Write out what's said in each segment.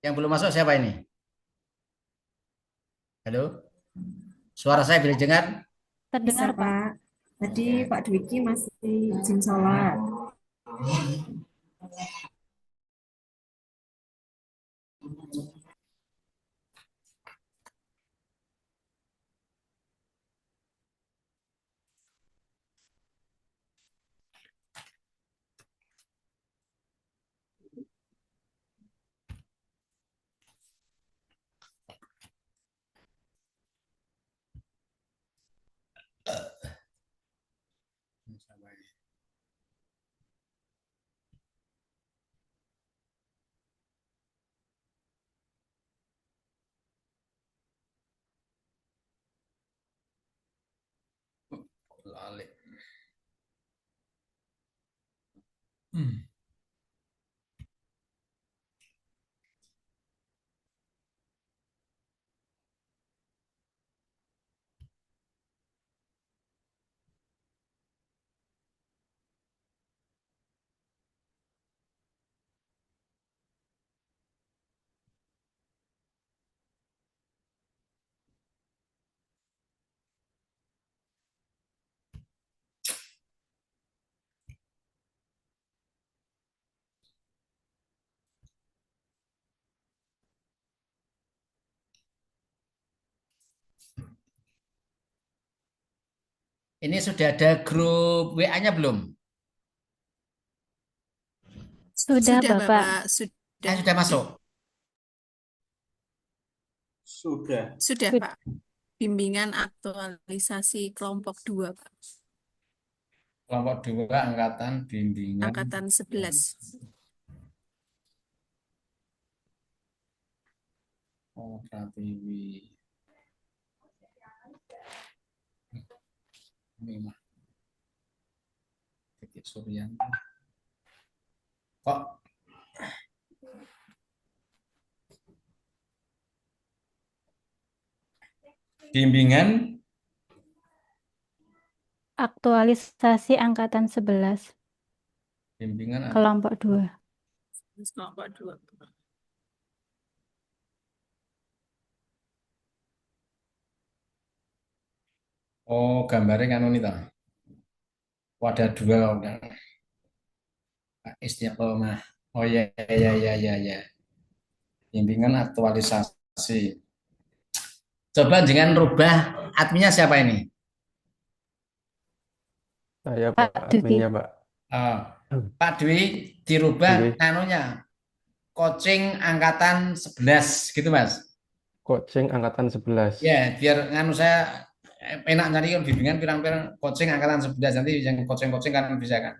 Yang belum masuk siapa ini? Halo? Suara saya boleh dengar? Bisa, Terdengar, Pak. Pak. Tadi Oke. Pak Dwiki masih izin sholat. Lali. Hmm. Ini sudah ada grup WA-nya belum? Sudah, Sudah, Bapak. Bapak. Sudah. Sudah masuk. Sudah. Sudah, Sud- Pak. Bimbingan aktualisasi kelompok 2, Pak. Kelompok 2 angkatan bimbingan. Angkatan 11. Oh, Pratiwi. Ini mah. Titik Suryanto. Kok bimbingan Aktualisasi angkatan 11, bimbingan kelompok 2. Kelompok 2. oh gambarnya kan ini toh. Wadah dua udah istiqomah. Oh ya ya ya ya ya. Bimbingan aktualisasi. Coba dengan rubah adminnya siapa ini? Saya Pak, Pak Duki. adminnya Pak. Eh, Pak Dwi dirubah Dwi, anunya coaching angkatan 11 gitu Mas. coaching angkatan 11. Ya, biar nganu saya enak nyari bimbingan pirang-pirang coaching angkatan 11 nanti yang coaching-coaching kan bisa kan.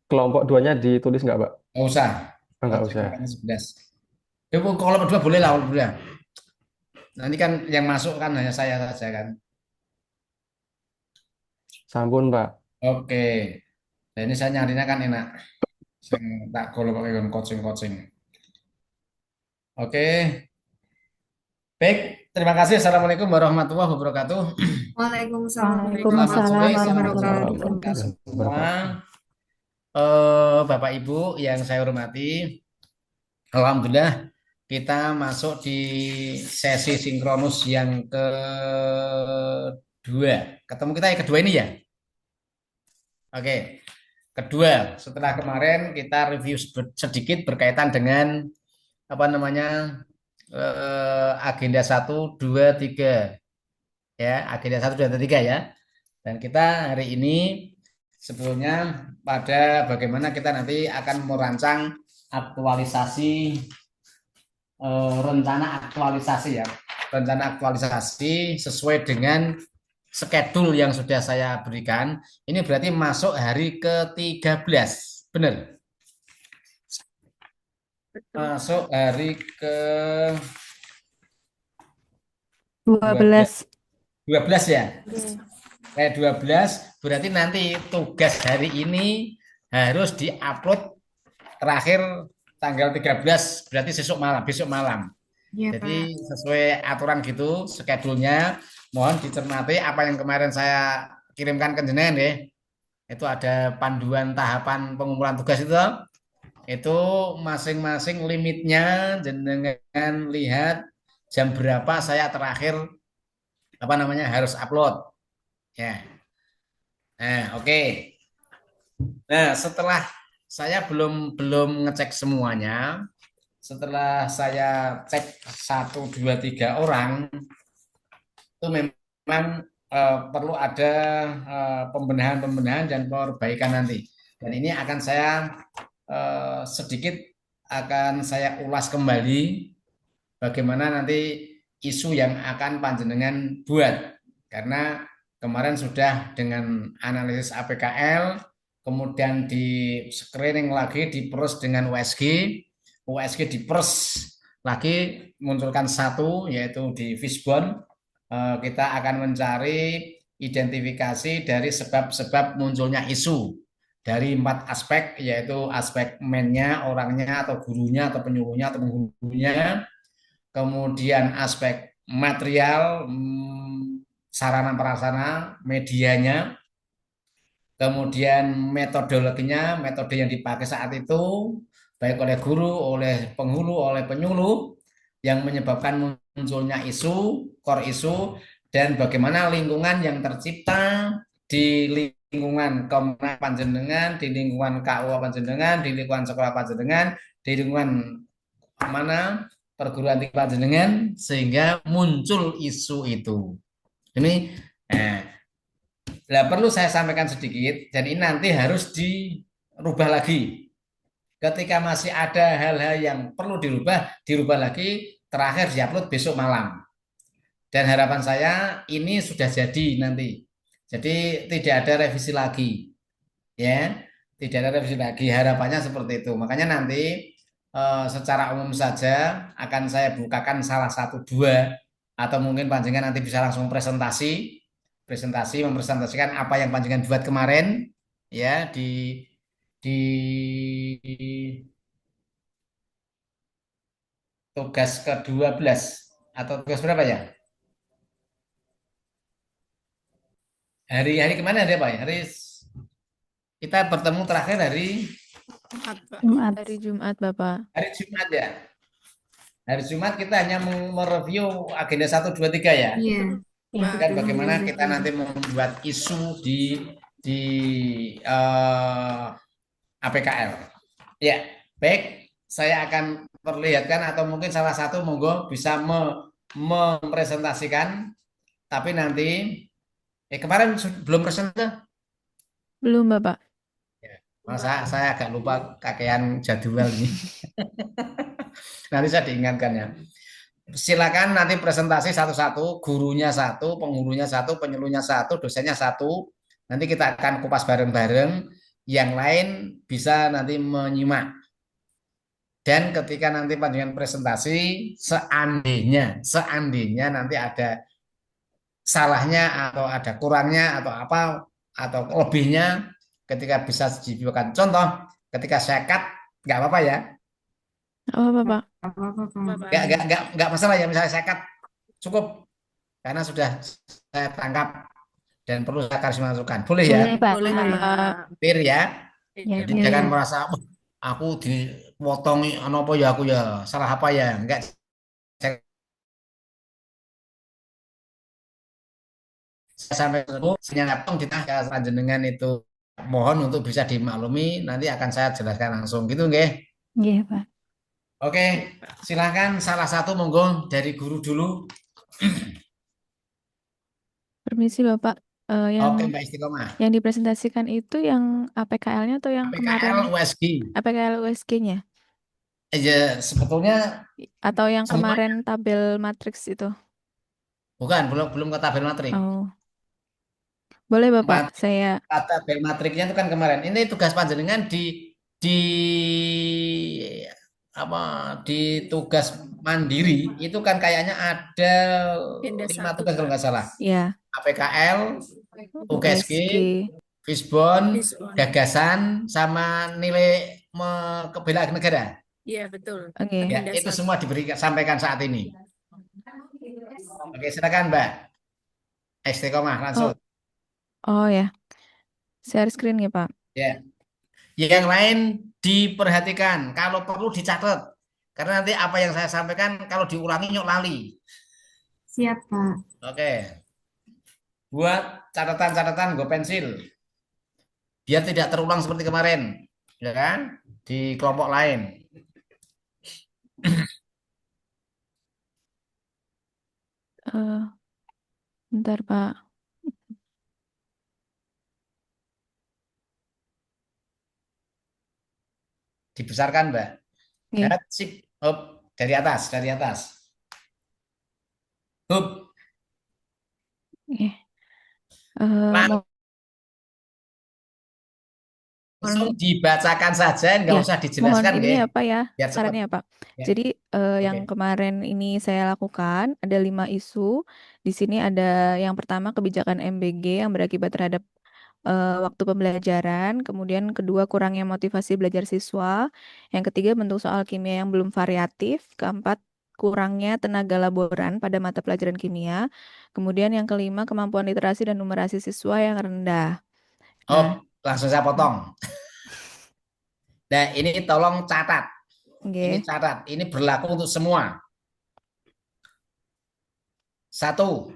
Kelompok 2-nya ditulis nggak, Pak? Nggak usah. Nggak Coaching usah. angkatan 11. Ya, kalau berdua boleh lah, kalau berdua. Nanti kan yang masuk kan hanya saya saja kan. Sampun, Pak. Oke. Nah, ini saya nyarinya kan enak. Saya tak kalau pakai coaching-coaching. Oke. Baik, terima kasih. Assalamualaikum warahmatullahi wabarakatuh. Waalaikumsalam Selamat sore, Waalaikumsalam selamat sore warahmatullahi untuk kita warahmatullahi wabarakatuh. semua. Bapak Ibu yang saya hormati, Alhamdulillah kita masuk di sesi sinkronus yang kedua. Ketemu kita yang kedua ini ya. Oke, kedua setelah kemarin kita review sedikit berkaitan dengan apa namanya agenda 1, 2, 3 ya, agenda 1, 2, 3 ya. Dan kita hari ini sebetulnya pada bagaimana kita nanti akan merancang aktualisasi rencana aktualisasi ya. Rencana aktualisasi sesuai dengan schedule yang sudah saya berikan. Ini berarti masuk hari ke-13. Benar? Betul. Masuk hari ke 12. 12 ya. 12 berarti nanti tugas hari ini harus diupload terakhir tanggal 13 berarti besok malam. Iya, Jadi Pak. sesuai aturan gitu schedule-nya mohon dicermati apa yang kemarin saya kirimkan ke jenengan ya. Itu ada panduan tahapan pengumpulan tugas itu. Itu masing-masing limitnya jenengan lihat jam berapa saya terakhir harus upload ya. Nah, oke. Nah, setelah saya belum belum ngecek semuanya, setelah saya cek 1, 2, 3 orang, itu memang perlu ada pembenahan-pembenahan dan perbaikan nanti. Dan ini akan saya sedikit akan saya ulas kembali bagaimana nanti isu yang akan panjenengan buat. Karena kemarin sudah dengan analisis APKL, kemudian di screening lagi, diperes dengan USG diperes lagi, munculkan satu, yaitu di Fishbone. Kita akan mencari identifikasi dari sebab-sebab munculnya isu dari 4 aspek, yaitu aspek man-nya, orangnya, atau gurunya, atau penyuluhnya, atau penghulunya, kemudian aspek material, sarana prasarana, medianya, kemudian metodologinya, metode yang dipakai saat itu, baik oleh guru, oleh penghulu, oleh penyuluh, yang menyebabkan munculnya isu, core isu, dan bagaimana lingkungan yang tercipta di lingkungan Kemenang panjenengan, di lingkungan KUA panjenengan, di lingkungan sekolah panjenengan, di lingkungan mana perguruan tinggi panjenengan, sehingga muncul isu itu. Ini perlu saya sampaikan sedikit, dan ini nanti harus dirubah lagi. Ketika masih ada hal-hal yang perlu dirubah lagi, terakhir diupload besok malam. Dan harapan saya ini sudah jadi nanti. Jadi tidak ada revisi lagi. Ya, tidak ada revisi lagi. Harapannya seperti itu. Makanya nanti secara umum saja akan saya bukakan salah satu dua, atau mungkin panjenengan nanti bisa langsung mempresentasikan apa yang panjenengan buat kemarin ya di tugas ke-12 atau tugas berapa ya? Hari kemana ya Pak? Kita bertemu terakhir hari Jumat. Hari Jumat, Bapak. hari Jumat ya. Hari Jumat kita hanya mereview agenda 1, 2, 3 ya. Iya. Dan bagaimana kita nanti membuat isu di APKL. Ya, baik. Saya akan perlihatkan, atau mungkin salah satu monggo bisa mempresentasikan. Tapi nanti kemarin belum presentasi. Belum, Bapak. Masa saya agak lupa kakean jadwal ini. Nanti saya diingatkan ya. Silakan nanti presentasi satu-satu, gurunya satu, penghulunya satu, penyuluhnya satu, dosennya satu. Nanti kita akan kupas bareng-bareng. Yang lain bisa nanti menyimak. Dan ketika nanti panjenengan presentasi, seandainya nanti ada salahnya atau ada kurangnya atau apa atau lebihnya, ketika bisa dibuatkan contoh, ketika saya cut nggak apa-apa ya, Oh, Bapak. Apa-apa, Pak. Bapak. nggak masalah ya, misalnya saya cut cukup karena sudah saya tangkap dan perlu saya kasih masukan, boleh ya, Boleh, Pak. Boleh, Bapak. clear ya. Ya, Jadi clear. jangan merasa "Wah, aku dipotongi apa ya, aku ya salah apa ya, enggak. Saya sampai sinyapung kita panjenengan itu mohon untuk bisa dimaklumi, nanti akan saya jelaskan langsung gitu nggih. Iya, Pak. Oke, silahkan salah satu monggo dari guru dulu. Permisi, Bapak. Oke, Yang Mbak Istiqomah. yang dipresentasikan itu yang APKL-nya atau yang APKL kemarin USG. APKL USG-nya? Ya, sebetulnya Atau yang semuanya. kemarin tabel matriks itu? Bukan, belum ke tabel matrik. Oh. Boleh, Bapak. Saya Tabel matriknya itu kan kemarin. Ini tugas panjenengan di di tugas mandiri itu kan kayaknya ada Agenda 5 satu, tugas kalau nggak salah. ya APKL, UKSG, USG. Fishbone, Fishbone. gagasan, sama nilai kebelaan negara. Iya, betul. Oke. Ya, Agenda itu satu. semua sampaikan saat ini. Oke, silakan Mbak Istiqomah langsung. Oh ya. Share screen ya, Pak. Ya. Yang lain diperhatikan, kalau perlu dicatat. Karena nanti apa yang saya sampaikan kalau diulangi nyok lali. Siap, Pak. Oke, buat catatan-catatan gue pensil. Biar tidak terulang seperti kemarin, ya kan? Di kelompok lain. Eh, bentar, Pak. Dibesarkan, Mbak. Oke. Sip. Up. Dari atas, dari atas. Up. Oke. Mohon Langsung dibacakan saja, nggak ya, usah mohon dijelaskan, ini nggih. ya Pak ya, Biar cepat. sarannya ya Pak. Ya. Jadi yang Oke. kemarin ini saya lakukan ada 5 isu. Di sini ada yang pertama kebijakan MBG yang berakibat terhadap waktu pembelajaran. Kemudian kedua kurangnya motivasi belajar siswa. Yang ketiga bentuk soal kimia yang belum variatif. Keempat kurangnya tenaga laboran pada mata pelajaran kimia. Kemudian yang kelima kemampuan literasi dan numerasi siswa yang rendah. Oh, Nah, langsung saya potong. Nah, ini tolong catat. Ini oke. catat. Ini berlaku untuk semua. Satu,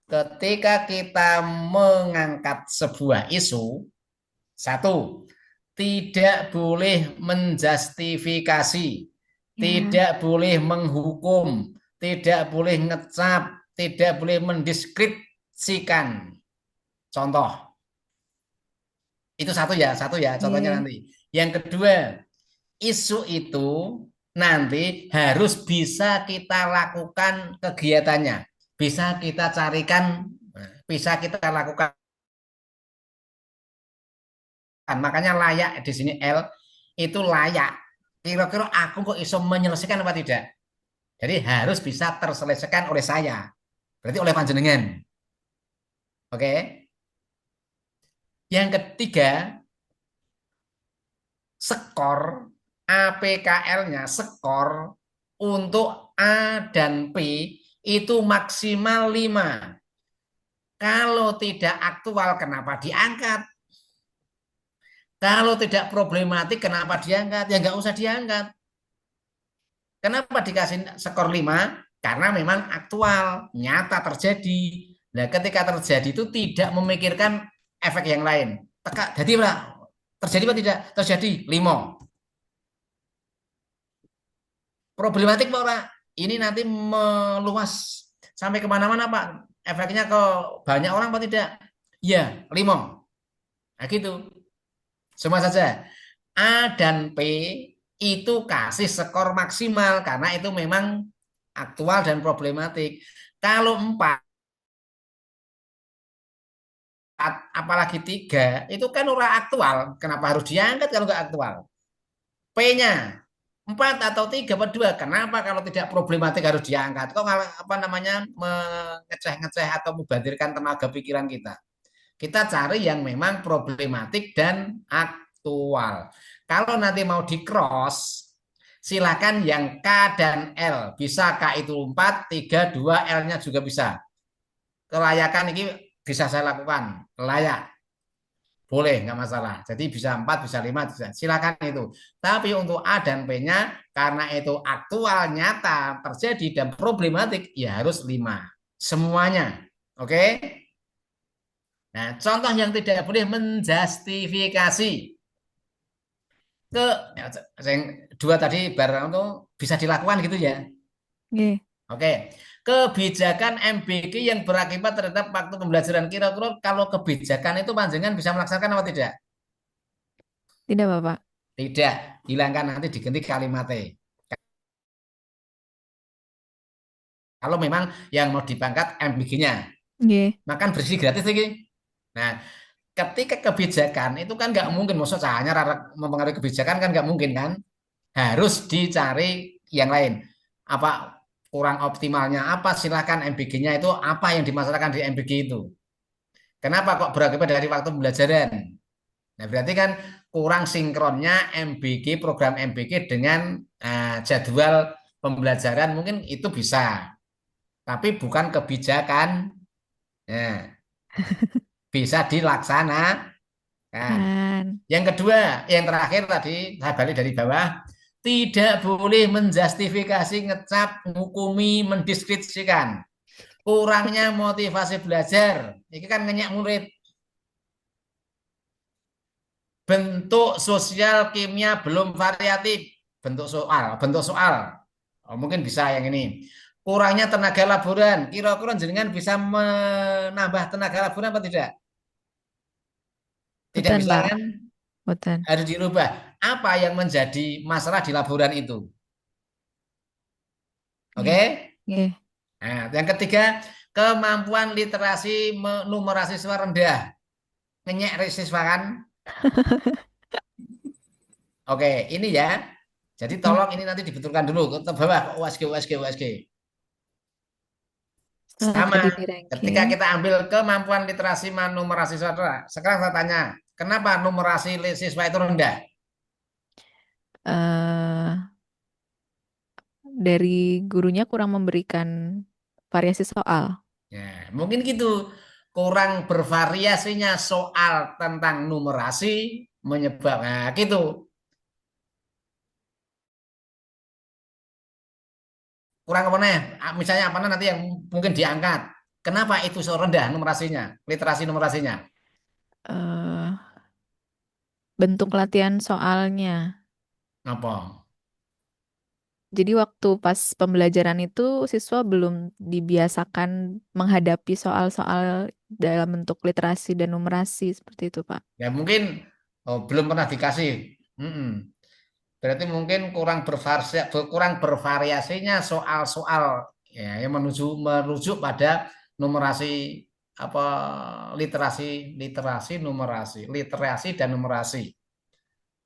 ketika kita mengangkat sebuah isu, satu, tidak boleh menjustifikasi, Ya, tidak boleh menghukum, tidak boleh ngecap, tidak boleh mendeskripsikan. Contoh, itu satu ya contohnya oke. nanti. Yang kedua, isu itu nanti harus bisa kita lakukan kegiatannya, bisa kita carikan, bisa kita lakukan. Makanya layak di sini L itu layak. Kira-kira aku kok iso menyelesaikan apa tidak? Jadi harus bisa terselesaikan oleh saya. Berarti oleh panjenengan. Oke. Yang ketiga, skor APKL-nya, skor untuk A dan P itu maksimal 5. Kalau tidak aktual, kenapa diangkat? Kalau tidak problematik, kenapa diangkat? Ya nggak usah diangkat. Kenapa dikasih skor 5? Karena memang aktual, nyata terjadi. Nah, ketika terjadi itu tidak memikirkan efek yang lain. Teka, jadi Pak, terjadi apa tidak? Terjadi 5. Problematik Pak, ini nanti meluas sampai kemana-mana Pak. Efeknya ke banyak orang apa tidak? Ya, 5. Nah gitu. Semua saja. A dan P itu kasih skor maksimal karena itu memang aktual dan problematik. Kalau 4, apalagi 3, itu kan ora aktual. Kenapa harus diangkat kalau nggak aktual? P-nya 4 atau 3 atau 2. Kenapa kalau tidak problematik harus diangkat? Kok apa namanya mengeceh-ngeceh atau membantirkan tenaga pikiran kita? Kita cari yang memang problematik dan aktual. Kalau nanti mau di cross, silakan yang K dan L. Bisa K itu 4, 3, 2, L-nya juga bisa. Kelayakan ini bisa saya lakukan. Layak. Boleh, nggak masalah. Jadi bisa 4, bisa 5, bisa. Silakan itu. Tapi untuk A dan P-nya, karena itu aktual, nyata, terjadi, dan problematik, ya harus 5. Semuanya. Oke? Nah, contoh yang tidak boleh menjustifikasi ke yang 2 tadi barang itu bisa dilakukan gitu ya. Oke. Oke. Kebijakan MBG yang berakibat terhadap waktu pembelajaran, kira-kira kalau kebijakan itu panjangan bisa melaksanakan atau tidak? Tidak, Bapak. Tidak. Hilangkan, nanti diganti kalimatnya. Kalau memang yang mau dipangkat MBG-nya. Oke. Makan bersih gratis lagi. Nah, ketika kebijakan itu kan nggak mungkin, maksud saya mempengaruhi kebijakan kan nggak mungkin kan, harus dicari yang lain. Apa kurang optimalnya apa, silakan MBG-nya itu apa yang dimasalahkan di MBG itu. Kenapa kok berakibat dari waktu pembelajaran? Nah, berarti kan kurang sinkronnya MBG, program MBG dengan jadwal pembelajaran, mungkin itu bisa. Tapi bukan kebijakan. Nah, bisa dilaksanakan. Kan. Kan. Yang kedua, yang terakhir tadi saya balik dari bawah, tidak boleh menjustifikasi, ngecap, menghukumi, mendiskripsikan. Kurangnya motivasi belajar. Ini kan ngenyak murid. Bentuk sosial kimia belum variatif. Bentuk soal. Oh, mungkin bisa yang ini. Kurangnya tenaga laboran. Kira-kira jenengan bisa menambah tenaga laboran apa tidak? Tidak Boten, bisa Pak. kan? Boten. Harus dirubah. Apa yang menjadi masalah di laboran itu? Oke? Nggih. Nggih. Nah, yang ketiga, kemampuan literasi numerasi siswa rendah. Ngenyek siswa kan? Oke, ini ya. Jadi tolong ini nanti dibetulkan dulu ke bawah ke USG, USG, USG. Setelah Sama, tadi di ketika ranking. kita ambil kemampuan literasi numerasi siswa. Sekarang saya tanya, kenapa numerasi siswa itu rendah? eh dari gurunya kurang memberikan variasi soal. Ya, mungkin gitu. Kurang bervariasinya soal tentang numerasi menyebabkan nah, gitu. Kurang apa nih? Misalnya apa nanti yang mungkin diangkat. Kenapa itu so rendah numerasinya, literasi numerasinya? eh Bentuk latihan soalnya. Apa? Jadi waktu pas pembelajaran itu siswa belum dibiasakan menghadapi soal-soal dalam bentuk literasi dan numerasi seperti itu, Pak. Ya mungkin belum pernah dikasih. Mm-mm. Berarti mungkin kurang bervariasinya soal-soal ya yang merujuk pada numerasi apa literasi dan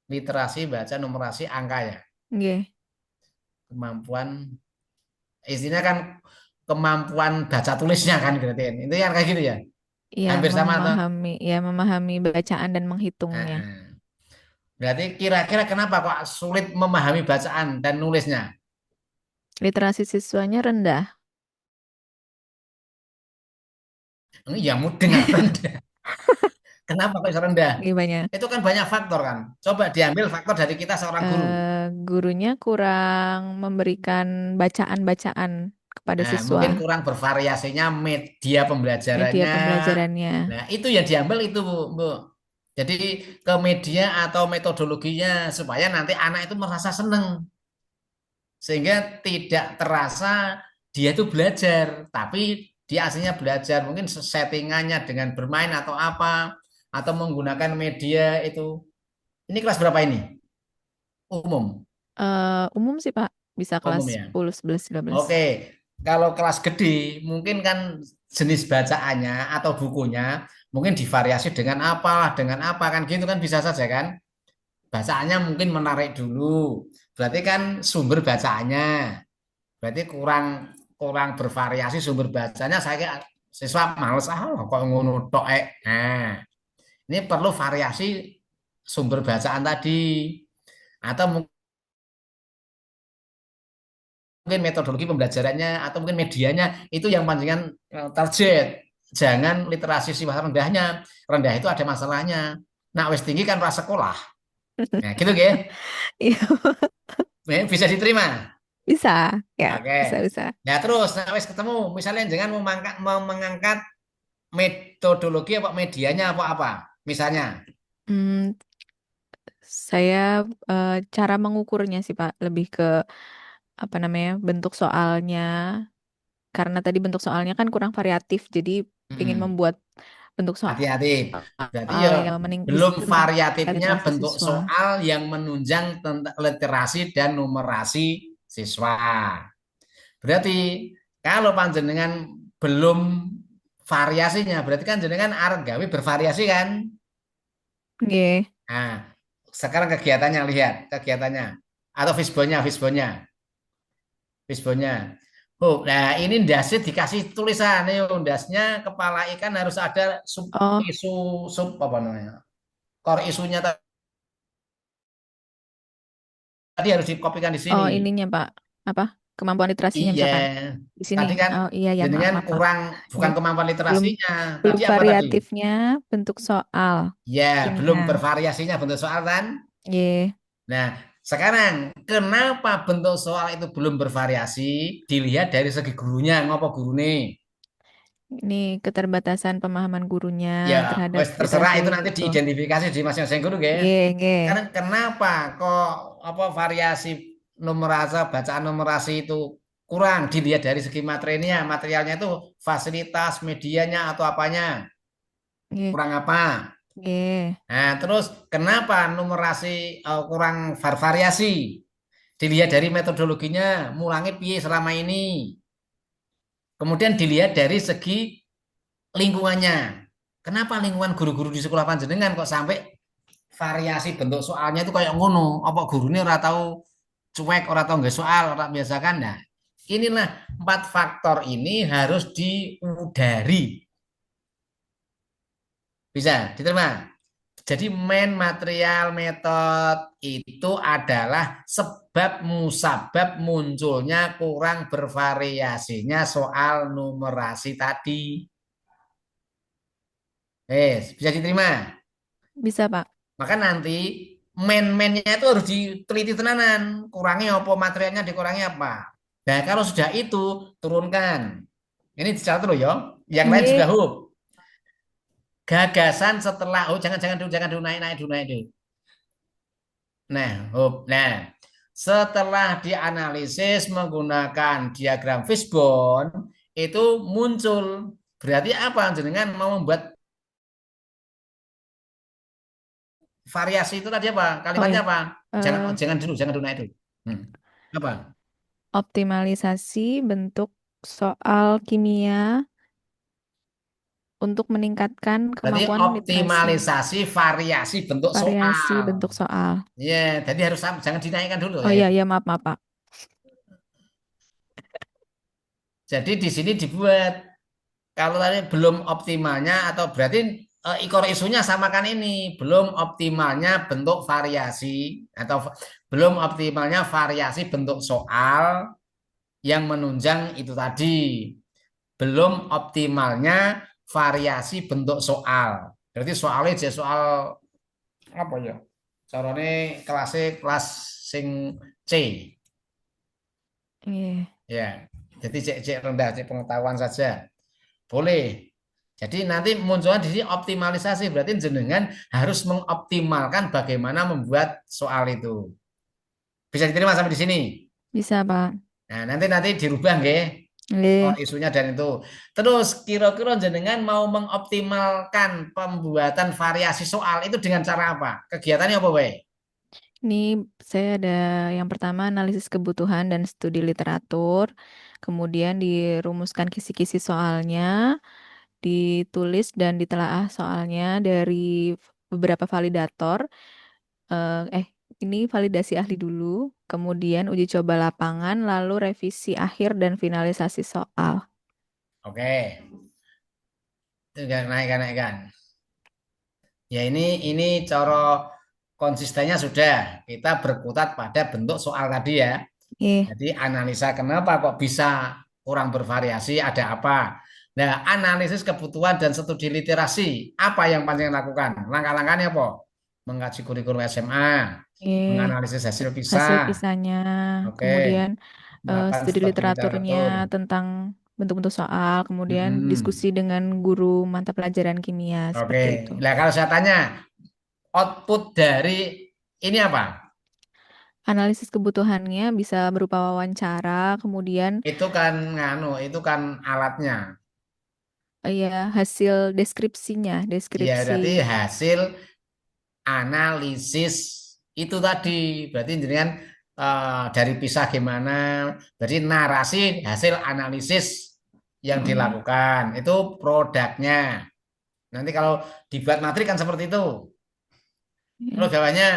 literasi baca numerasi angka ya Nggih. kemampuan istilahnya kan kemampuan baca tulisnya kan berarti kan. Itu kan kayak gitu ya Ya, hampir sama atau memahami bacaan dan Nah, menghitungnya. berarti kira-kira kenapa kok sulit memahami bacaan dan nulisnya. Literasi siswanya rendah. Ya dengan rendah. Kenapa kok bisa rendah? Gimana? Itu kan banyak faktor kan. Coba diambil faktor dari kita seorang guru. Gurunya kurang memberikan bacaan-bacaan kepada Nah, siswa, mungkin kurang bervariasinya media media pembelajarannya. pembelajarannya. Nah, itu yang diambil itu, Bu. Bu. Jadi ke media atau metodologinya supaya nanti anak itu merasa seneng. Sehingga tidak terasa dia itu belajar, tapi dia aslinya belajar. Mungkin settingannya dengan bermain atau apa, atau menggunakan media itu. Ini kelas berapa ini? Umum. Umum sih, Pak. Bisa kelas Umum ya. 10, 11, 12. Oke, kalau kelas gede mungkin kan jenis bacaannya atau bukunya mungkin divariasi dengan apa kan gitu kan bisa saja kan. Bacaannya mungkin menarik dulu. Berarti kan sumber bacaannya. Berarti kurang kurang bervariasi sumber bacanya saya kira siswa males kok ngono tok Nah, ini perlu variasi sumber bacaan tadi atau mungkin metodologi pembelajarannya atau mungkin medianya itu yang panjangan target. Jangan literasi siswa rendahnya. Rendah itu ada masalahnya. Nah, wis tinggi kan pra sekolah. Nah, gitu ya. Iya, Bisa diterima. bisa. Ya, Oke. bisa, bisa. Nah, terus nah wis ketemu misalnya jangan mengangkat metodologi apa medianya apa apa. Misalnya. Hmm, saya cara mengukurnya sih, Pak, lebih ke apa namanya bentuk soalnya. Karena tadi bentuk soalnya kan kurang variatif, jadi ingin Mm-mm. membuat bentuk Hati-hati. Berarti soal ya yang belum bisa meningkatkan variatifnya literasi bentuk siswa. soal yang menunjang tentang literasi dan numerasi siswa. Berarti kalau panjenengan belum variasinya, berarti kan jenengan arep gawe bervariasi kan? Nggih. Nah, sekarang kegiatannya lihat kegiatannya atau fishbone-nya. Oh, nah ini ndasnya dikasih tulisan nih, ndasnya kepala ikan harus ada sub Oh, isu sub apa namanya? Core isunya tadi harus dikopikan di sini. ininya, Pak. Apa? Kemampuan literasinya Iya. misalkan. Di sini. Tadi kan Oh iya ya, maaf jenengan maaf Pak. kurang, bukan Ini kemampuan belum literasinya. belum Tadi apa tadi? variatifnya bentuk soal Ya, belum kimia. bervariasinya bentuk soal kan? Ye. Nah, sekarang kenapa bentuk soal itu belum bervariasi? Dilihat dari segi gurunya, ngopo guru nih. Ini keterbatasan pemahaman gurunya Ya, terhadap wes terserah literasi itu nanti itu. diidentifikasi di masing-masing guru, ya. Ye, ye. Karena kenapa kok apa variasi numerasi bacaan numerasi itu kurang dilihat dari segi materinya, materialnya itu fasilitas medianya atau apanya Ye, kurang apa? ye. Nah, terus kenapa numerasi kurang variasi? Dilihat dari metodologinya, mulangnya piye selama ini. Kemudian dilihat dari segi lingkungannya. Kenapa lingkungan guru-guru di sekolah panjenengan kok sampai variasi bentuk soalnya itu kayak ngono? Apa gurunya ora tahu cuek, ora tahu nggak soal, ora biasa kan? Nah, inilah 4 faktor ini harus diudari. Bisa diterima? Jadi main material metode itu adalah sebab musabab munculnya kurang bervariasinya soal numerasi tadi. Bisa diterima. Bisa Pak. Maka nanti main-mainnya itu harus diteliti tenanan. Kurangnya apa, materialnya dikurangi apa. Nah, kalau sudah itu turunkan. Ini dicatat dulu ya. Yang lain juga Ye. hub. Gagasan setelah jangan dulu naik dulu. Nah, hub. Nah, setelah dianalisis menggunakan diagram fishbone itu muncul. Berarti apa? Jenengan mau membuat variasi itu tadi apa? Oh Kalimatnya ya. apa? Jangan Eh, jangan dulu naik dulu. Hmm. Apa? optimalisasi bentuk soal kimia untuk meningkatkan Berarti kemampuan literasi. optimalisasi variasi bentuk Variasi soal. bentuk soal. Ya, jadi harus jangan dinaikkan dulu Oh ya. iya, iya maaf maaf Pak. Jadi di sini dibuat kalau tadi belum optimalnya atau berarti ikor isunya samakan ini belum optimalnya bentuk variasi atau belum optimalnya variasi bentuk soal yang menunjang itu tadi. Belum optimalnya variasi bentuk soal. Berarti soalnya jadi soal apa ya? Carane kelas sing C. Iya. Ya. Jadi cek rendah, cek pengetahuan saja. Boleh. Jadi nanti munculnya di sini optimalisasi. Berarti jenengan harus mengoptimalkan bagaimana membuat soal itu. Bisa diterima sampai di sini. Bisa Pak. Nah, nanti dirubah nggih. Oh, Iya. isunya dan itu. Terus kira-kira jenengan mau mengoptimalkan pembuatan variasi soal itu dengan cara apa? Kegiatannya apa, Wei? Ini saya ada yang pertama analisis kebutuhan dan studi literatur, kemudian dirumuskan kisi-kisi soalnya, ditulis dan ditelaah soalnya dari beberapa validator. Eh, ini validasi ahli dulu, kemudian uji coba lapangan, lalu revisi akhir dan finalisasi soal. Oke. Itu naikkan. Ya ini cara konsistennya sudah. Kita berkutat pada bentuk soal tadi ya. Iya, Jadi analisa kenapa kok bisa kurang bervariasi, ada apa? Nah, analisis kebutuhan dan studi literasi, apa yang panjang lakukan? Langkah-langkahnya apa? Mengkaji kurikulum SMA, iya. menganalisis hasil Hasil PISA, pisahnya, oke, kemudian melakukan studi studi literaturnya literatur. tentang bentuk-bentuk soal, kemudian diskusi Mm-mm. dengan guru mata pelajaran kimia, Oke, seperti itu. nah kalau saya tanya, output dari ini apa? Analisis kebutuhannya bisa berupa wawancara, kemudian Itu kan alatnya. ya hasil deskripsinya, Ya, deskripsi. berarti hasil analisis itu tadi. Berarti jenengan dari pisah gimana? Berarti narasi hasil analisis yang Mm, dilakukan. Itu produknya. Nanti kalau dibuat materi kan seperti itu. Terus ya. jawabannya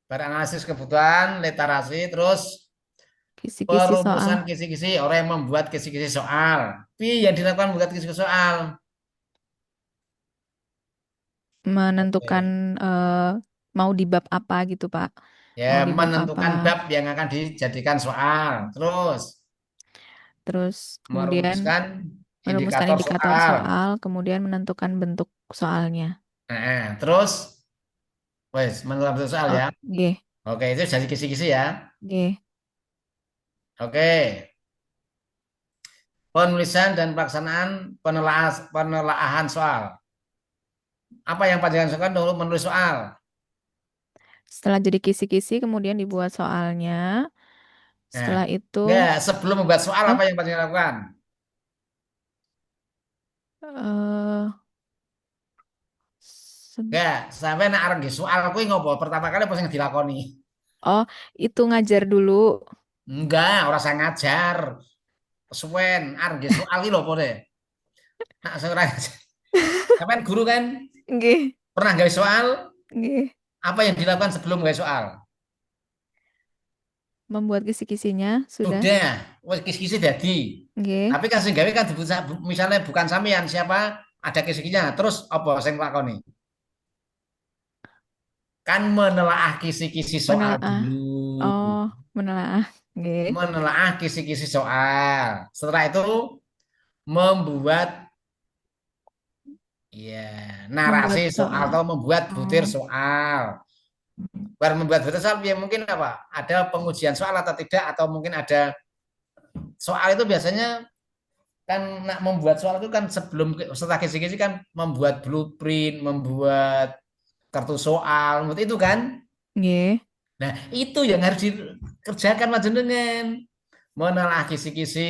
beranalisis kebutuhan, literasi, terus Kisi-kisi perumusan soal, kisi-kisi orang yang membuat kisi-kisi soal. Tapi yang dilakukan membuat kisi-kisi soal. menentukan Oke. mau di bab apa gitu, Pak. Ya, Mau di bab apa? menentukan bab yang akan dijadikan soal. Terus kemudian Merumuskan merumuskan indikator indikator soal. soal, kemudian menentukan bentuk soalnya. Wes, menentukan bentuk soal Oh, ya. G, Oke, itu jadi kisi-kisi ya. G. Oke, penulisan dan pelaksanaan penelaahan soal. Apa yang panjangan soal dulu menulis soal? Setelah jadi kisi-kisi, kemudian dibuat soalnya. Nah, Setelah itu, enggak, sebelum membuat soal oh, apa yang panjangan lakukan? eh, se- Enggak, sampai nak areng nggih soal kuwi ngopo? Pertama kali apa sing dilakoni? oh, itu ngajar dulu. Enggak, ora usah ngajar. Kesuwen areng nggih soal iki lho apa deh? Nak sing ora sampean guru kan G, pernah gawe soal? G. Apa yang dilakukan sebelum gawe soal? Membuat kisi-kisinya sudah. Sudah, wis kisi-kisi dadi. G, Tapi kan sing gawe kan misalnya bukan sampean siapa ada kisi-kisinya. Terus apa sing lakoni? Kan menelaah kisi-kisi soal menelaah. dulu. Oh, menelaah. G, Menelaah kisi-kisi soal. Setelah itu membuat ya narasi membuat soal soal. atau membuat butir Oh, soal. Baru membuat butir soal ya mungkin apa? Ada pengujian soal atau tidak atau mungkin ada soal itu biasanya kan nak membuat soal itu kan sebelum setelah kisi-kisi kan membuat blueprint, membuat kartu soal, seperti itu kan? G, Nah, itu yang harus dikerjakan panjenengan. Menelaah kisi-kisi,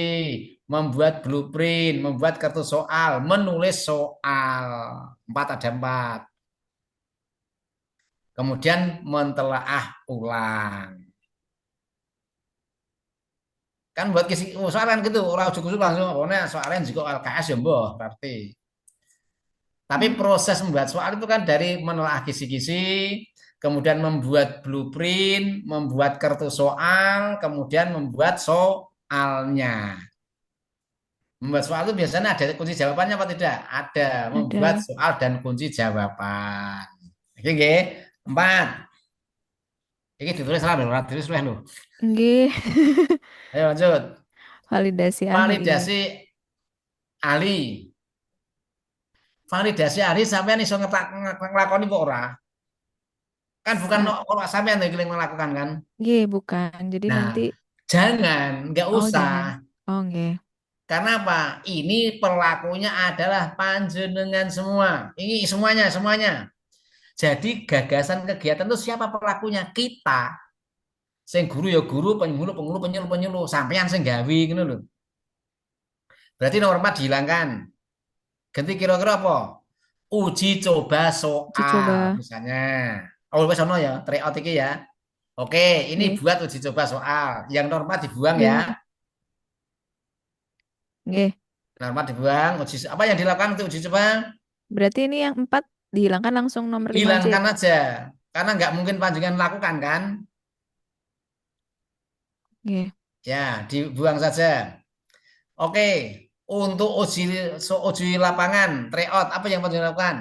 membuat blueprint, membuat kartu soal, menulis soal. Empat ada empat. Kemudian mentelaah ulang. Kan buat kisi soalan gitu, orang ujuk-ujuk langsung, pokoknya soalnya juga LKS ya mbah, berarti. Tapi proses membuat soal itu kan dari menelaah kisi-kisi, kemudian membuat blueprint, membuat kartu soal, kemudian membuat soalnya. Membuat soal itu biasanya ada kunci jawabannya apa tidak? Ada. Membuat ada. soal dan kunci jawaban. Oke, oke. Empat. Ini ditulis lah loh, ditulis lah loh. G, Ayo lanjut. validasi ahli. Validasi ahli. Validasi ahli sampean iso ngelakoni kok ora? Kan bukan Sa- orang sampean yang melakukan kan? G, bukan. Jadi Nah, nanti, jangan, nggak oh usah. jangan. Oh, G. Karena apa? Ini pelakunya adalah panjenengan semua. Ini semuanya, semuanya. Jadi gagasan kegiatan itu siapa pelakunya? Kita. Sing guru ya guru, penyuluh, penyuluh, penyuluh, penyuluh. Sampean sing gawe gitu loh. Berarti nomor 4 dihilangkan. Ganti kira-kira apa? Uji coba Uji soal coba. misalnya. Oh, wes ono ya, tryout iki ya. Oke, ini G, buat uji coba soal. Yang normal dibuang ya. G, G. Normal dibuang. Apa yang dilakukan untuk uji coba? Berarti ini yang 4 dihilangkan langsung nomor 5 aja ya, Hilangkan Pak? aja. Karena nggak mungkin panjenengan lakukan kan? G. Ya, dibuang saja. Oke, untuk uji lapangan, tryout, apa yang panjenengan lakukan?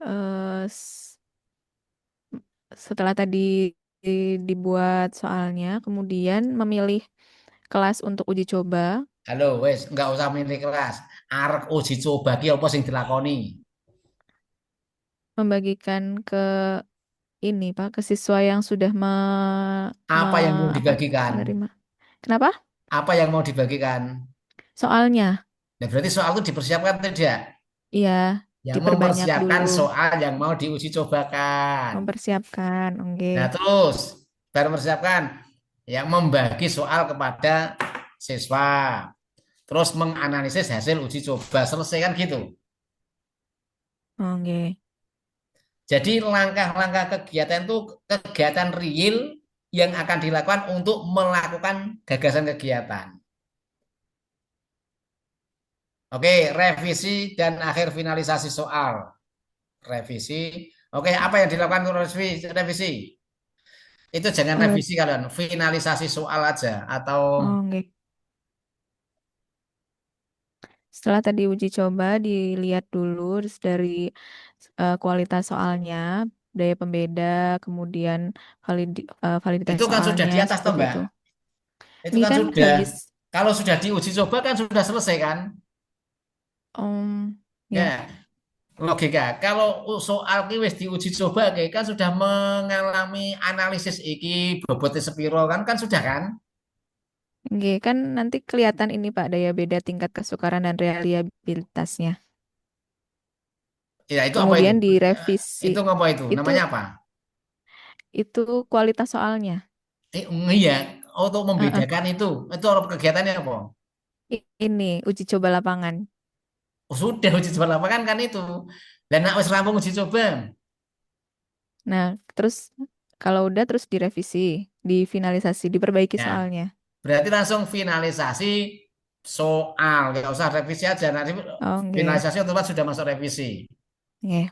Eh, s- Setelah tadi dibuat soalnya, kemudian memilih kelas untuk uji coba, Halo, wes, nggak usah milih kelas. Arek uji coba ki apa sing dilakoni? membagikan ke ini, Pak, ke siswa yang sudah Apa yang mau apa, dibagikan? menerima. Kenapa? Apa yang mau dibagikan? Soalnya, Nah, berarti soal itu dipersiapkan tidak? iya, Yang diperbanyak mempersiapkan dulu, soal yang mau diuji cobakan. mempersiapkan, oke. Nah, terus baru mempersiapkan yang membagi soal kepada siswa. Terus menganalisis hasil uji coba. Selesai kan gitu. Oke. Jadi langkah-langkah kegiatan itu kegiatan real yang akan dilakukan untuk melakukan gagasan kegiatan. Oke, revisi dan akhir finalisasi soal. Revisi. Oke, apa yang dilakukan untuk revisi? Itu jangan Eh, revisi kalian, finalisasi soal aja atau oke. Setelah tadi uji coba dilihat dulu terus dari kualitas soalnya, daya pembeda, kemudian validitas Itu kan sudah soalnya di atas toh, seperti Mbak. itu. Itu Ini kan kan sudah. habis Kalau sudah diuji coba kan sudah selesai kan? ya, Ya, logika. Kalau soal ki wis diuji coba kan sudah mengalami analisis iki bobotnya sepiro kan sudah kan? nggih, kan nanti kelihatan ini Pak daya beda tingkat kesukaran dan reliabilitasnya. Ya, itu apa itu? Kemudian direvisi. Itu apa itu? Itu Namanya apa? itu kualitas soalnya. Iya, untuk Heeh. membedakan itu kegiatannya apa? Ini uji coba lapangan. Oh, sudah uji coba lapangan kan itu. Dan nak wis rampung uji coba. Nah, terus kalau udah terus direvisi, difinalisasi, diperbaiki Ya, soalnya. berarti langsung finalisasi soal. Nggak usah revisi aja. Nanti Oh, nggih. finalisasi otomatis sudah masuk revisi. Nggih.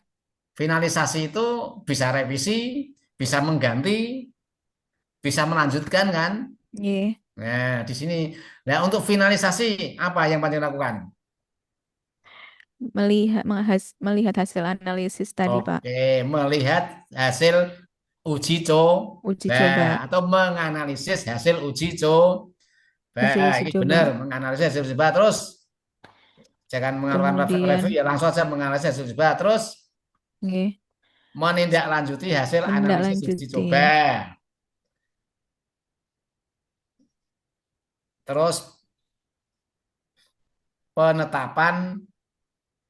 Finalisasi itu bisa revisi, bisa mengganti, bisa melanjutkan kan? Nggih. Nah, di sini. Nah, untuk finalisasi apa yang paling lakukan? Melihat hasil analisis tadi, Pak. Oke, melihat hasil uji Uji coba coba. atau menganalisis hasil uji coba. Hasil uji Ini coba. benar, menganalisis hasil uji coba. Terus jangan melakukan review Kemudian, ya, langsung saja menganalisis hasil uji coba. Terus nggih, menindaklanjuti hasil analisis uji menindaklanjuti. coba. Terus penetapan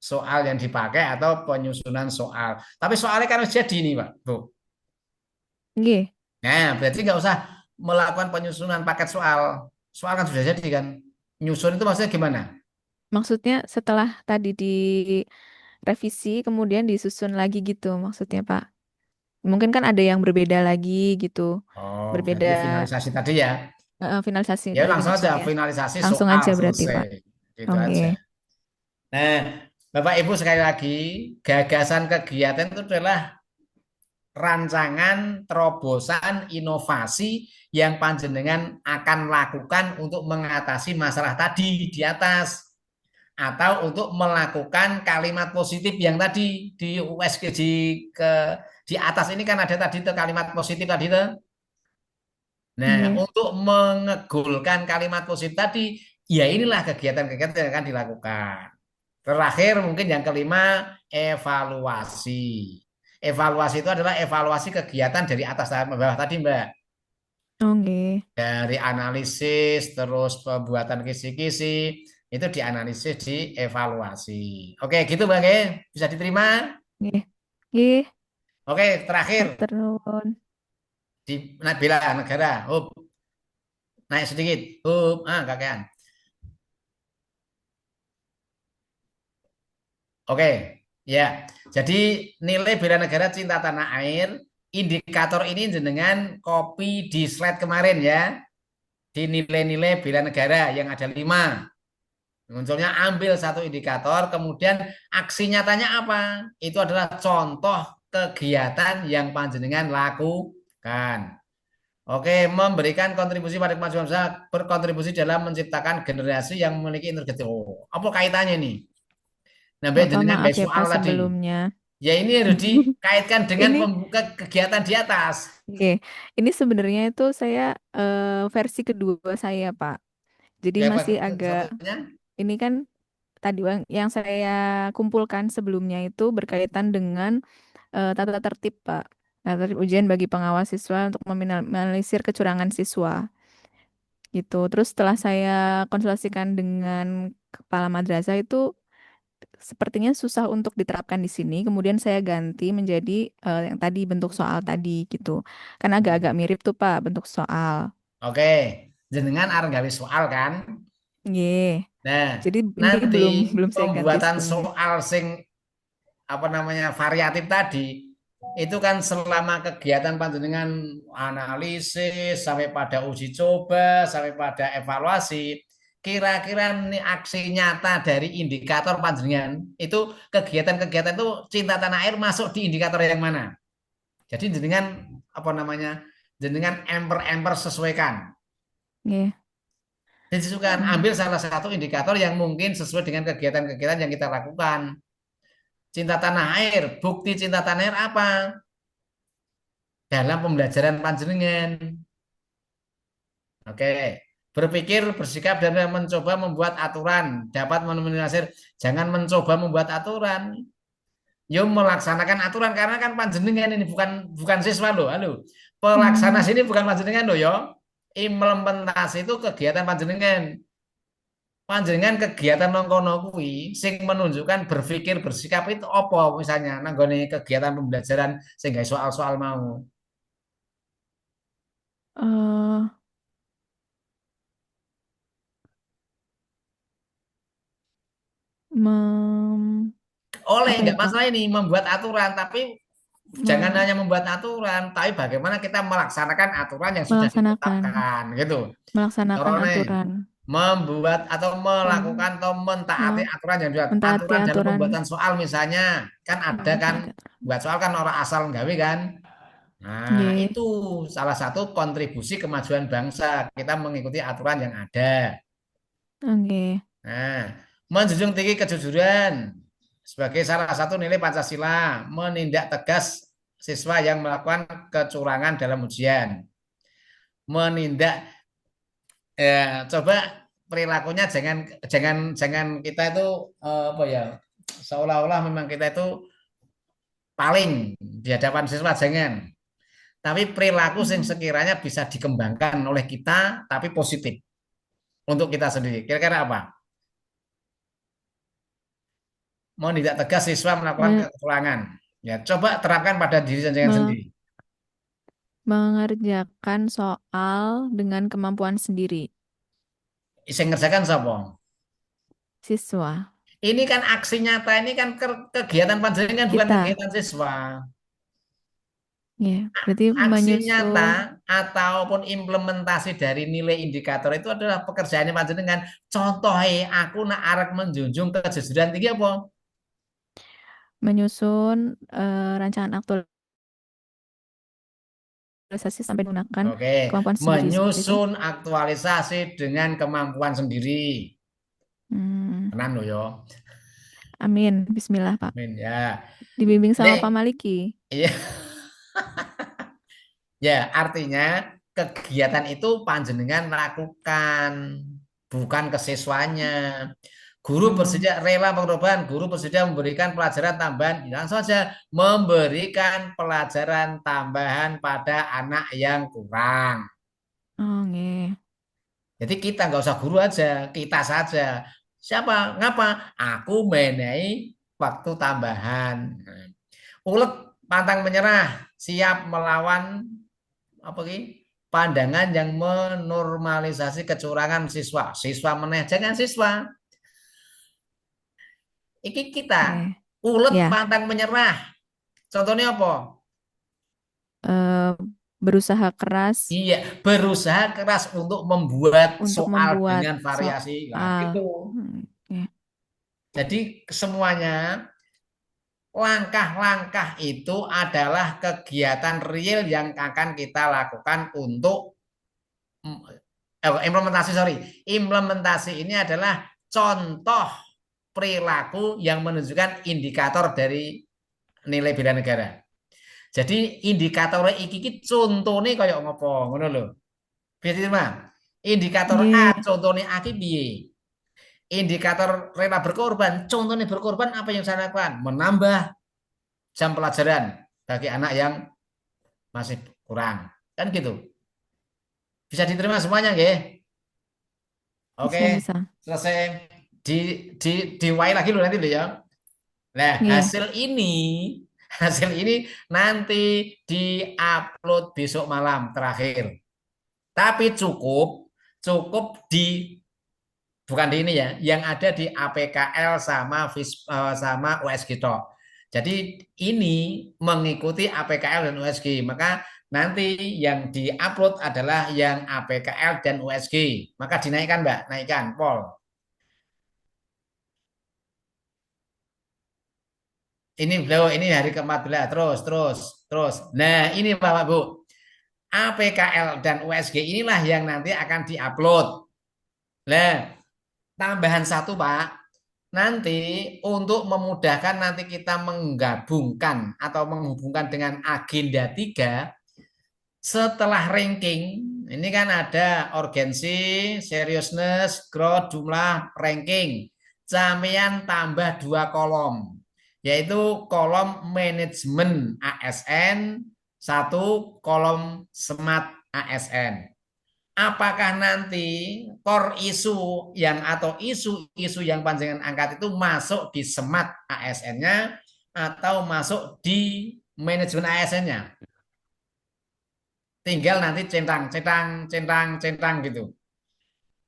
soal yang dipakai atau penyusunan soal. Tapi soalnya kan harus jadi nih, Pak. Bu. Nggih, Nah, berarti nggak usah melakukan penyusunan paket soal. Soal kan sudah jadi kan. Nyusun itu maksudnya gimana? maksudnya setelah tadi direvisi, kemudian disusun lagi gitu, maksudnya, Pak. Mungkin kan ada yang berbeda lagi gitu. Oh, Berbeda berarti finalisasi tadi ya. finalisasi Ya tadi langsung aja maksudnya. finalisasi Langsung soal aja berarti, selesai. Pak. Gitu Oke. aja. Nah, Bapak Ibu sekali lagi, gagasan kegiatan itu adalah rancangan terobosan inovasi yang panjenengan akan lakukan untuk mengatasi masalah tadi di atas atau untuk melakukan kalimat positif yang tadi di USG di atas ini kan ada tadi kalimat positif tadi tuh. Nah, Nggih. untuk mengegulkan kalimat positif tadi, ya inilah kegiatan-kegiatan yang akan dilakukan. Terakhir mungkin yang kelima, evaluasi. Evaluasi itu adalah evaluasi kegiatan dari atas sampai bawah tadi, Mbak. Oke. Dari analisis, terus pembuatan kisi-kisi, itu dianalisis, dievaluasi. Oke, gitu, Mbak. Oke. Bisa diterima? Nggih. Nggih, Oke, terakhir. matur nuwun. Di bela negara. Naik sedikit. Kakean. Oke, ya. Jadi nilai bela negara cinta tanah air, indikator ini jenengan copy di slide kemarin ya. Di nilai-nilai bela negara yang ada 5. Munculnya ambil satu indikator, kemudian aksi nyatanya apa? Itu adalah contoh kegiatan yang panjenengan lakukan. Oke, memberikan kontribusi pada kemajuan bangsa, berkontribusi dalam menciptakan generasi yang memiliki integritas. Oh, apa kaitannya nih? Nah, Bapak dengan maaf ya soal Pak tadi. sebelumnya. Ya ini harus dikaitkan dengan Ini pembuka kegiatan di atas. Oke, ini sebenarnya itu saya versi kedua saya, Pak. Jadi Ya, masih Pak, agak satunya. ini kan tadi yang saya kumpulkan sebelumnya itu berkaitan dengan tata tertib, Pak. Tata tertib ujian bagi pengawas siswa untuk meminimalisir kecurangan siswa. Gitu. Terus setelah saya konsultasikan dengan kepala madrasah itu sepertinya susah untuk diterapkan di sini. Kemudian saya ganti menjadi yang tadi bentuk soal tadi gitu. Kan agak-agak mirip tuh Pak bentuk soal. Oke, jenengan arep gawe soal kan? Ye. Nah, Jadi ini nanti belum belum saya ganti pembuatan sebenarnya. soal sing apa namanya variatif tadi itu kan selama kegiatan panjenengan analisis sampai pada uji coba sampai pada evaluasi kira-kira nih aksi nyata dari indikator panjenengan itu kegiatan-kegiatan itu cinta tanah air masuk di indikator yang mana? Jadi jenengan apa namanya? Jenengan emper-emper sesuaikan. Ye. Jadi sukan Hmm. ambil salah satu indikator yang mungkin sesuai dengan kegiatan-kegiatan yang kita lakukan. Cinta tanah air, bukti cinta tanah air apa? dalam pembelajaran panjenengan. Oke. Berpikir, bersikap, dan mencoba membuat aturan. Dapat meminimalisir. Jangan mencoba membuat aturan. Yo melaksanakan aturan karena kan panjenengan ini bukan siswa loh. Halo. Pelaksana Hmm. sini bukan panjenengan loh yo. Implementasi itu kegiatan panjenengan. Panjenengan kegiatan nongkono kuwi sing menunjukkan berpikir bersikap itu apa misalnya nanggone kegiatan pembelajaran sehingga soal-soal mau. eh mem, Oleh apa ya, nggak Kak? masalah ini membuat aturan tapi jangan Mem- hanya membuat aturan tapi bagaimana kita melaksanakan aturan yang sudah melaksanakan ditetapkan gitu. melaksanakan Caranya aturan. membuat atau Mem- melakukan atau mentaati me- aturan yang dibuat. mentaati Aturan dalam aturan. pembuatan soal misalnya kan ada kan Mentaati aturan. buat soal kan orang asal nggawe kan. Nah, Nggih. itu salah satu kontribusi kemajuan bangsa. Kita mengikuti aturan yang ada. Oke. Nah, menjunjung tinggi kejujuran sebagai salah satu nilai Pancasila, menindak tegas siswa yang melakukan kecurangan dalam ujian. Menindak coba perilakunya jangan jangan jangan kita itu apa ya seolah-olah memang kita itu paling di hadapan siswa jangan. Tapi perilaku yang Hmm. sekiranya bisa dikembangkan oleh kita tapi positif untuk kita sendiri. Kira-kira apa? Mau tidak tegas siswa melakukan Me- kecurangan. Ya, coba terapkan pada diri jangan me- sendiri. mengerjakan soal dengan kemampuan sendiri. Saya ngerjakan siapa? Siswa. Ini kan aksi nyata, ini kan kegiatan panjenengan bukan Kita. kegiatan siswa. Ya, berarti Aksi menyusun. nyata ataupun implementasi dari nilai indikator itu adalah pekerjaannya panjenengan. Contohnya aku nak arek menjunjung kejujuran tinggi apa? Menyusun rancangan aktualisasi sampai menggunakan Oke, kemampuan sendiri seperti itu. menyusun aktualisasi dengan kemampuan sendiri. Hmm, Tenan loh yo. amin. Bismillah, Pak. Amin ya. Dibimbing sama Pak Nek, Maliki. iya. Ya, artinya kegiatan itu panjenengan lakukan, bukan ke siswanya. Guru Oh, bersedia rela pengorbanan, guru bersedia memberikan pelajaran tambahan, langsung saja memberikan pelajaran tambahan pada anak yang kurang. oh, nggih. Jadi kita nggak usah guru aja, kita saja. Siapa? Ngapa? Aku meneai waktu tambahan. Ulet pantang menyerah, siap melawan apa ki? Pandangan yang menormalisasi kecurangan siswa. Siswa meneh, jangan siswa. Iki kita Oke. ulet Ya, pantang menyerah. Contohnya apa? eh, berusaha keras Iya, berusaha keras untuk membuat untuk soal membuat dengan variasi. Nah, soal. itu. Oke. Jadi semuanya langkah-langkah itu adalah kegiatan real yang akan kita lakukan untuk implementasi, sorry. Implementasi ini adalah contoh perilaku yang menunjukkan indikator dari nilai bela negara. Jadi indikator iki contohnya kayak ngopo ngono lho. Bisa mah. Indikator A Nggih. contohnya A ki piye? Indikator rela berkorban, contohnya berkorban apa yang saya lakukan? Menambah jam pelajaran bagi anak yang masih kurang. Kan gitu. Bisa diterima semuanya nggih? Oke, Bisa, bisa. selesai. Di di diwai lagi loh nanti loh ya. Nah, Nggih. hasil ini nanti diupload besok malam terakhir. Tapi cukup cukup di bukan di ini ya, yang ada di APKL sama USG Tok. Jadi ini mengikuti APKL dan USG, maka nanti yang diupload adalah yang APKL dan USG. Maka dinaikkan, Mbak, naikkan, Pol. Ini beliau ini hari ke-14, terus. Nah, ini Bapak Bu. APKL dan USG inilah yang nanti akan diupload. Nah, tambahan satu, Pak. Nanti untuk memudahkan nanti kita menggabungkan atau menghubungkan dengan agenda 3, Setelah ranking, ini kan ada urgensi, seriousness, growth, jumlah, ranking. Sampeyan tambah 2 kolom, yaitu kolom manajemen ASN, 1 kolom smart ASN. Apakah nanti core isu yang atau isu-isu yang panjangan angkat itu masuk di smart ASN-nya atau masuk di manajemen ASN-nya? Tinggal nanti centang, centang, centang, centang gitu.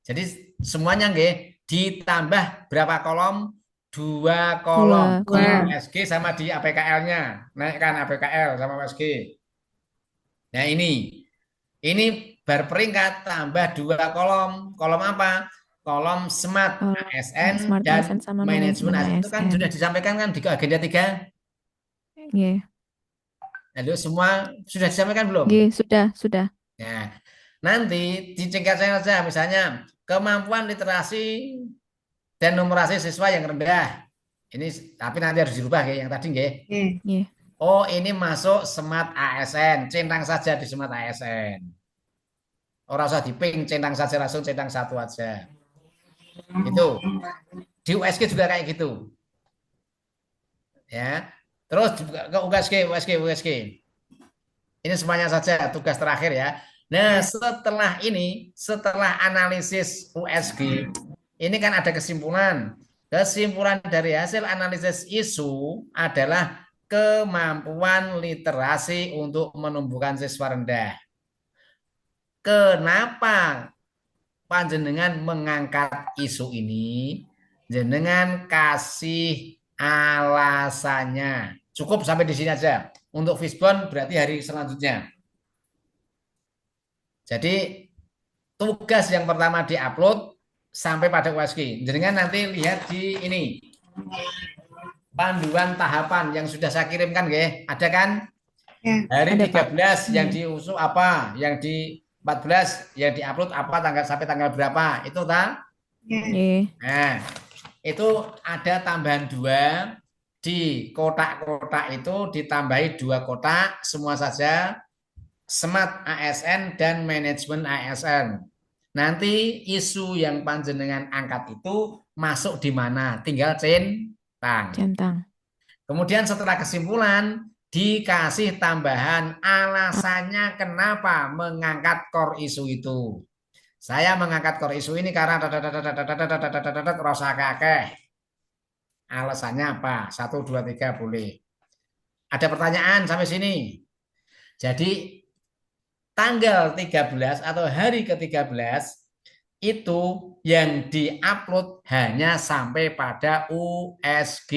Jadi semuanya nggih ditambah berapa kolom? 2 kolom. 2 kolom. USG sama di APKL-nya. Naikkan APKL sama USG. Nah ini berperingkat tambah 2 kolom. Kolom apa? Kolom smart Kalau ASN Smart dan ASN sama manajemen manajemen ASN itu kan ASN. sudah disampaikan kan di agenda 3. Nggih. Lalu semua sudah disampaikan belum? Nggih, sudah. Nah, nanti ditingkatkan saja misalnya kemampuan literasi dan numerasi siswa yang rendah. Ini tapi nanti harus dirubah ya yang tadi nggih. Nggih. Oh, ini masuk smart ASN, centang saja di smart ASN. Ora usah diping, centang saja langsung centang 1 aja. Itu. Di USG juga kayak gitu. Ya. Terus ke USG. Ini semuanya saja tugas terakhir ya. Nah, setelah analisis USG, ini kan ada kesimpulan. Kesimpulan dari hasil analisis isu adalah kemampuan literasi untuk menumbuhkan siswa rendah. Kenapa panjenengan mengangkat isu ini? Jenengan kasih alasannya. Cukup sampai di sini aja. Untuk Fishbone berarti hari selanjutnya. Jadi tugas yang pertama diupload sampai pada USG. Jenengan nanti lihat di ini. Panduan tahapan yang sudah saya kirimkan, ada kan? Hari Ada, 13 yang diusul apa? Yang di 14 yang diupload apa sampai tanggal berapa? Itu tak? Nggih. Nah, itu ada tambahan 2 di kotak-kotak itu ditambahi 2 kotak semua saja smart ASN dan manajemen ASN. Nanti isu yang panjenengan angkat itu masuk di mana? Tinggal centang. Kemudian setelah kesimpulan dikasih tambahan alasannya kenapa mengangkat core isu itu. Saya mengangkat core isu ini karena rasa kakek. Alasannya apa? 1, 2, 3 boleh. Ada pertanyaan sampai sini. Jadi tanggal 13 atau hari ke-13 itu yang diupload hanya sampai pada USG.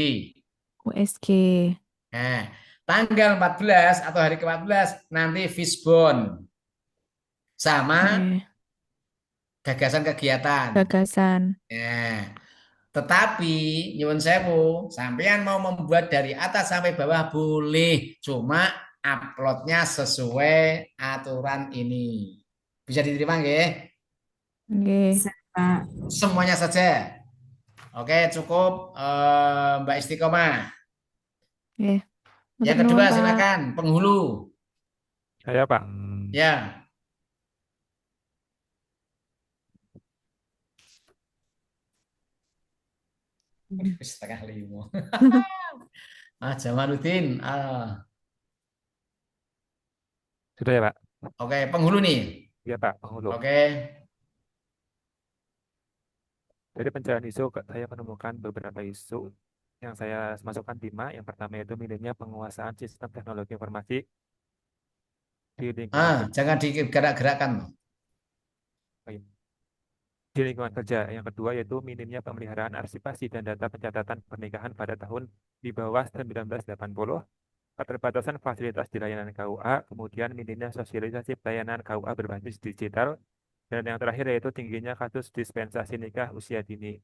Nah, tanggal 14 atau hari ke-14 nanti Fishbone sama gagasan kegiatan. Nah, tetapi nyuwun sewu, sampean mau membuat dari atas sampai bawah boleh, cuma uploadnya sesuai aturan ini. Bisa diterima nggih? Nggih. Semuanya saja. Oke, cukup Mbak Istiqomah. Nggih. Yang kedua silakan penghulu. Saya Pak. Ya. Setengah 5. Jamaluddin. Sudah ya Pak? Oke, penghulu nih. Iya Pak, penghulu. Oke. Dari pencarian isu, saya menemukan beberapa isu yang saya masukkan 5. Yang pertama itu minimnya penguasaan sistem teknologi informasi di lingkungan kerja. Jangan digerak-gerakkan. Di lingkungan kerja. Yang kedua yaitu minimnya pemeliharaan arsipasi dan data pencatatan pernikahan pada tahun di bawah 1980, keterbatasan fasilitas di layanan KUA, kemudian minimnya sosialisasi pelayanan KUA berbasis digital, dan yang terakhir yaitu tingginya kasus dispensasi nikah usia dini.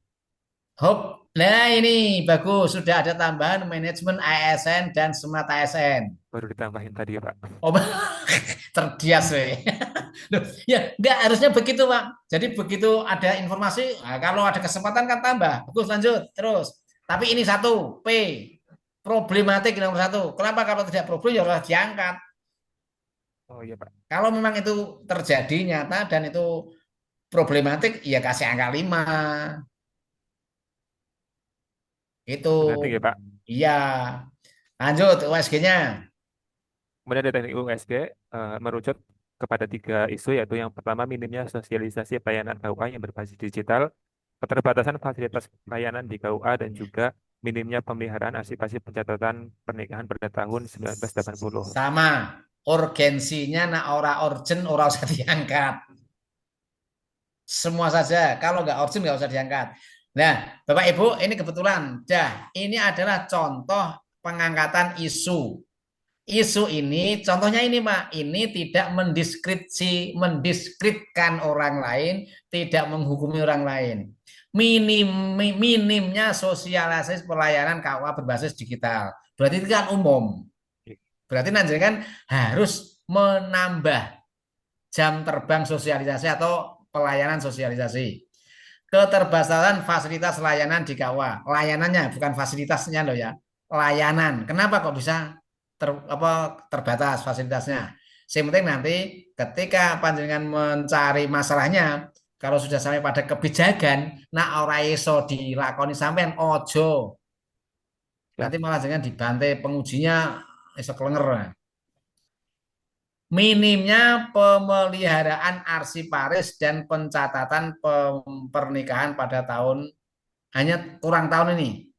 Hop, nah ini bagus, sudah ada tambahan manajemen ASN dan smart ASN. Baru ditambahin tadi ya Pak. Oh, terdias we. Loh, ya enggak harusnya begitu Pak. Jadi begitu ada informasi, kalau ada kesempatan kan tambah. Bagus, lanjut terus. Tapi ini 1 P, problematik nomor 1. Kenapa kalau tidak problem ya harus diangkat. Oh iya Pak. Kalau memang itu terjadi nyata dan itu problematik, ya kasih angka 5. Itu. Berarti ya Pak. Iya. Lanjut USG-nya. Kemudian dari teknik USG merucut kepada 3 isu, yaitu yang pertama minimnya sosialisasi pelayanan KUA yang berbasis digital, keterbatasan fasilitas pelayanan di KUA, dan juga minimnya pemeliharaan arsipasi pencatatan pernikahan pada tahun 1980. Sama. Urgensinya nak ora urgent, ora usah diangkat. Semua saja. Kalau nggak urgent, nggak usah diangkat. Nah, Bapak Ibu, ini kebetulan. Ini adalah contoh pengangkatan isu. Isu ini, contohnya ini Pak, ini tidak mendiskreditkan orang lain, tidak menghukumi orang lain. Minimnya sosialisasi pelayanan KUA berbasis digital. Berarti itu kan umum. Berarti nanti kan harus menambah jam terbang sosialisasi atau pelayanan sosialisasi. Keterbatasan fasilitas layanan di KUA. Layanannya bukan fasilitasnya loh ya. Layanan. Kenapa kok bisa terbatas fasilitasnya? Yang penting nanti ketika panjenengan mencari masalahnya, kalau sudah sampai pada kebijakan, nah ora iso dilakoni sampean ojo. Ya. Nanti malah jangan dibantai pengujinya iso kelenger. Minimnya pemeliharaan arsiparis dan pencatatan pernikahan pada tahun hanya kurang tahun ini.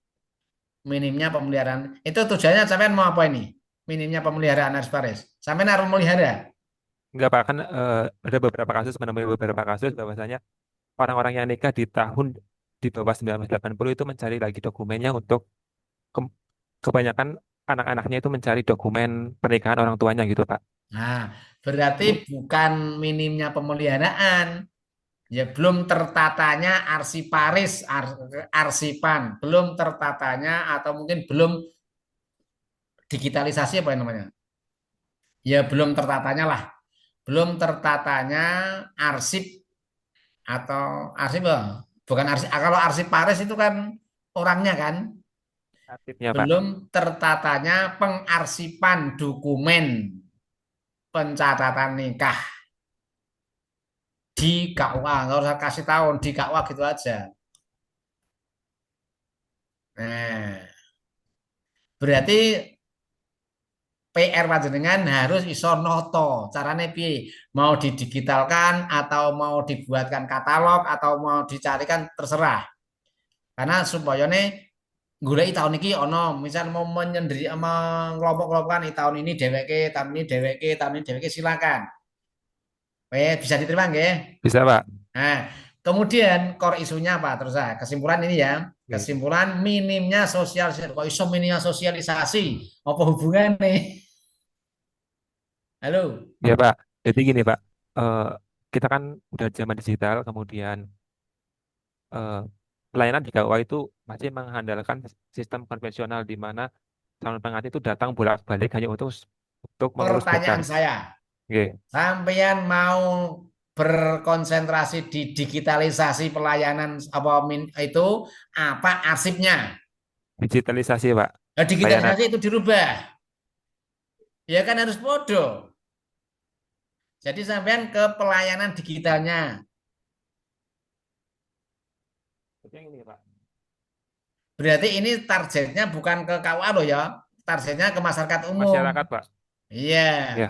Minimnya pemeliharaan. Itu tujuannya sampean mau apa ini? Minimnya pemeliharaan arsiparis. Sampean harus melihara. Enggak Pak, kan ada beberapa kasus, menemui beberapa kasus bahwasanya orang-orang yang nikah di tahun di bawah 1980 itu mencari lagi dokumennya untuk kebanyakan anak-anaknya itu mencari dokumen pernikahan orang tuanya gitu Pak. Nah, berarti bukan minimnya pemeliharaan. Ya belum tertatanya arsiparis, arsipan, belum tertatanya atau mungkin belum digitalisasi apa yang namanya? Ya belum tertatanya lah. Belum tertatanya arsip atau arsip bukan arsip. Kalau arsiparis itu kan orangnya kan. Aktifnya Pak. Belum tertatanya pengarsipan dokumen pencatatan nikah di KUA. Nggak usah kasih tahun di KUA gitu aja. Nah, berarti PR panjenengan harus iso noto. Carane piye? Mau didigitalkan atau mau dibuatkan katalog atau mau dicarikan terserah. Karena supaya nih golek tahun ini ono, misal mau menyendiri mengelompok-kelompokkan tahun ini dheweke, tahun ini dheweke, tahun ini dheweke silakan. Bisa diterima nggih? Bisa Pak. Nah, kemudian core isunya apa? Terus kesimpulan ini ya. Oke. Kesimpulan minimnya sosialisasi. Kok iso minimnya sosialisasi? Apa hubungannya? Halo. Ya Pak. Jadi gini Pak, eh, kita kan udah zaman digital, kemudian eh, pelayanan di KUA itu masih mengandalkan sistem konvensional di mana calon pengantin itu datang bolak-balik hanya untuk mengurus berkas. Pertanyaan saya, Oke. sampean mau berkonsentrasi di digitalisasi pelayanan itu apa arsipnya? Digitalisasi Pak. Nah, Pelayanan. digitalisasi itu dirubah. Ya kan harus bodoh. Jadi sampean ke pelayanan digitalnya. Yang ini Pak. Berarti ini targetnya bukan ke KUA loh ya. Targetnya ke masyarakat umum. Masyarakat Pak. Iya. Ya.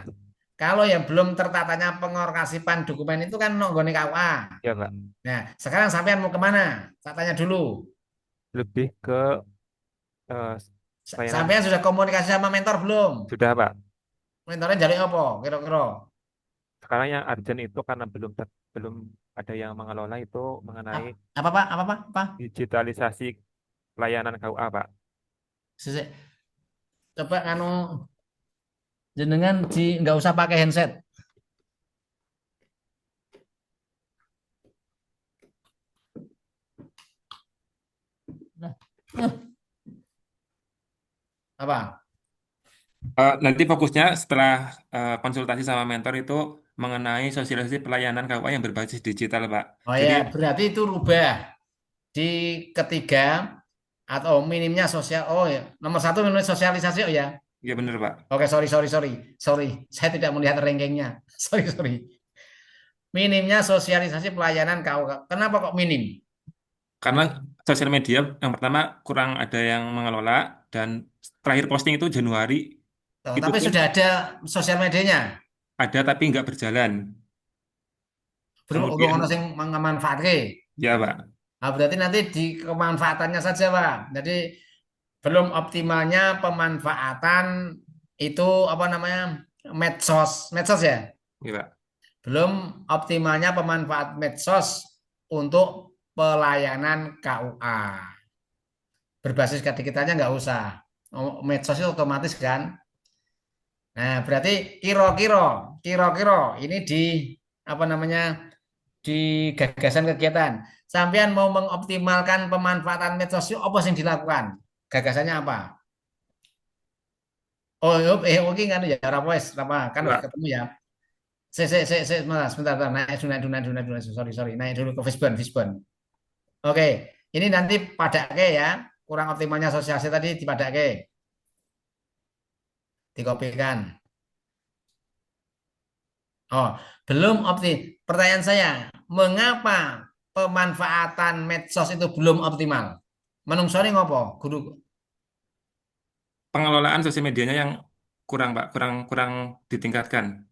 Kalau yang belum tertatanya pengorkasipan dokumen itu kan nonggone KUA. Ya Pak. Nah, sekarang sampean mau kemana? Saya tanya dulu. Lebih ke pelayanan. Sampean sudah komunikasi sama mentor belum? Sudah Pak. Mentornya jadi apa? Kira-kira. Sekarang yang urgent itu karena belum ada yang mengelola itu mengenai Apa Pak? Apa? digitalisasi pelayanan KUA Pak. Sisik. Coba anu jenengan nggak usah pakai handset. Apa? Nanti fokusnya setelah konsultasi sama mentor itu mengenai sosialisasi pelayanan KUA yang berbasis digital, Pak. Oh Jadi ya, berarti itu rubah di ketiga atau minimnya sosial. Oh ya, nomor 1 minimnya sosialisasi oh ya. Ya benar, Pak. Oke, sorry. Saya tidak melihat rankingnya. Sorry. Minimnya sosialisasi pelayanan KUA. Kenapa kok minim? Karena sosial media yang pertama kurang ada yang mengelola dan terakhir posting itu Januari itu Tapi pun sudah ada sosial medianya. ada tapi nggak berjalan. Belum urung Kemudian ono sing manfaatke. ya, Pak. Nah, berarti nanti di kemanfaatannya saja, Pak. Jadi belum optimalnya pemanfaatan itu apa namanya? Medsos ya. Ya, Pak. Belum optimalnya pemanfaat medsos untuk pelayanan KUA. Berbasis digitalnya nggak usah. Medsos itu otomatis kan. Nah, berarti kira-kira ini di apa namanya? Di gagasan kegiatan. Sampean mau mengoptimalkan pemanfaatan medsos itu apa yang dilakukan? Gagasannya apa? Oh, oke kan ya, apa kan udah Pak. ketemu ya. Sebentar, naik dulu, sorry, naik dulu ke Fishbone. Oke, ini nanti padake ya, kurang optimalnya sosialisasi tadi dipadake, dikopikan. Oh, belum Pertanyaan saya, mengapa pemanfaatan medsos itu belum optimal? Menungsoni ngopo, guru Pengelolaan sosial medianya yang kurang, Pak, kurang kurang ditingkatkan.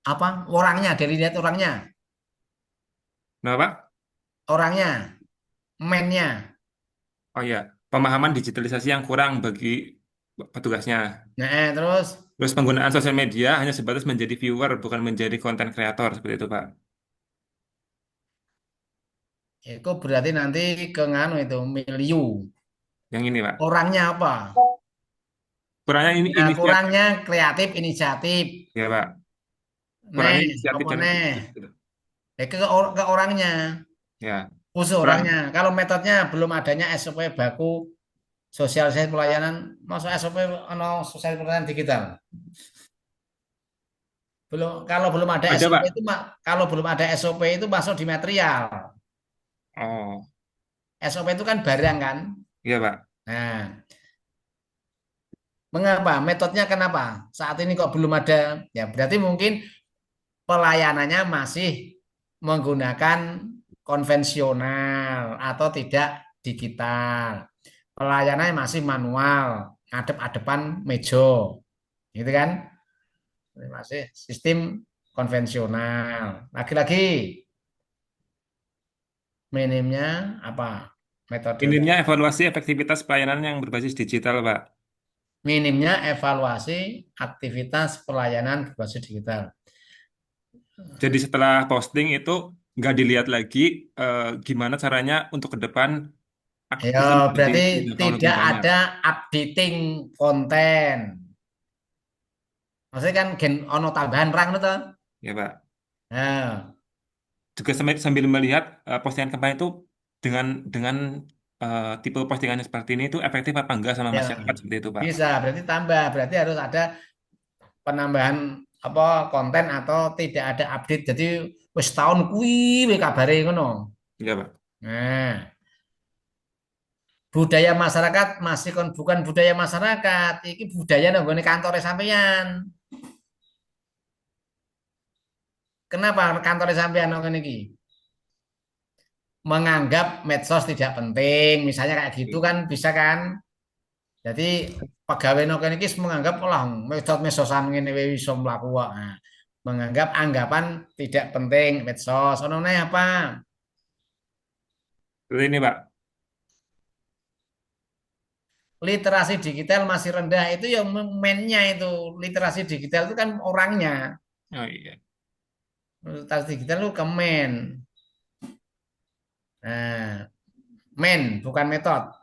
apa? Orangnya, dari lihat orangnya, Nah, Pak? mennya. Oh ya, pemahaman digitalisasi yang kurang bagi petugasnya. Nah, terus Terus penggunaan sosial media hanya sebatas menjadi viewer, bukan menjadi konten kreator seperti itu, Pak. itu berarti nanti ke nganu itu milieu. Yang ini, Pak. Orangnya apa? Kurangnya ini Nah, inisiatif, kurangnya kreatif inisiatif. ya, Pak. Nih, Kurangnya inisiatif apa dan nih? gitu. Ke orangnya, Ya, khusus orangnya. kurang. Kalau metodenya belum adanya SOP baku sosialisasi pelayanan, masuk SOP ano sosialisasi pelayanan digital. Kalau belum ada Ada, SOP Pak. itu kalau belum ada SOP itu masuk di material. Oh, SOP itu kan barang kan. iya, Pak. Nah, mengapa? Metodenya kenapa? Saat ini kok belum ada? Ya, berarti mungkin pelayanannya masih menggunakan konvensional atau tidak digital. Pelayanannya masih manual, adep-adepan meja. Gitu kan? Masih sistem konvensional. Lagi-lagi minimnya apa? Metode. Minimnya evaluasi efektivitas pelayanan yang berbasis digital, Pak. Minimnya evaluasi aktivitas pelayanan berbasis digital. Jadi setelah posting itu nggak dilihat lagi gimana caranya untuk ke depan Ya, bisa menjadi berarti jangkauan lebih tidak banyak. ada updating konten. Maksudnya kan gen ono tambahan rang itu. Ya, Pak. Nah, Juga sambil melihat postingan kemarin itu dengan tipe postingannya seperti ini itu efektif apa enggak sama ya masyarakat seperti itu, Pak. bisa berarti tambah, berarti harus ada penambahan apa konten atau tidak ada update. Jadi wis tahun kuwi we kabare ngono. Iya, Pak. Nah, budaya masyarakat masih bukan budaya masyarakat, iki budaya nang kantor sampeyan. Kenapa kantor sampeyan ngene iki? Menganggap medsos tidak penting, misalnya kayak gitu kan bisa kan? Jadi pegawai noken iki menganggap lah mesosan ngene wae iso mlaku kok. Nah, menganggap anggapan tidak penting medsos. Ono meneh apa? Seperti ini, Pak. Literasi digital masih rendah itu yang mainnya itu. Literasi digital itu kan orangnya. Oh iya. Literasi digital itu ke main. Nah, main bukan metode.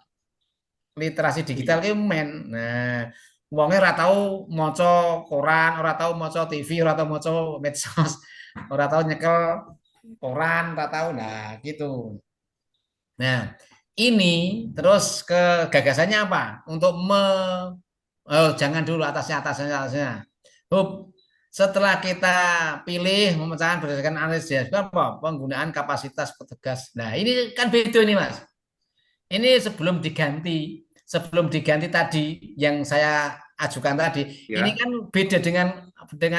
Literasi digital itu main. Nah, wongnya ora tau maca koran, ora tau maca TV, ora tau maca medsos, ora tau nyekel koran, ora tau. Nah, gitu. Nah, ini terus ke gagasannya apa? Untuk oh, jangan dulu atasnya. Hub, setelah kita pilih memecahkan berdasarkan analisis apa? Penggunaan kapasitas petugas. Nah, ini kan beda nih, Mas. Ini sebelum diganti tadi yang saya ajukan tadi. Ini Ya. kan beda dengan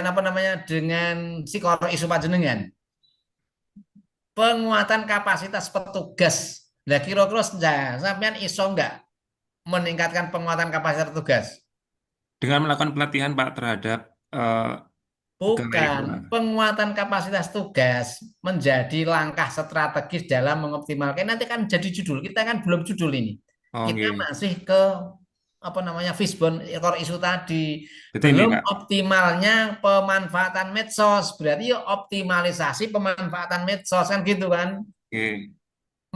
apa namanya? Dengan si kor isu panjenengan. Penguatan kapasitas petugas. Lah kira-kira sampean iso nggak meningkatkan penguatan kapasitas petugas? Dengan melakukan pelatihan Pak terhadap eh, pegawai Bukan, KUA. penguatan kapasitas tugas menjadi langkah strategis dalam mengoptimalkan. Nanti kan jadi judul. Kita kan belum judul ini. Oh, Kita nggih. masih ke apa namanya fishbone core isu tadi. Berarti ini Belum Kak. optimalnya pemanfaatan medsos. Berarti ya optimalisasi pemanfaatan medsos kan gitu kan? Oke.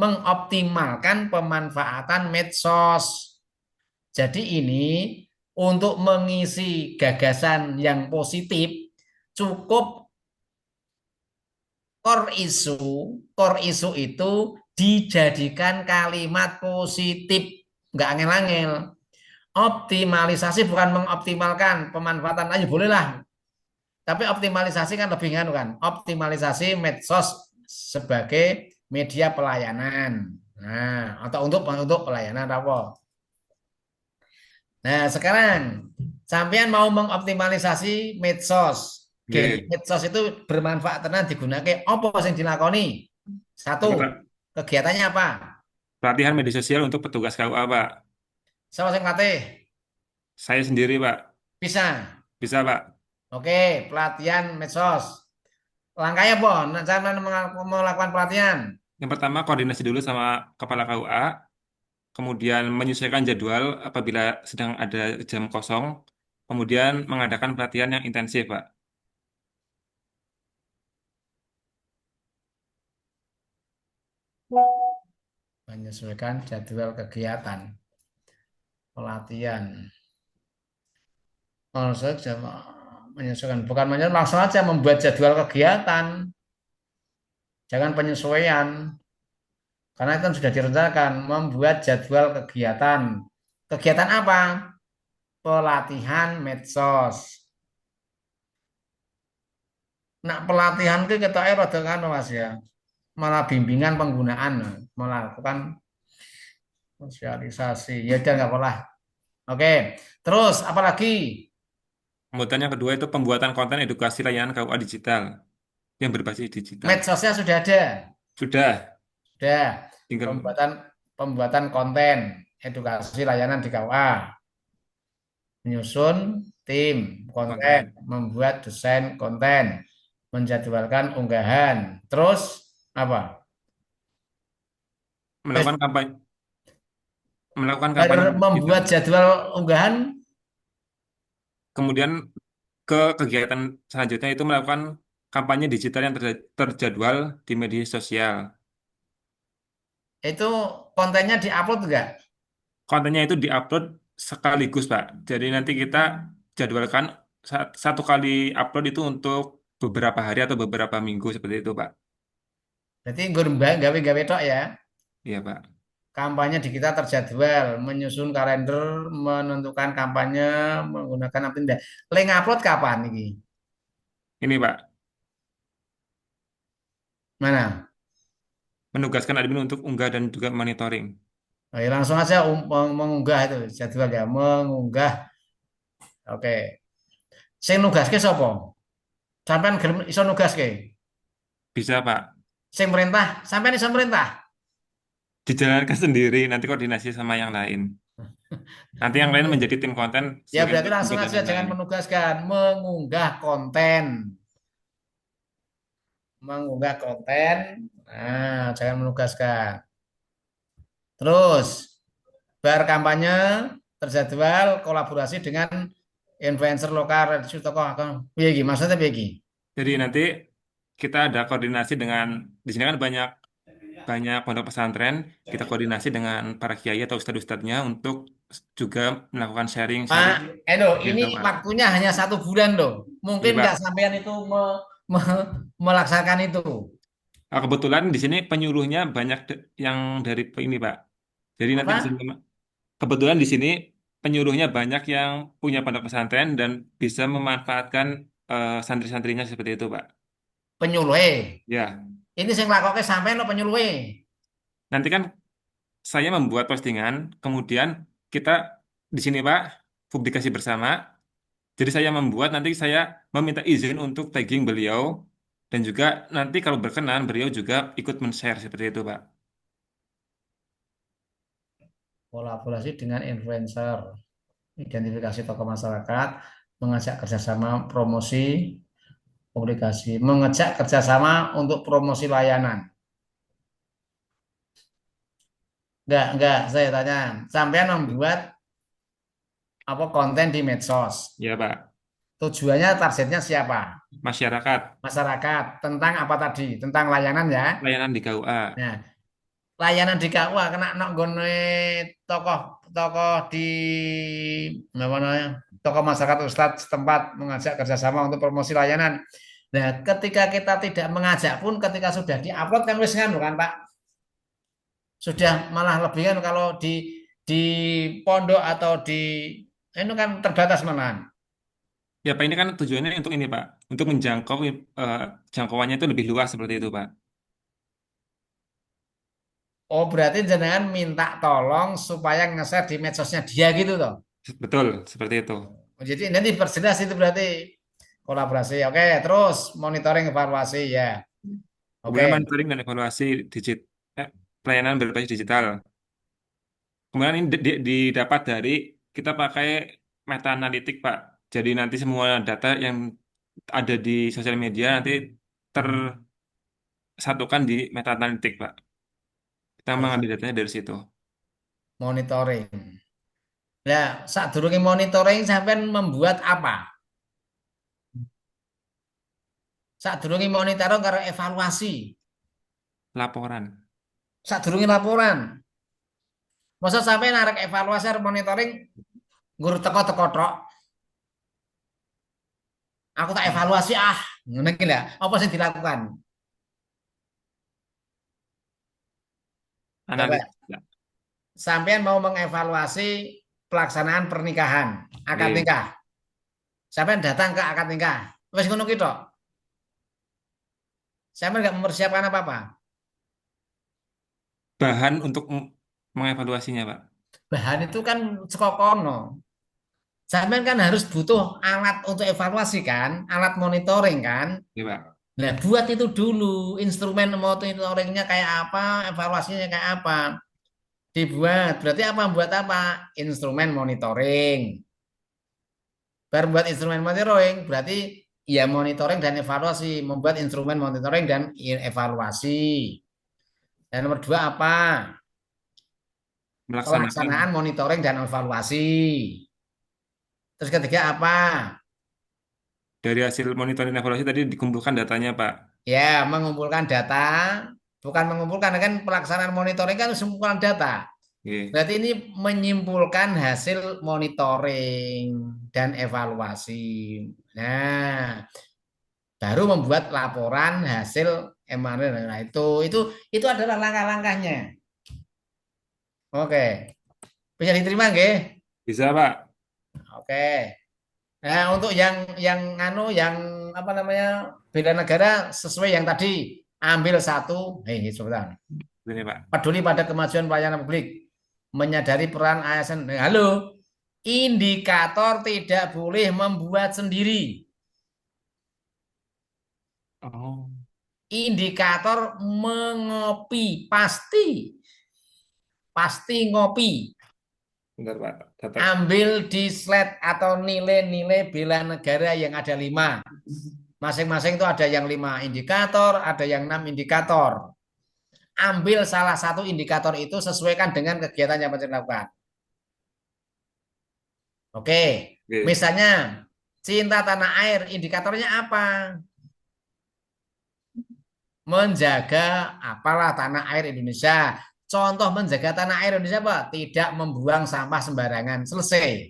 Mengoptimalkan pemanfaatan medsos. Jadi ini untuk mengisi gagasan yang positif cukup core isu itu dijadikan kalimat positif, nggak angel-angel. Optimalisasi bukan mengoptimalkan pemanfaatan aja boleh lah, tapi optimalisasi kan lebih kan, optimalisasi medsos sebagai media pelayanan. Nah, atau untuk pelayanan apa? Nah, sekarang sampean mau mengoptimalisasi medsos. Jadi Nggih. medsos itu bermanfaat tenan digunakan apa yang dilakoni? Apa Satu, Pak? kegiatannya apa? Pelatihan media sosial untuk petugas KUA Pak. Sama yang latih? Saya sendiri Pak. Bisa. Bisa Pak. Oke, pelatihan medsos. Langkahnya apa? Nah, cara melakukan pelatihan. Yang pertama koordinasi dulu sama kepala KUA, kemudian menyesuaikan jadwal apabila sedang ada jam kosong, kemudian mengadakan pelatihan yang intensif Pak. Menyesuaikan jadwal kegiatan. Pelatihan. Menyesuaikan. Bukan langsung aja membuat jadwal kegiatan. Jangan penyesuaian. Karena itu sudah direncanakan membuat jadwal kegiatan. Kegiatan apa? Pelatihan medsos. Nah, pelatihan itu kita rada kan Mas ya. Malah bimbingan penggunaan, melakukan sosialisasi. Ya udah nggak apa-apa. Oke. Terus apa lagi? Kemudian yang kedua itu pembuatan konten edukasi layanan KUA digital yang berbasis digital. Medsosnya sudah ada. Sudah, Sudah. tinggal Pembuatan pembuatan konten edukasi layanan di KUA. Menyusun tim konten, konten. membuat desain konten, menjadwalkan unggahan. Terus apa? Melakukan kampanye, melakukan kampanye Baru digital. membuat jadwal unggahan Kemudian ke kegiatan selanjutnya itu melakukan kampanye digital yang terjadwal di media sosial. itu kontennya diupload enggak? Kontennya itu diupload sekaligus, Pak. Jadi nanti kita jadwalkan satu kali upload itu untuk beberapa hari atau beberapa minggu seperti itu, Pak. Berarti nggur gawe-gawe tok ya. Iya, Pak. Kampanye di kita terjadwal, menyusun kalender, menentukan kampanye menggunakan apa tidak. Link upload kapan ini? Ini, Pak, Mana? menugaskan admin untuk unggah dan juga monitoring. Oh, ya langsung aja mengunggah itu jadwal ya, mengunggah. Oke. Sing nugaske sapa? Sampean gelem iso nugaske? Bisa, Pak. Sing merintah, sampean iso merintah. Dijalankan sendiri, nanti koordinasi sama yang lain. Nanti yang lain menjadi tim konten Ya sebagai berarti langsung input dan aja jangan lain-lain. menugaskan, mengunggah konten. Mengunggah konten. Nah, jangan menugaskan. Terus bar kampanye terjadwal kolaborasi dengan influencer lokal, radio tokoh akun. Piye iki? Maksudnya piye iki? Jadi nanti kita ada koordinasi dengan di sini kan banyak banyak pondok pesantren, kita koordinasi dengan para kiai atau ustadz-ustadznya untuk juga melakukan Pak sharing-sharing Endo, yang ini KUA. waktunya hanya 1 bulan loh. Iya Mungkin Pak. nggak sampean itu melaksanakan itu. Kebetulan di sini penyuluhnya banyak yang dari ini Pak. Jadi nanti di sini Apa? kebetulan di sini penyuluhnya banyak yang punya pondok pesantren dan bisa memanfaatkan santri-santrinya seperti itu Pak. Penyuluh. Ya, Ini sing lakoke sampean lo penyuluh. nanti kan saya membuat postingan, kemudian kita di sini Pak. publikasi bersama. Jadi saya membuat, nanti saya meminta izin untuk tagging beliau, dan juga nanti kalau berkenan beliau juga ikut men-share seperti itu, Pak. Kolaborasi dengan influencer, identifikasi tokoh masyarakat, mengajak kerjasama promosi, publikasi, mengajak kerjasama untuk promosi layanan. Enggak, saya tanya, sampean membuat apa konten di medsos. Ya, Pak. Tujuannya targetnya siapa? Masyarakat, Masyarakat. Tentang apa tadi? Tentang layanan ya. layanan di KUA. Nah, layanan di KUA kena nok nggone tokoh di apa namanya? Tokoh masyarakat ustadz setempat mengajak kerjasama untuk promosi layanan. Nah, ketika kita tidak mengajak pun ketika sudah diupload kan wis nganu kan, Pak. Sudah malah lebih kan kalau di pondok atau di itu kan terbatas malahan. Ya, Pak, ini kan tujuannya untuk ini, Pak. Untuk menjangkau jangkauannya itu lebih luas seperti itu, Pak. Oh, berarti jenengan minta tolong supaya nge-share di medsosnya dia gitu toh. Betul, seperti itu. Jadi nanti perjelas itu berarti kolaborasi. Oke, terus monitoring evaluasi ya. Oke. Kemudian monitoring dan evaluasi pelayanan berbasis digital. Kemudian ini didapat dari kita pakai meta analitik, Pak. Jadi nanti semua data yang ada di sosial media nanti tersatukan di meta analitik, Pak. Kita mengambil datanya dari situ. Monitoring. Nah, sadurunge monitoring sampean membuat apa? Sadurunge monitoring karo evaluasi. Laporan. Sadurunge laporan. Masa sampean arek evaluasi arek monitoring nggur teko-teko tok. Aku tak evaluasi ngono iki lho. Apa sing dilakukan? Analis. Sampean mau mengevaluasi pelaksanaan pernikahan, akad Iya. nikah. Sampean datang ke akad nikah. Wis ngono ki tok. Sampean nggak mempersiapkan apa-apa. Bahan untuk mengevaluasinya, Pak. Bahan itu kan saka kono. Sampean kan harus butuh alat untuk evaluasi kan, alat monitoring kan. Iya, Pak. Nah, buat itu dulu, instrumen monitoringnya kayak apa, evaluasinya kayak apa. Dibuat, berarti apa? Buat apa? Instrumen monitoring. Baru buat instrumen monitoring, berarti ya monitoring dan evaluasi. Membuat instrumen monitoring dan evaluasi. Dan nomor dua apa? Pelaksanaan monitoring dan evaluasi. Terus ketiga apa? Dari hasil monitoring dan evaluasi tadi dikumpulkan datanya, Pak. Ya, mengumpulkan data, bukan mengumpulkan kan pelaksanaan monitoring kan mengumpulkan data. Oke. Berarti ini menyimpulkan hasil monitoring dan evaluasi. Nah, baru membuat laporan hasil MRL. Nah, itu adalah langkah-langkahnya. Oke. Bisa diterima nggih? Bisa, Pak. Oke. Nah, untuk yang apa namanya? Bela negara sesuai yang tadi, ambil satu, sebentar. Ini, Pak. Peduli pada kemajuan pelayanan publik, menyadari peran ASN. Halo, indikator tidak boleh membuat sendiri. Oh. Indikator mengopi, pasti ngopi. Bentar, Pak. Data. Ambil di slide atau nilai-nilai bela negara yang ada 5. Masing-masing itu ada yang 5 indikator, ada yang 6 indikator. Ambil salah satu indikator itu, sesuaikan dengan kegiatan yang Pancen lakukan. Oke. Misalnya cinta tanah air, indikatornya apa? Menjaga apalah tanah air Indonesia. Contoh menjaga tanah air Indonesia apa? Tidak membuang sampah sembarangan. Selesai.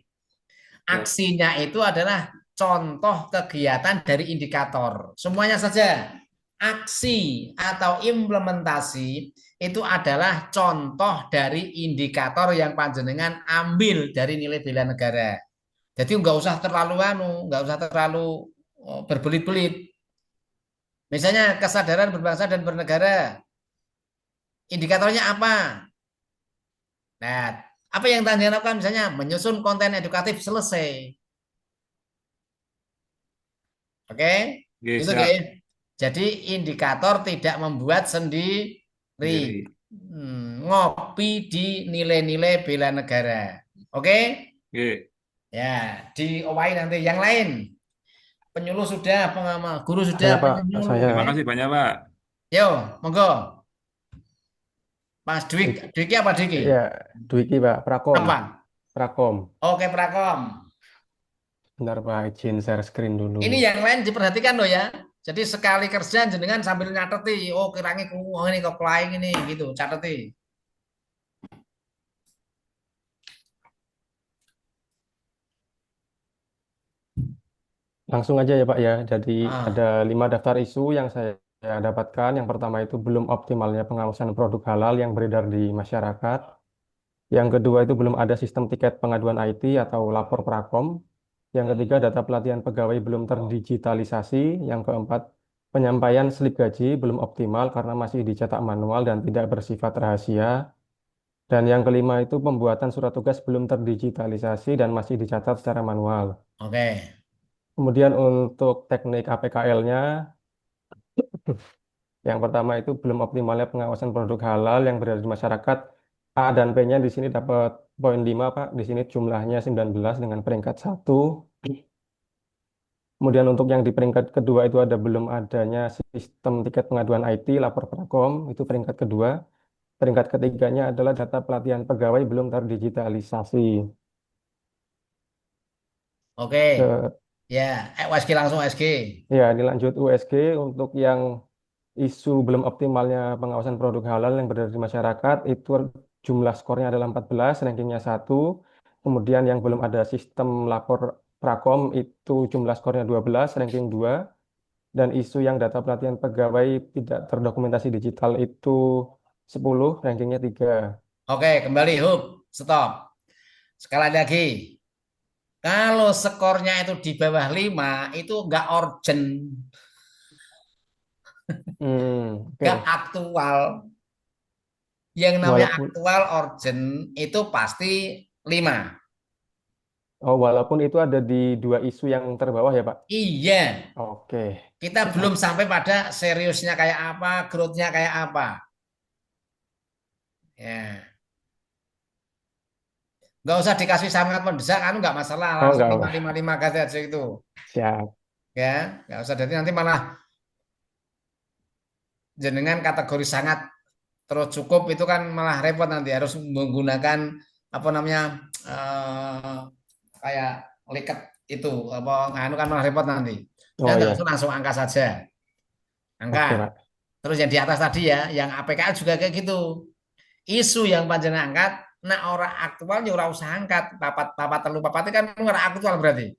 Aksinya itu adalah contoh kegiatan dari indikator. Semuanya saja. Aksi atau implementasi itu adalah contoh dari indikator yang panjenengan ambil dari nilai bela negara. Jadi nggak usah terlalu berbelit-belit. Misalnya kesadaran berbangsa dan bernegara. Indikatornya apa? Nah, Apa yang Anda harapkan? Misalnya menyusun konten edukatif selesai. Oke? Oke, Itu siap. Ge. Jadi indikator tidak membuat sendiri. Sendiri. Ngopi di nilai-nilai bela negara. Oke? Oke. Ya, diowain nanti yang lain. Penyuluh sudah, pengamal, guru sudah, Saya Pak, penyuluh. saya Terima kasih banyak, Pak. Yo, monggo. Mas Dwik, Dik- Dwiki apa Diki? ya Dwiki Pak, Prakom, Apa? Prakom. Oke, Prakom. Bentar Pak, izin share screen dulu. Ini yang lain diperhatikan loh ya. Jadi sekali kerja jenengan sambil nyateti, oh kiranya ini kok lain ini gitu, cateti. Langsung aja ya Pak ya. Jadi ada Ah, 5 daftar isu yang saya dapatkan. Yang pertama itu belum optimalnya pengawasan produk halal yang beredar di masyarakat. Yang kedua itu belum ada sistem tiket pengaduan IT atau lapor Prakom. Yang ketiga data pelatihan pegawai belum terdigitalisasi. Yang keempat penyampaian slip gaji belum optimal karena masih dicetak manual dan tidak bersifat rahasia. Dan yang kelima itu pembuatan surat tugas belum terdigitalisasi dan masih dicatat secara manual. oke. Kemudian untuk teknik APKL-nya, yang pertama itu belum optimalnya pengawasan produk halal yang berada di masyarakat. A dan B-nya di sini dapat poin 5, Pak. Di sini jumlahnya 19 dengan peringkat 1. Kemudian untuk yang di peringkat kedua itu ada belum adanya sistem tiket pengaduan IT, lapor Prakom, itu peringkat kedua. Peringkat ketiganya adalah data pelatihan pegawai belum terdigitalisasi. Oke. Ke, Ya, USG langsung USG. ya, ini lanjut USG untuk yang isu belum optimalnya pengawasan produk halal yang beredar di masyarakat itu jumlah skornya adalah 14, rankingnya 1. Kemudian yang belum ada sistem lapor Prakom itu jumlah skornya 12, ranking 2. Dan isu yang data pelatihan pegawai tidak terdokumentasi digital itu 10, rankingnya 3. Oke, kembali hub, stop. Sekali lagi. Kalau skornya itu di bawah 5 itu nggak urgent, nggak Oke. aktual. Yang namanya Walaupun aktual urgent itu pasti 5. walaupun itu ada di 2 isu yang terbawah ya, Pak. Iya, Oke. kita belum Siap. sampai pada seriusnya kayak apa, growth-nya kayak apa. Ya, nggak usah dikasih sangat mendesak, anu nggak masalah, Oh, langsung enggak, lima enggak. lima lima kasih aja itu, Siap. ya, nggak usah. Jadi nanti malah jenengan kategori sangat terus cukup itu kan malah repot nanti harus menggunakan apa namanya kayak liket itu apa anu kan malah repot nanti. Ya Oh nggak usah ya. langsung angka saja, Oke, angka. Pak. Terus yang di atas tadi ya, yang APKL juga kayak gitu. Isu yang panjenengan angkat, nah orang aktual ya ora usah angkat. Papat telu papat itu kan ora aktual berarti.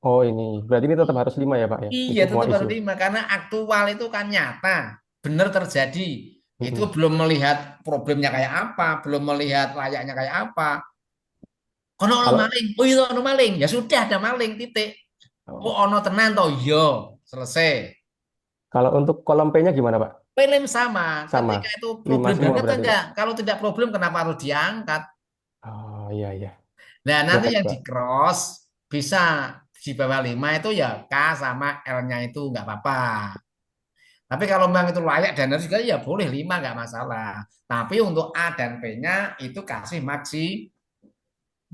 Oh, ini. Berarti ini tetap harus 5 ya, Pak ya, Iya untuk semua tetap isu. harus 5 karena aktual itu kan nyata, benar terjadi. Itu Mm-mm. belum melihat problemnya kayak apa, belum melihat layaknya kayak apa. Kono ono Kalau maling, oh iya ono maling, ya sudah ada maling titik. Oh oh, ono tenan toh, yo selesai. kalau untuk kolom P-nya gimana, Pak? Film sama, Sama. ketika itu 5 problem semua banget berarti, Pak. enggak. Kalau tidak problem kenapa harus diangkat? Oh, iya iya. Nah, nanti Baik, yang di Pak. cross bisa di bawah 5 itu ya K sama L-nya itu nggak apa-apa. Tapi kalau memang itu layak dan harus juga ya boleh 5 nggak masalah. Tapi untuk A dan B-nya itu kasih maksi.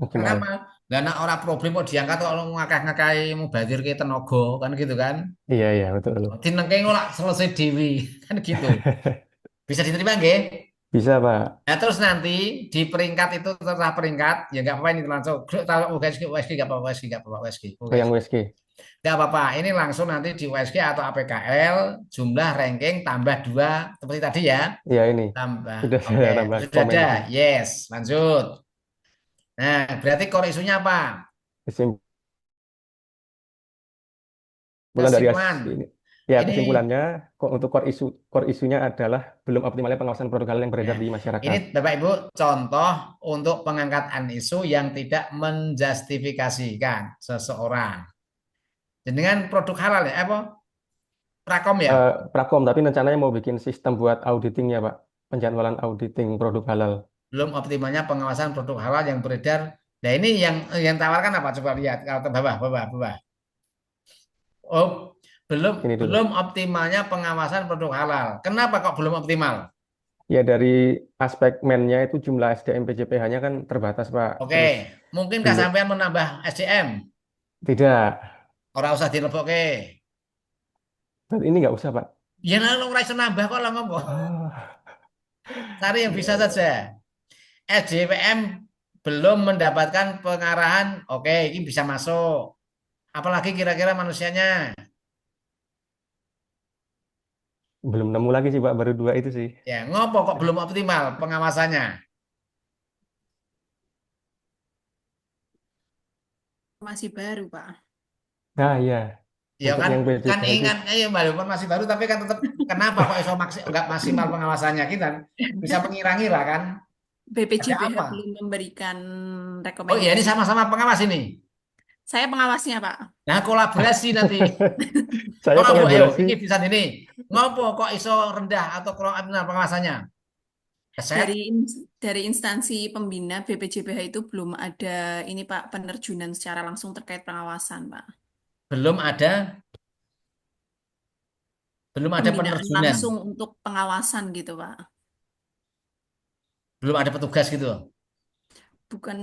Kenapa? Maksimal. Karena orang problem kok diangkat kalau ngakak-ngakai mau bazir ke tenaga kan gitu kan. Iya iya, betul. Tinengke ngolak selesai dewi kan gitu. Bisa diterima nggih? Bisa, Pak. Nah, terus nanti di peringkat itu setelah peringkat ya nggak apa-apa ini langsung taruh USG USG nggak apa-apa USG nggak apa-apa USG Oh, yang USG WSG. nggak apa-apa ini langsung nanti di USG atau APKL jumlah ranking tambah 2 seperti tadi ya Iya, ini. tambah Sudah oke saya tambah sudah komen ada di sini. yes lanjut. Nah berarti core isunya apa? Kesimpulan dari Kesimpulan ini. Ya, ini kesimpulannya untuk core isunya adalah belum optimalnya pengawasan produk halal yang ya beredar di ini masyarakat. Bapak Ibu contoh untuk pengangkatan isu yang tidak menjustifikasikan seseorang dengan produk halal ya apa Prakom ya. Prakom, tapi rencananya mau bikin sistem buat auditingnya, Pak. Penjadwalan auditing produk halal. Belum optimalnya pengawasan produk halal yang beredar. Nah, ini yang tawarkan apa? Coba lihat kalau ke bawah, bawah, bawah. Oh, belum Ini dulu. belum optimalnya pengawasan produk halal. Kenapa kok belum optimal? Ya dari aspek mennya itu jumlah SDM PJPH-nya kan terbatas, Pak. Oke, Terus mungkinkah belum sampean menambah SDM? tidak. Ora usah dilebokke. Berarti ini nggak usah, Pak. Ya lalu ora iso nambah kok lah ngomong. Oh, Cari yang iya, bisa iya. saja. SDPM belum mendapatkan pengarahan. Oke, ini bisa masuk. Apalagi kira-kira manusianya. Belum nemu lagi sih, Pak. Baru dua itu sih. Ya, ngopo kok belum optimal pengawasannya? Masih baru, Pak. Nah, iya. Ya Untuk kan, yang kan PJPH itu, ingat, walaupun masih baru, tapi kan tetap kenapa kok iso nggak maksimal pengawasannya kita bisa mengira-ngira kan? Ada BPJPH apa? belum memberikan Oh iya, ini rekomendasi. sama-sama pengawas ini. Saya pengawasnya, Pak. Nah, kolaborasi nanti. saya Ngopo, ayo, kolaborasi. ini bisa ini. Ngopo kok iso rendah atau kurang optimal pengawasannya? Keset, Dari instansi pembina BPJPH itu belum ada ini, Pak, penerjunan secara langsung terkait pengawasan, Pak. belum ada, belum ada Pembinaan penerjunan, langsung untuk pengawasan gitu, Pak. belum ada petugas gitu. Bukan,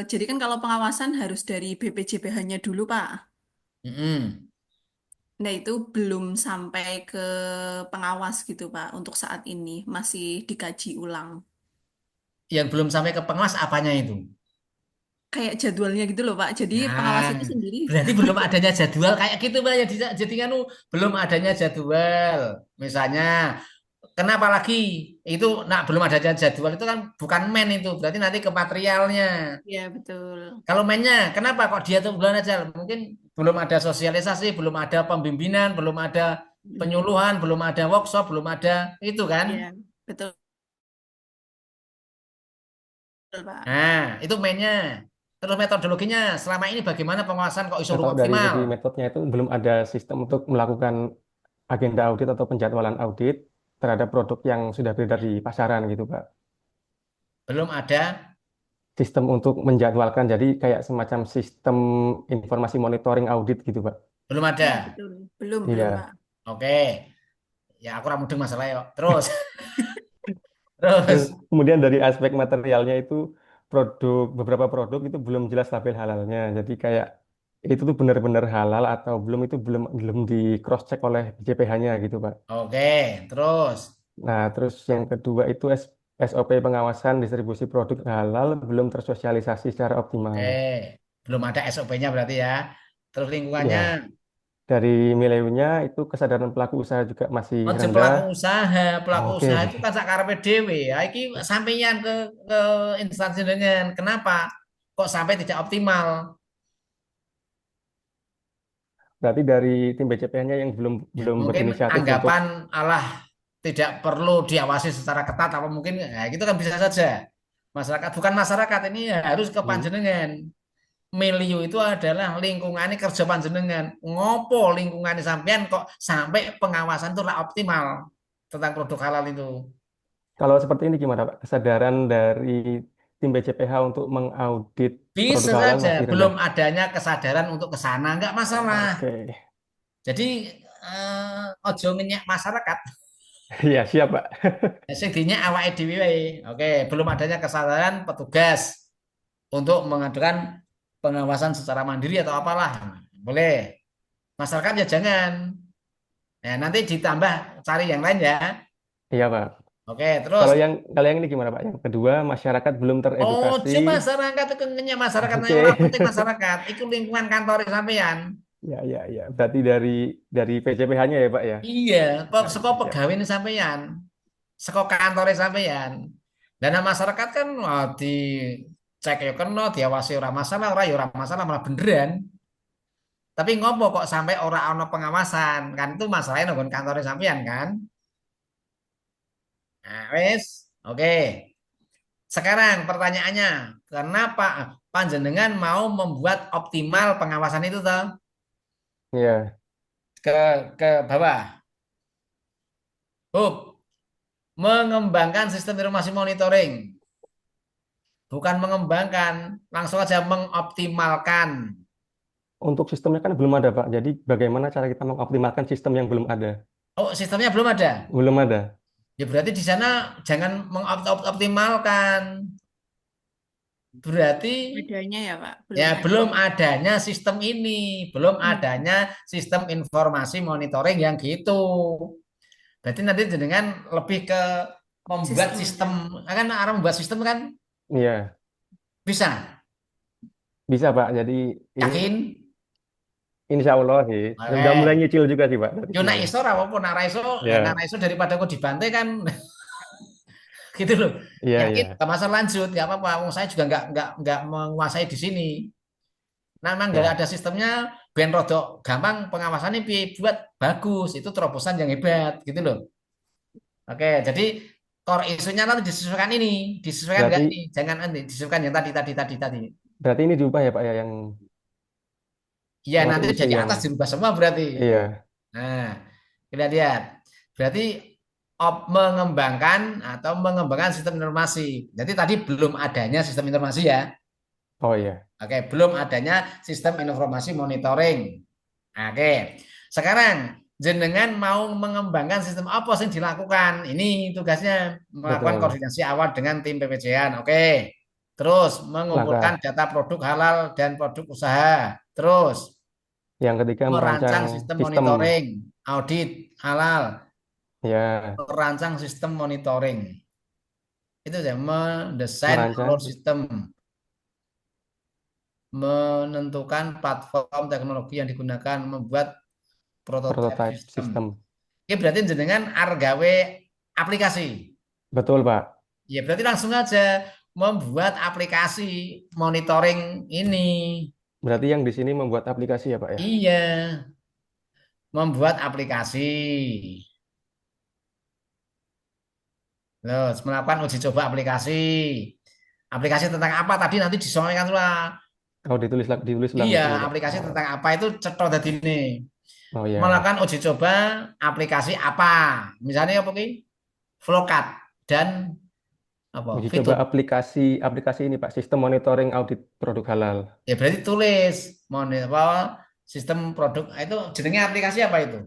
jadi kan kalau pengawasan harus dari BPJPH-nya dulu, Pak. Mm-mm. Nah, itu belum sampai ke pengawas gitu, Pak. Untuk saat ini masih dikaji ulang. Yang belum sampai ke pengawas apanya itu? Kayak jadwalnya gitu loh, Pak. Jadi pengawas Nah, itu sendiri. berarti belum adanya jadwal kayak gitu, Pak. Ya, jadi kan belum adanya jadwal. Misalnya, kenapa lagi? Itu, nah belum adanya jadwal itu kan bukan men itu, berarti nanti ke materialnya. Ya, betul. Kalau mainnya, kenapa kok dia tuh bulan aja? Mungkin belum ada sosialisasi, belum ada pembimbingan, belum ada Mm. penyuluhan, belum ada workshop, belum ada itu kan? Ya, betul, Pak. Nah, itu mainnya. Terus metodologinya, selama ini bagaimana pengawasan kok iso Nah, belum kalau dari optimal? segi metodenya itu belum ada sistem untuk melakukan agenda audit atau penjadwalan audit terhadap produk yang sudah beredar di pasaran gitu, Pak. Belum ada, Sistem untuk menjadwalkan, jadi kayak semacam sistem informasi monitoring audit gitu, Pak. belum Ya, ada. betul. Belum, Pak. Iya. Oke, ya aku ora mudeng masalah yuk. Terus, Terus terus. kemudian dari aspek materialnya itu beberapa produk itu belum jelas label halalnya. Jadi kayak itu tuh benar-benar halal atau belum itu belum belum di cross check oleh JPH-nya gitu, Pak. Oke, terus. Nah, terus yang kedua itu SOP pengawasan distribusi produk halal belum tersosialisasi secara optimal. Oke, belum ada SOP-nya berarti ya. Terus lingkungannya, Ya, dari mileunya itu kesadaran pelaku usaha juga masih ojo rendah. pelaku Oke, usaha itu kan sakarepe dhewe. Ya, iki sampeyan ke instansi dengan kenapa kok sampai tidak optimal? berarti dari tim BCPH-nya yang belum Ya, belum mungkin berinisiatif untuk anggapan Allah tidak perlu diawasi secara ketat apa mungkin ya itu kan bisa saja. Masyarakat bukan masyarakat ini harus ke hmm, panjenengan. Milieu itu adalah lingkungan kerja panjenengan. Ngopo lingkungan sampean kok sampai pengawasan itu tidak optimal tentang produk halal itu. kalau seperti ini gimana, Pak? Kesadaran dari tim BCPH untuk mengaudit Bisa produk halal saja, masih rendah. belum adanya kesadaran untuk ke sana, nggak masalah. Oke. Jadi ojo minyak masyarakat. Iya, siap, Pak. Sing dinyak awake dhewe wae. Oke, belum adanya kesadaran petugas untuk mengadukan pengawasan secara mandiri atau apalah. Boleh. Masyarakat ya jangan. Nah, nanti ditambah cari yang lain ya. Iya, Pak. Oke, terus. Kalau yang ini gimana, Pak? Yang kedua, masyarakat belum Oh, teredukasi. masyarakat itu ngenyak masyarakat. Nah, Oke. orang penting masyarakat. Itu lingkungan kantor sampean. Ya, ya, ya. Berarti dari PCPH-nya ya, Pak ya. Iya, Ya, saka ya, siap. pegawai ini sampean. Saka kantore sampean. Dana masyarakat kan dicek ya kena, diawasi ora masalah, ora ya ora masalah malah beneran. Tapi ngopo kok sampai ora ono pengawasan? Kan itu masalahnya nonggon kantore sampean kan? Nah, wes. Oke. Sekarang pertanyaannya, kenapa panjenengan mau membuat optimal pengawasan itu toh? Iya. Ke bawah. Hub, mengembangkan sistem informasi monitoring. bukan mengembangkan, langsung aja mengoptimalkan. Untuk sistemnya kan belum ada, Pak. Jadi bagaimana cara kita mengoptimalkan sistem yang belum ada? Oh, sistemnya belum ada. Belum ada. Ya berarti di sana jangan mengoptimalkan. Berarti Bedanya ya Pak, belum ya ada. belum adanya sistem ini, belum Hmm. adanya sistem informasi monitoring yang gitu. Berarti nanti dengan lebih ke membuat sistem, kan orang membuat sistem kan Iya, bisa, bisa, Pak. Jadi ini yakin? insya Allah sih. Sudah mulai Oke. nyicil juga sih, Pak, dari Yo nak sini. iso ra apa nak ra iso, Ya, nak ra iso daripada aku dibantai kan gitu loh. iya, Yakin iya. gak masalah lanjut, nggak apa-apa. Wong saya juga nggak menguasai di sini. Nah, memang nggak Ya, ada sistemnya, ben rodok gampang pengawasannya buat bagus. Itu terobosan yang hebat gitu loh. Oke, jadi core isunya nanti disesuaikan ini, disesuaikan enggak berarti ini, jangan nanti disesuaikan yang tadi. berarti ini diubah ya, Pak, ya, yang Iya, core nanti issue dari yang atas dirubah semua berarti. iya, Nah, kita lihat. Berarti mengembangkan atau mengembangkan sistem informasi. Jadi tadi belum adanya sistem informasi ya. oh iya, Oke, belum adanya sistem informasi monitoring. Oke, sekarang jenengan mau mengembangkan sistem apa sih dilakukan? Ini tugasnya melakukan betul. koordinasi awal dengan tim PPJN. Oke, terus mengumpulkan Langkah data produk halal dan produk usaha. Terus yang ketiga merancang merancang sistem sistem, monitoring, audit halal, ya, merancang sistem monitoring. Itu ya, mendesain alur merancang sistem, menentukan platform teknologi yang digunakan, membuat prototipe prototype sistem. sistem. Ini berarti jenengan argawe aplikasi. Betul, Pak. Ya berarti langsung aja membuat aplikasi monitoring ini. Berarti yang di sini membuat aplikasi ya, Pak, ya? Iya, membuat aplikasi. Terus melakukan uji coba aplikasi. Aplikasi tentang apa tadi nanti disesuaikan lah. Oh, ditulis ulang di Iya, sini, Pak. aplikasi Oh, tentang apa itu cetha tadi ini. oh ya. Melakukan uji coba aplikasi apa? Misalnya apa ki? Flowcard dan apa? Uji coba Fitur. aplikasi ini, Pak, sistem monitoring audit produk halal. Ya berarti tulis apa sistem produk itu jenenge aplikasi apa itu?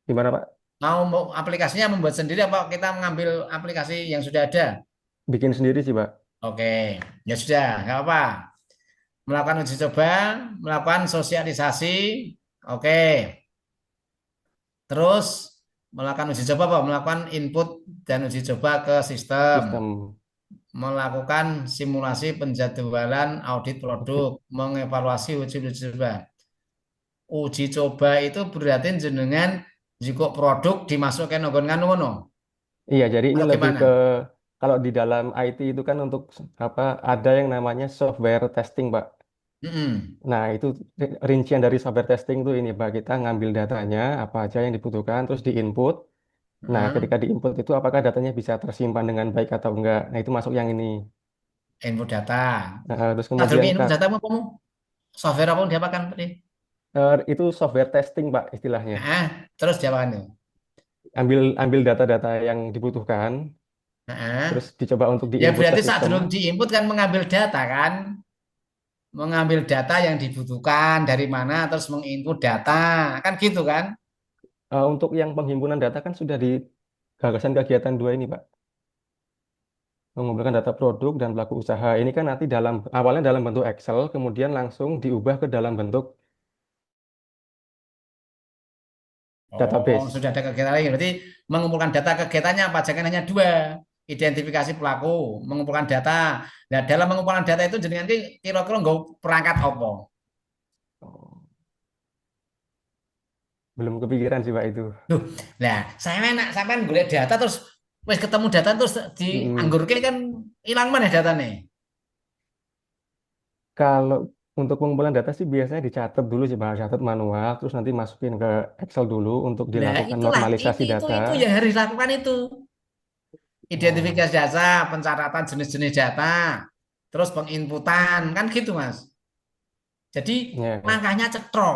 Gimana, Pak? Mau aplikasinya membuat sendiri apa kita mengambil aplikasi yang sudah ada? Bikin sendiri sih, Pak. Oke, ya sudah, nggak apa. Melakukan uji coba, melakukan sosialisasi, oke. Terus melakukan uji coba apa? Melakukan input dan uji coba ke sistem. Sistem. Melakukan simulasi penjadwalan audit produk, mengevaluasi uji coba. Uji coba itu berarti jenengan jika produk dimasukkan ngono. Iya, jadi ini Atau lebih gimana? ke kalau di dalam IT itu kan untuk apa ada yang namanya software testing, Pak. Mm-mm. Nah, itu rincian dari software testing itu ini, Pak. Kita ngambil datanya, apa aja yang dibutuhkan, terus diinput. Nah, ketika Mm-mm. diinput itu apakah datanya bisa tersimpan dengan baik atau enggak. Nah, itu masuk yang ini. Input data. Nah, terus Nah, dulu kemudian input data apa kamu? Software apa yang diapakan tadi? itu software testing, Pak, istilahnya. Terus diapakan? Ambil ambil data-data yang dibutuhkan, terus Nah, dicoba untuk ya diinput ke berarti saat sistem. dulu diinput kan mengambil data kan? Mengambil data yang dibutuhkan dari mana terus menginput data kan gitu kan? Untuk yang penghimpunan data kan sudah di gagasan kegiatan 2 ini, Pak. Mengumpulkan data produk dan pelaku usaha. Ini kan nanti awalnya dalam bentuk Excel, kemudian langsung diubah ke dalam bentuk Oh, database. sudah ada kegiatan lagi. Berarti mengumpulkan data kegiatannya apa? Jangan hanya dua. Identifikasi pelaku, mengumpulkan data. Nah, dalam mengumpulkan data itu jenengan kira-kira nggak perangkat apa? Oh, belum kepikiran sih, Pak, itu. Nah, saya enak sampean golek data terus wis ketemu data terus Mm, dianggurke kan hilang mana datanya? Kalau untuk pengumpulan data sih biasanya dicatat dulu sih, Pak. Catat manual, terus nanti masukin ke Excel dulu untuk Nah, dilakukan itulah normalisasi data. itu yang harus dilakukan itu. Oh, Identifikasi data, pencatatan jenis-jenis data, terus penginputan, kan gitu, Mas. Jadi ya, ya, langkahnya cetro,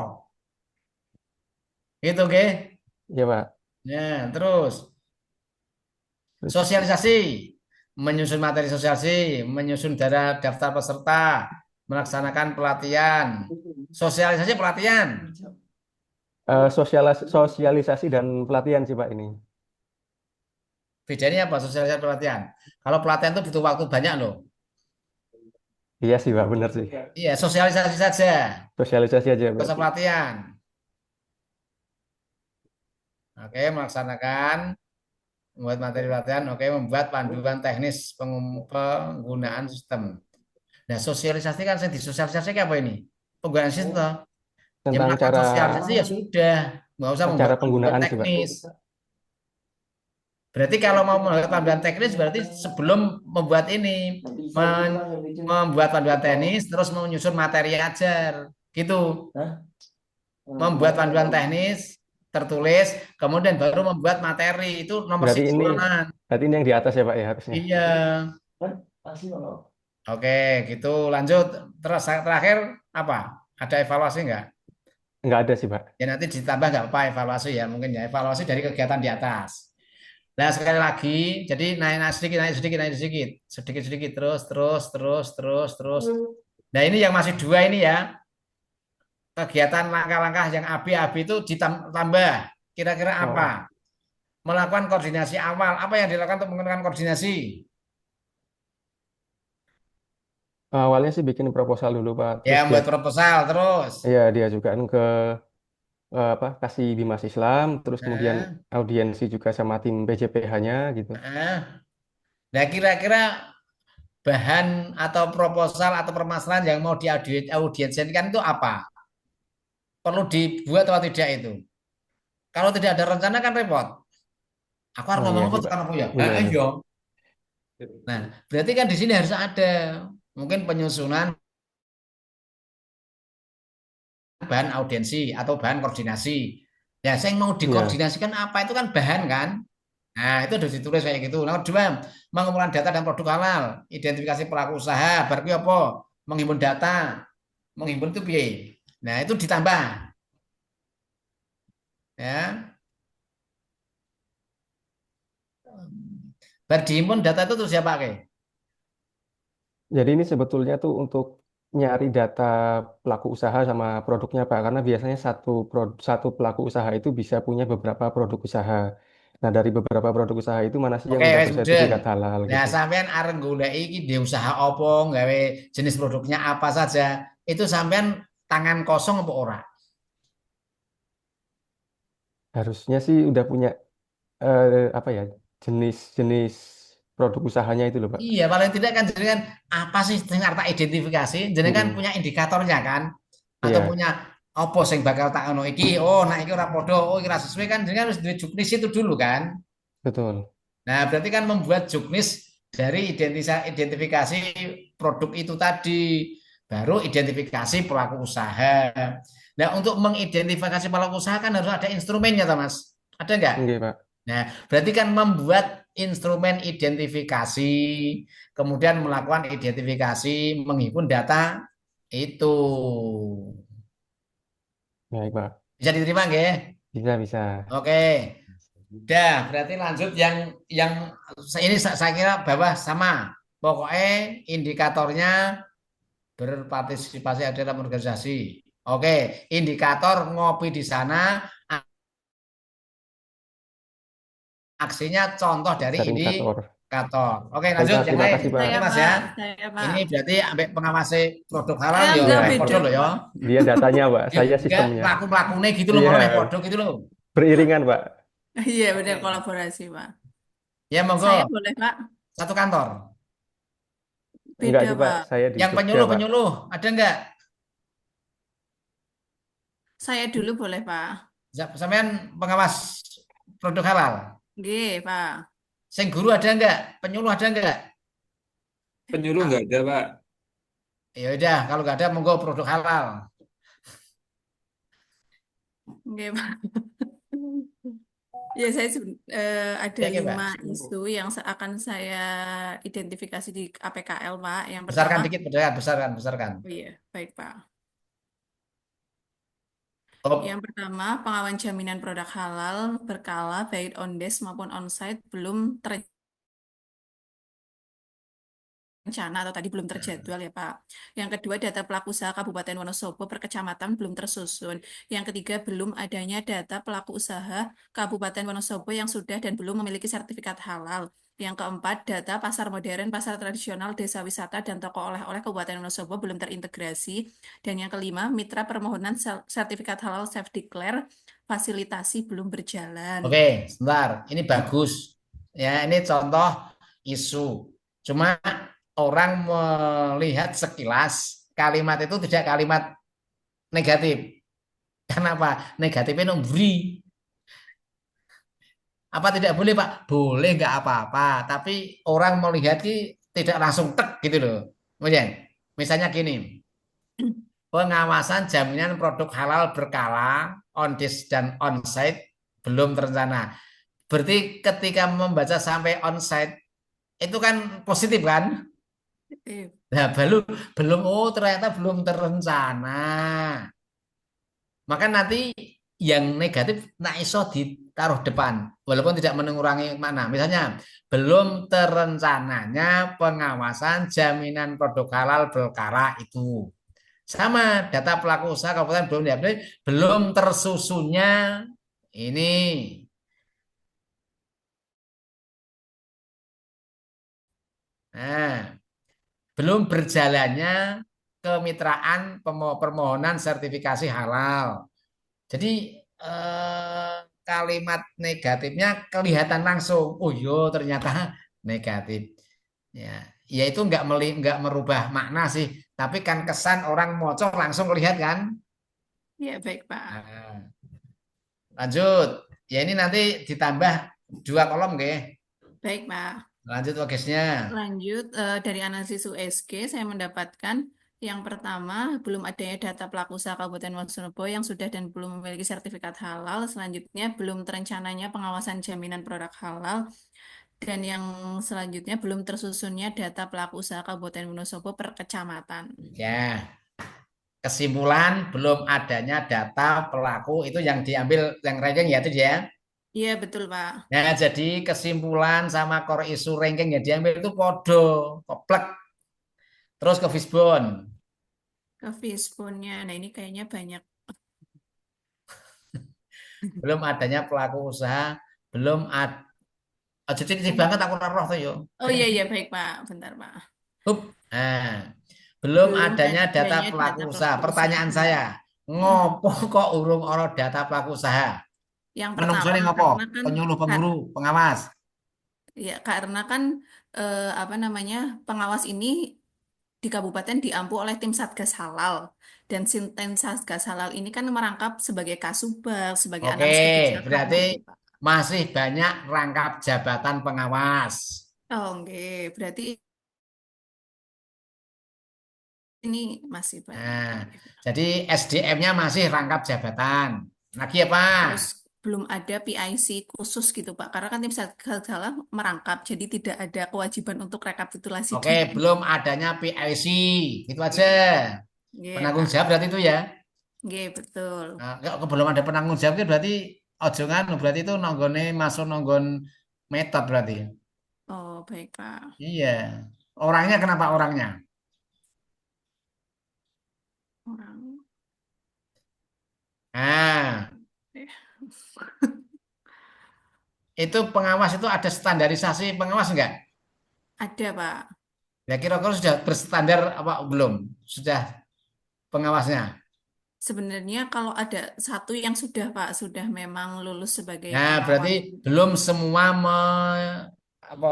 gitu, oke? ya, Pak. Ya, terus Terus sosialisasi. menyusun materi sosialisasi, menyusun daftar peserta, melaksanakan pelatihan, sosialisasi pelatihan. Sosialisasi dan pelatihan sih Pak ini. Bedanya apa sosialisasi pelatihan? Kalau pelatihan itu butuh waktu banyak loh. Iya sih Pak, benar sih. Iya, sosialisasi saja, Sosialisasi aja nggak usah berarti. pelatihan. Oke, melaksanakan, membuat materi pelatihan. Oke, membuat panduan teknis penggunaan sistem. Nah, sosialisasi kan yang disosialisasi apa ini? Penggunaan sistem. Ya Tentang melakukan cara sosialisasi ya sudah, nggak usah membuat cara panduan penggunaan sih Pak. teknis. Berarti kalau mau membuat panduan teknis berarti sebelum membuat ini membuat panduan teknis terus menyusun materi ajar gitu. Membuat panduan teknis tertulis kemudian baru membuat materi itu nomor Berarti siji ini ulangan. berarti ini yang di atas ya Pak ya harusnya. Iya. Oke, gitu lanjut. Terus terakhir apa? Ada evaluasi nggak? Nggak ada sih Pak. Ya nanti ditambah nggak apa evaluasi ya mungkin ya evaluasi dari kegiatan di atas. Nah sekali lagi, jadi naik sedikit, naik sedikit, naik sedikit, sedikit sedikit terus. Nah ini yang masih dua ini ya kegiatan langkah-langkah yang AB itu ditambah. Kira-kira apa? Oh, Melakukan koordinasi awal. Apa yang dilakukan untuk melakukan koordinasi? awalnya sih bikin proposal dulu Pak. Ya Terus dia, membuat proposal terus. ya dia juga ke apa kasih Bimas Islam. Terus kemudian Nah, audiensi juga sama tim PJPH-nya gitu. nah, nah kira-kira bahan atau proposal atau permasalahan yang mau diaudiensikan itu apa? Perlu dibuat atau tidak itu? Kalau tidak ada rencana kan repot. Aku harus Oh iya ngomong apa sih Pak. tekan apa ya? Benar. Iya. Nah, berarti kan di sini harus ada mungkin penyusunan bahan audiensi atau bahan koordinasi. Ya, saya mau Ya, dikoordinasikan apa itu kan bahan kan? Nah, itu harus ditulis kayak gitu. Nah, kedua, mengumpulkan data dan produk halal, identifikasi pelaku usaha, berarti apa? Menghimpun data, menghimpun itu piye? Nah, itu ditambah ya. Berdihimpun data itu terus siapa ke? jadi ini sebetulnya tuh untuk nyari data pelaku usaha sama produknya Pak, karena biasanya satu pelaku usaha itu bisa punya beberapa produk usaha. Nah, dari beberapa produk usaha itu mana sih yang Oke, udah wis mudeng. bersertifikat halal Nah, gitu. sampean arep goleki iki di usaha apa, gawe jenis produknya apa saja. Itu sampean tangan kosong apa ora? Harusnya sih udah punya apa ya jenis-jenis produk usahanya itu loh Pak. Iya, paling tidak kan jenengan apa sih sing arep tak identifikasi? Jenengan Mm-mm. punya indikatornya kan? Atau Iya, punya apa sing bakal tak ono iki? Oh, nah iki ora padha, oh iki ora sesuai kan jenengan harus duwe juknis itu dulu kan? betul. Nah, berarti kan membuat juknis dari identifikasi produk itu tadi, baru identifikasi pelaku usaha. Nah, untuk mengidentifikasi pelaku usaha kan harus ada instrumennya, Thomas. Ada enggak? Oke Pak. Nah, berarti kan membuat instrumen identifikasi, kemudian melakukan identifikasi, menghimpun data itu. Baik Pak. Bisa diterima nggak? Bisa bisa. Oke. Dah, berarti lanjut yang ini saya kira bawah sama. Pokoknya indikatornya berpartisipasi ada dalam organisasi. Oke, indikator ngopi di sana, aksinya contoh dari Cari indikator. indikator. Oke, Baik lanjut Pak, yang terima lain. kasih Pak. Ini Saya Mas ya. Pak, saya Pak. Ini berarti ambek pengawasi produk halal ya, Enggak meh Iya, beda podo loh ya. Pak. dia datanya Pak, Ya saya enggak sistemnya. pelaku-pelakunya gitu loh, mau meh Iya, podo gitu loh. beriringan Pak. Iya benar kolaborasi Pak. Ya monggo, Saya boleh Pak? satu kantor. Enggak Beda sih Pak, Pak. saya di Yang Jogja Pak. penyuluh-penyuluh ada enggak? Saya dulu boleh Pak. Sampean pengawas produk halal. Nggih Pak. Sing guru ada enggak? Penyuluh ada enggak? Penyuluh nggak ada, Pak. Ya udah, kalau enggak ada monggo produk halal. Nggih Pak. Ya saya ada Ya, oke, Pak. 5 isu yang akan saya identifikasi di APKL Pak. Yang Besarkan pertama, dikit, besarkan. oh iya baik Pak. Oh, Yang pertama, pengawalan jaminan produk halal berkala baik on desk maupun onsite belum rencana atau tadi belum terjadwal ya Pak. Yang kedua, data pelaku usaha Kabupaten Wonosobo per kecamatan belum tersusun. Yang ketiga, belum adanya data pelaku usaha Kabupaten Wonosobo yang sudah dan belum memiliki sertifikat halal. Yang keempat, data pasar modern, pasar tradisional, desa wisata, dan toko oleh-oleh Kabupaten Wonosobo belum terintegrasi. Dan yang kelima, mitra permohonan sertifikat halal self-declare fasilitasi belum berjalan. Oke, sebentar. Ini bagus. Ya, ini contoh isu. Cuma orang melihat sekilas kalimat itu tidak kalimat negatif. Kenapa? Negatifnya nombri. Apa tidak boleh, Pak? Boleh, nggak apa-apa. Tapi orang melihat tidak langsung tek gitu loh. Kemudian, misalnya gini, pengawasan jaminan produk halal berkala, on-disk dan on-site belum terencana. Berarti ketika membaca sampai on-site, itu kan positif kan? Nah, belum, oh ternyata belum terencana. Maka nanti yang negatif nak iso ditaruh depan walaupun tidak mengurangi makna. Misalnya belum terencananya pengawasan jaminan produk halal berkala itu. Sama data pelaku usaha kabupaten belum diupdate, belum tersusunnya ini. Nah, belum berjalannya kemitraan permohonan sertifikasi halal. Jadi kalimat negatifnya kelihatan langsung. Oh yo ternyata negatif. Ya, ya itu nggak merubah makna sih. Tapi kan kesan orang mocok langsung lihat kan. Ya, baik Pak. Nah, lanjut. Ya ini nanti ditambah 2 kolom, nggih. Baik Pak. Lanjut tugasnya. Lanjut, dari analisis USG, saya mendapatkan yang pertama, belum adanya data pelaku usaha Kabupaten Wonosobo yang sudah dan belum memiliki sertifikat halal. Selanjutnya, belum terencananya pengawasan jaminan produk halal. Dan yang selanjutnya, belum tersusunnya data pelaku usaha Kabupaten Wonosobo per kecamatan. Ya, kesimpulan belum adanya data pelaku itu yang diambil yang ranking ya itu ya. Iya, betul Pak. Nah, jadi kesimpulan sama core isu ranking yang diambil itu podo, koplek. Terus ke fishbone. Ke fishbone-nya, nah ini kayaknya banyak. Belum adanya pelaku usaha, belum ada. Aja cilik banget aku ora roh tuh yo. Oh iya, iya, baik Pak. Bentar Pak. Hup. Nah, belum Belum adanya data adanya pelaku data usaha. pelaku Pertanyaan usaha. saya, ngopo kok urung ono data pelaku usaha? Yang Menungsone pertama, ngopo? karena kan Penyuluh, Kak, pemburu, pengawas. ya, karena kan apa namanya pengawas ini di kabupaten diampu oleh tim Satgas Halal dan tim Satgas Halal ini kan merangkap sebagai Kasubag, sebagai Oke, analis kebijakan berarti gitu Pak. masih banyak rangkap jabatan pengawas. Oh, oke, berarti ini masih banyak Nah, Pak. jadi SDM-nya masih rangkap jabatan. Lagi apa? Terus belum ada PIC khusus gitu Pak, karena kan tim Satgas Halal merangkap, jadi tidak ada kewajiban untuk rekapitulasi Oke, data. belum adanya PIC. Itu aja. Oke, oke Penanggung Pak. jawab berarti itu ya. Oke, betul. Nah, kalau belum ada penanggung jawab itu berarti ojo nganu, berarti itu nonggone masuk nonggon metode berarti. Oh, baik Pak. Iya. Orangnya kenapa orangnya? Orang. Nah, Eh, itu pengawas itu ada standarisasi pengawas enggak? Ada Pak. Ya kira-kira sudah berstandar apa belum? Sudah pengawasnya. Sebenarnya kalau ada satu yang sudah Pak, sudah memang lulus sebagai Nah, berarti pengawas. belum semua apa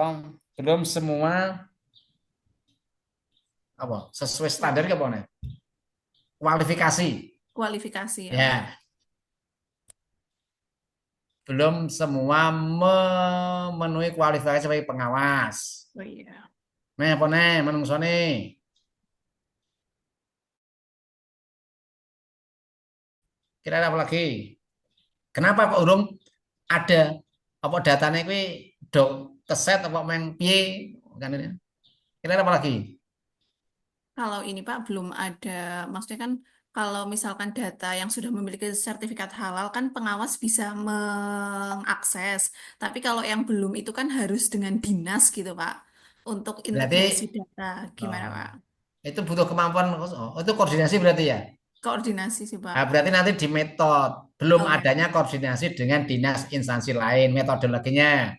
belum semua apa sesuai standar apa nih? Kualifikasi. Kualifikasi ya Pak. Ya, belum semua memenuhi kualifikasi sebagai pengawas. Oh iya. Nih, apa nih menungsone? Kira-kira apa lagi? Kenapa kok urung ada apa datanya kuwi dok keset apa meng piye kan ini? Kira-kira apa lagi? Kalau ini Pak belum ada, maksudnya kan kalau misalkan data yang sudah memiliki sertifikat halal kan pengawas bisa mengakses. Tapi kalau yang belum itu kan harus dengan dinas gitu Pak. Untuk Berarti integrasi data, gimana oh, Pak? itu butuh kemampuan, itu koordinasi berarti ya. Koordinasi sih Pak. Nah, berarti nanti di metode belum Oh, adanya koordinasi dengan dinas instansi lain metodologinya.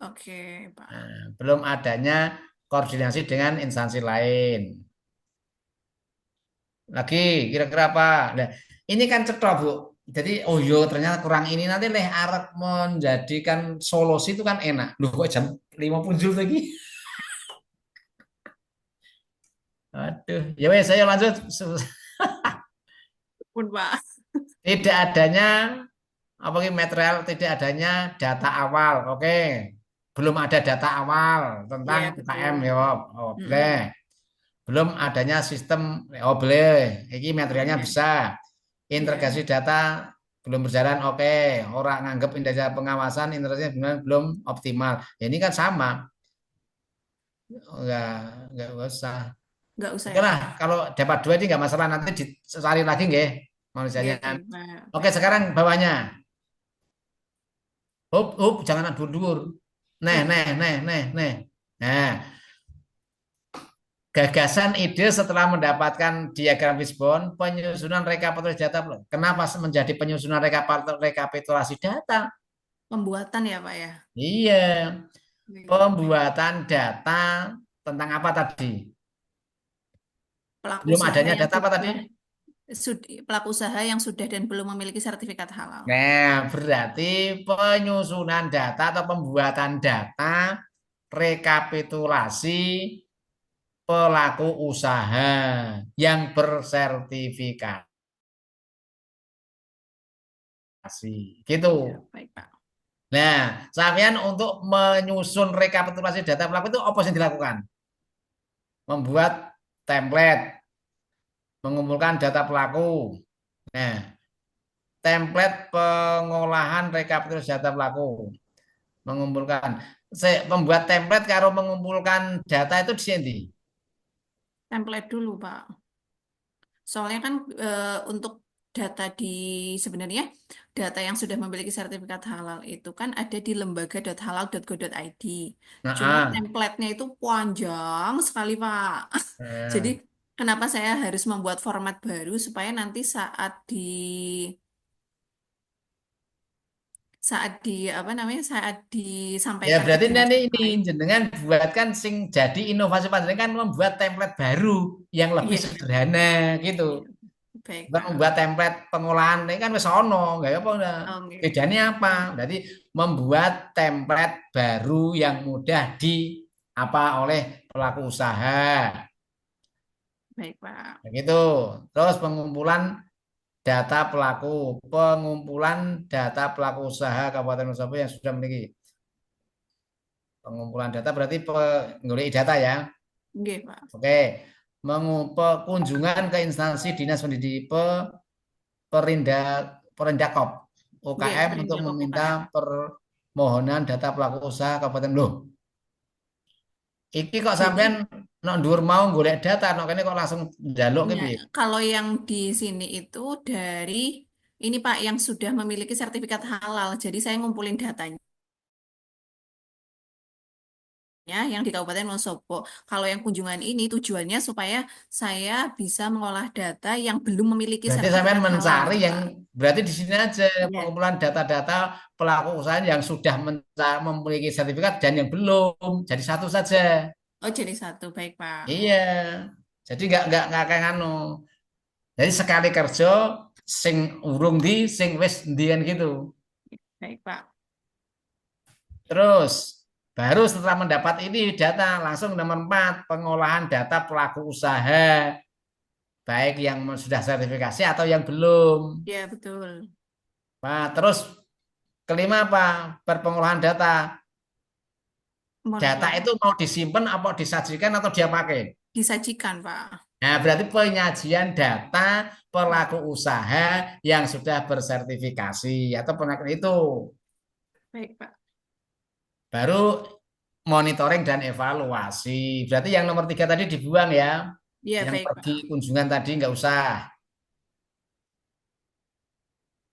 oke Pak. Nah, belum adanya koordinasi dengan instansi lain. Lagi kira-kira apa? Nah, ini kan cetok, Bu. Jadi, oh yo ternyata kurang ini nanti leh arep menjadikan solusi itu kan enak. Loh kok jam 5 punjul lagi? Aduh, ya wes saya lanjut. Pun Pak. Tidak adanya apa ini material, tidak adanya data awal. Oke. Belum ada data awal tentang Iya UKM betul. ya. Oh, Mm-mm. boleh. Belum adanya sistem, oh boleh. Ini materialnya Oke. bisa. Iya. Integrasi data belum berjalan, oke. Orang nganggep indera pengawasan integrasinya belum optimal. Ya, ini kan sama. Enggak, enggak usah. Nggak usah Oke ya lah, Pak. kalau dapat dua ini enggak masalah. Nanti dicari lagi nggih manusianya. Oke Pak. Oke, Baik Pak. sekarang bawahnya. Up, jangan dur-dur. Nah, Ya. nah, nah, nah, nah. Nah, gagasan ide setelah mendapatkan diagram Fishbone, penyusunan rekapitulasi data. Kenapa menjadi penyusunan rekapitulasi data? Pembuatan ya Pak ya. Iya, Baik. pembuatan data tentang apa tadi? Pelaku Belum usaha adanya yang data apa tadi? sudah pelaku usaha yang sudah dan belum memiliki sertifikat halal. Nah, berarti penyusunan data atau pembuatan data rekapitulasi pelaku usaha yang bersertifikasi. Gitu. Ya, baik Pak. Nah, sampean untuk menyusun rekapitulasi data pelaku itu apa yang dilakukan? Membuat template, mengumpulkan data pelaku. Nah, template pengolahan rekapitulasi data pelaku, mengumpulkan. Membuat template karo mengumpulkan data itu di sini. Template dulu Pak. Soalnya kan untuk data di sebenarnya data yang sudah memiliki sertifikat halal itu kan ada di lembaga.halal.go.id. Cuma Nah, template-nya itu panjang sekali, Pak. Jadi nah. kenapa saya harus membuat format baru supaya nanti apa namanya saat Ya disampaikan ke berarti dinas nanti yang ini lain. jenengan buatkan sing jadi inovasi panjenengan kan membuat template baru yang lebih Iya, sederhana gitu. iya. Baik, Bukan Pak. membuat template pengolahan ini kan wis ono, nggak apa udah. Oke. Bedanya apa? Berarti membuat template baru yang mudah di apa oleh pelaku usaha. Baik, Pak. Begitu. Terus pengumpulan data pelaku usaha Kabupaten Wonosobo yang sudah memiliki pengumpulan data berarti penggolek data ya. Oke, Pak. Oke. Kunjungan ke instansi dinas pendidikan Perindakop Oke, UKM untuk Perindak meminta UKM. permohonan data pelaku usaha Kabupaten loh. Iki kok sampean Jadi, nok ndur mau golek data nok kene kok langsung njaluk ki ya, piye? kalau yang di sini itu dari ini Pak yang sudah memiliki sertifikat halal. Jadi saya ngumpulin datanya yang di Kabupaten Wonosobo. Kalau yang kunjungan ini tujuannya supaya saya bisa mengolah data yang belum memiliki Berarti sampean sertifikat halal mencari gitu yang Pak. berarti di sini aja Iya. pengumpulan data-data pelaku usaha yang sudah memiliki sertifikat dan yang belum. Jadi satu saja. Oh jadi satu, baik Pak. Iya. Jadi nggak kayak anu. Jadi sekali kerja sing urung di sing wis ndian gitu. Baik Pak. Terus baru setelah mendapat ini data langsung nomor 4 pengolahan data pelaku usaha baik yang sudah sertifikasi atau yang belum. Ya betul. Nah, terus kelima apa? Perpengolahan data. Mohon Data maaf. itu mau disimpan apa disajikan atau dia pakai? Disajikan Pak. Nah, berarti penyajian data pelaku usaha yang sudah bersertifikasi atau pengakuan itu. Baik Pak. Baru monitoring dan evaluasi. Berarti yang nomor 3 tadi dibuang ya. Iya Yang baik pergi Pak. kunjungan tadi nggak usah.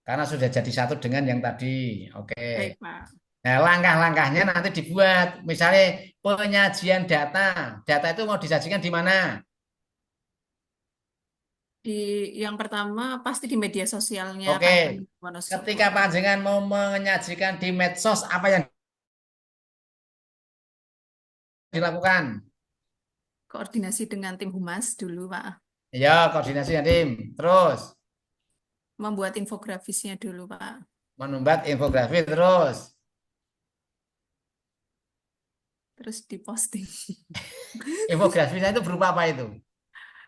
Karena sudah jadi satu dengan yang tadi. Oke. Baik Pak. Nah, langkah-langkahnya nanti dibuat. Misalnya penyajian data. Data itu mau disajikan di mana? Di yang pertama pasti di media sosialnya Oke. Kabupaten Wonosobo. Ketika panjenengan mau menyajikan di medsos, apa yang dilakukan? Koordinasi dengan tim humas dulu, Pak. Ya, koordinasi dengan tim. Terus Membuat infografisnya dulu, Pak. menumbat infografis terus. Terus diposting. Infografisnya itu berupa apa itu?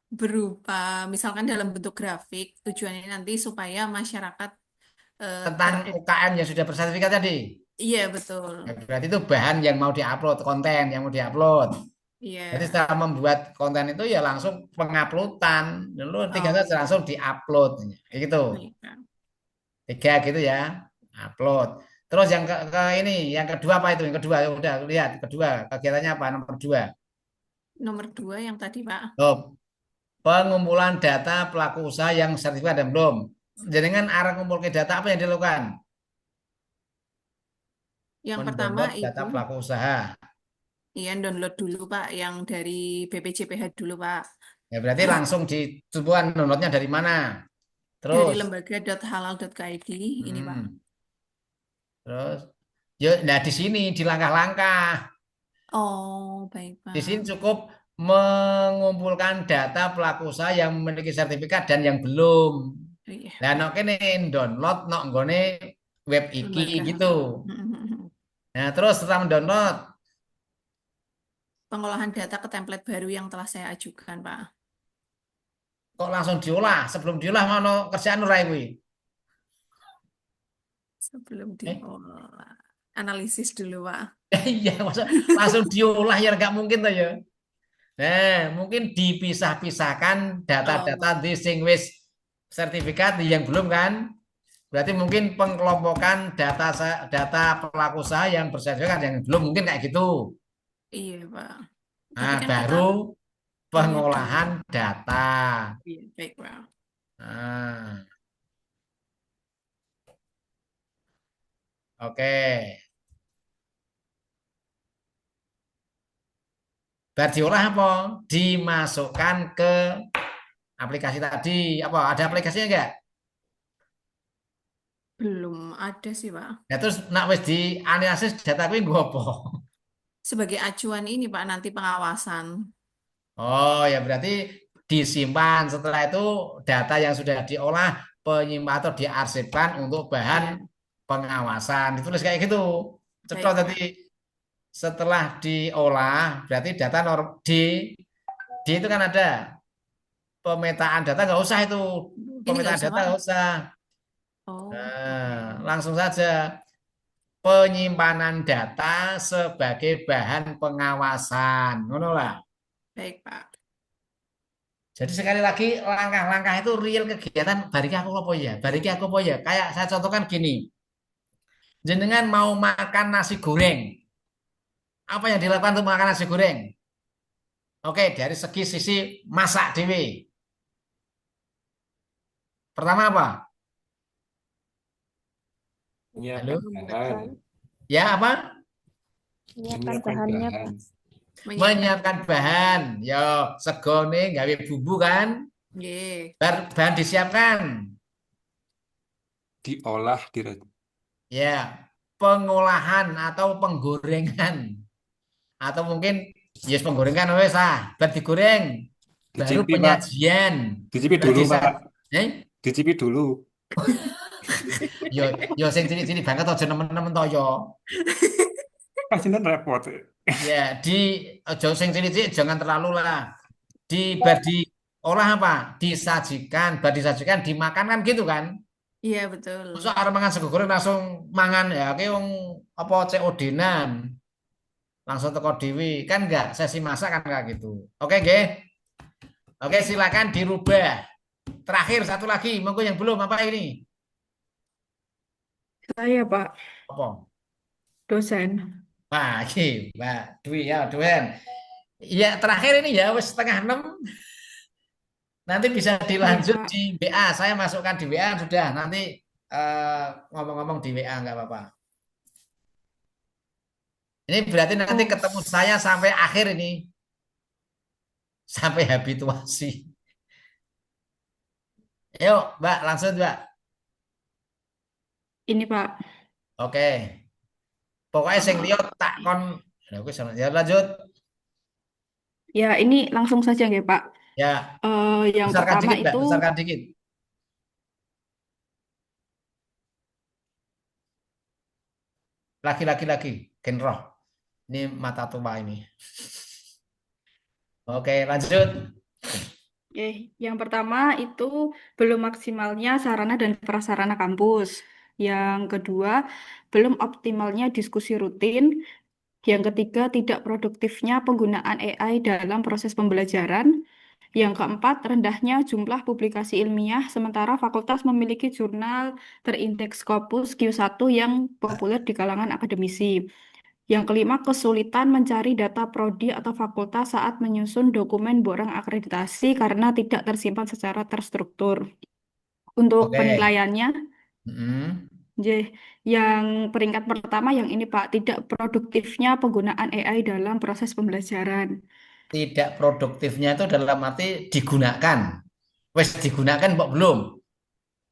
Berupa misalkan dalam bentuk grafik, tujuannya nanti supaya masyarakat Tentang UKM yang sudah bersertifikat tadi. iya betul. Ya, berarti itu bahan yang mau diupload, konten yang mau diupload. Iya. Jadi setelah membuat konten itu ya langsung penguploadan. Lalu tiga saja Oh, langsung diupload. Kayak gitu. baik, Pak. 3 gitu ya. Upload. Terus yang ini, yang kedua apa itu? Yang kedua, udah lihat. Kedua, kegiatannya apa? Nomor 2. Nomor 2 yang tadi, Pak. Oh, pengumpulan data pelaku usaha yang sertifikat dan belum. Jadi arah ngumpul ke data apa yang dilakukan? Yang pertama Mendownload data itu pelaku usaha. iya download dulu, Pak, yang dari BPJPH dulu, Pak. Ya berarti langsung dicoba downloadnya dari mana? Dari Terus, lembaga.halal.id ini, Pak. terus, yuk, nah di sini di langkah-langkah, Oh, baik, di sini Pak. cukup mengumpulkan data pelaku usaha yang memiliki sertifikat dan yang belum. Iya, Nah, nok kene download nok nggone web iki lembaga gitu. halal. Nah, terus setelah mendownload, Pengolahan data ke template baru yang telah saya ajukan, Pak. kok langsung diolah? Sebelum diolah mau kerjaan ora kuwi? Sebelum Eh, diolah. Analisis dulu, Pak. iya, masa langsung diolah ya nggak mungkin toh ya. Nah, mungkin dipisah-pisahkan data-data Oh, di sing wis sertifikat di yang belum kan? Berarti mungkin pengelompokan data pelaku usaha yang bersertifikat yang belum mungkin kayak gitu. iya, Pak. Tapi Nah, kan kita baru punya dua. pengolahan data. Iya, baik, Pak. Nah, oke. Bar diolah apa? Dimasukkan ke aplikasi tadi. Apa? Ada aplikasinya enggak? Belum ada sih, Pak. Nah, terus nak wis dianalisis data kuwi nggo apa? Sebagai acuan ini, Pak, nanti pengawasan. Oh, ya berarti disimpan. Setelah itu data yang sudah diolah penyimpan atau diarsipkan untuk bahan Iya, pengawasan. Ditulis kayak gitu. Cetok baik, tadi Pak. setelah diolah berarti data di itu kan ada pemetaan data nggak usah itu. Ini nggak Pemetaan usah, data Pak. nggak usah. Oh, oke. Nah, langsung saja penyimpanan data sebagai bahan pengawasan. Ngono lah. Baik, Pak. Jadi sekali lagi langkah-langkah itu real kegiatan bariki aku apa ya? Bariki aku apa ya? Kayak saya contohkan gini. Jenengan mau makan nasi goreng. Apa yang dilakukan untuk makan nasi goreng? Oke, dari segi sisi masak dewi. Pertama apa? Halo? Menyiapkan bahan, Ya apa? Menyiapkan menyiapkan bahannya, bahan. Pak. Menyiapkan bahan. Yo, segone gawe bumbu kan? Nggih. Bahan disiapkan. Diolah, Ya, pengolahan atau penggorengan. Atau mungkin yes penggorengan wes bar digoreng. Baru dicipi Pak, penyajian. dicipi Bar dulu Pak, dicipi dulu. Yo yo sing cilik-cilik banget aja nemen-nemen to yo. Pasti kan repot. Ya, ojo sing cilik-cilik jangan terlalu lah. Bar diolah apa? Disajikan, bar disajikan dimakan kan gitu kan? Iya, betul. Masa arep mangan sego goreng langsung mangan ya ki wong apa COD-nan. Langsung teko dewi kan enggak sesi masak kan enggak gitu. Oke, nggih. Oke, silakan dirubah. Terakhir satu lagi, monggo yang belum apa ini? Saya, Pak, Apa? dosen. Nah, iki Mbak Dwi ya, Duen. Ya, terakhir ini ya wis setengah 6. Nanti bisa Iya, dilanjut Pak. di WA. Saya masukkan di WA sudah. Nanti ngomong-ngomong di WA nggak apa-apa. Ini berarti nanti Oh, ketemu saya sampai akhir ini, sampai habituasi. Yuk, Mbak, langsung Mbak. ini Pak. Oke. Pokoknya sing liya tak kon. Nah, oke, ya lanjut. Ya, ini langsung saja ya Pak. Ya, Yang besarkan pertama dikit, Mbak, itu, besarkan dikit. Lagi. Gen roh. Ini mata tua ini. Oke, lanjut. yang pertama itu belum maksimalnya sarana dan prasarana kampus. Yang kedua, belum optimalnya diskusi rutin. Yang ketiga, tidak produktifnya penggunaan AI dalam proses pembelajaran. Yang keempat, rendahnya jumlah publikasi ilmiah, sementara fakultas memiliki jurnal terindeks Scopus Q1 yang populer di kalangan akademisi. Yang kelima, kesulitan mencari data prodi atau fakultas saat menyusun dokumen borang akreditasi karena tidak tersimpan secara terstruktur. Untuk Oke. penilaiannya, Mm-mm. J, yang peringkat pertama yang ini Pak, tidak produktifnya penggunaan AI dalam proses pembelajaran. Tidak produktifnya itu dalam arti digunakan. Wes digunakan kok belum?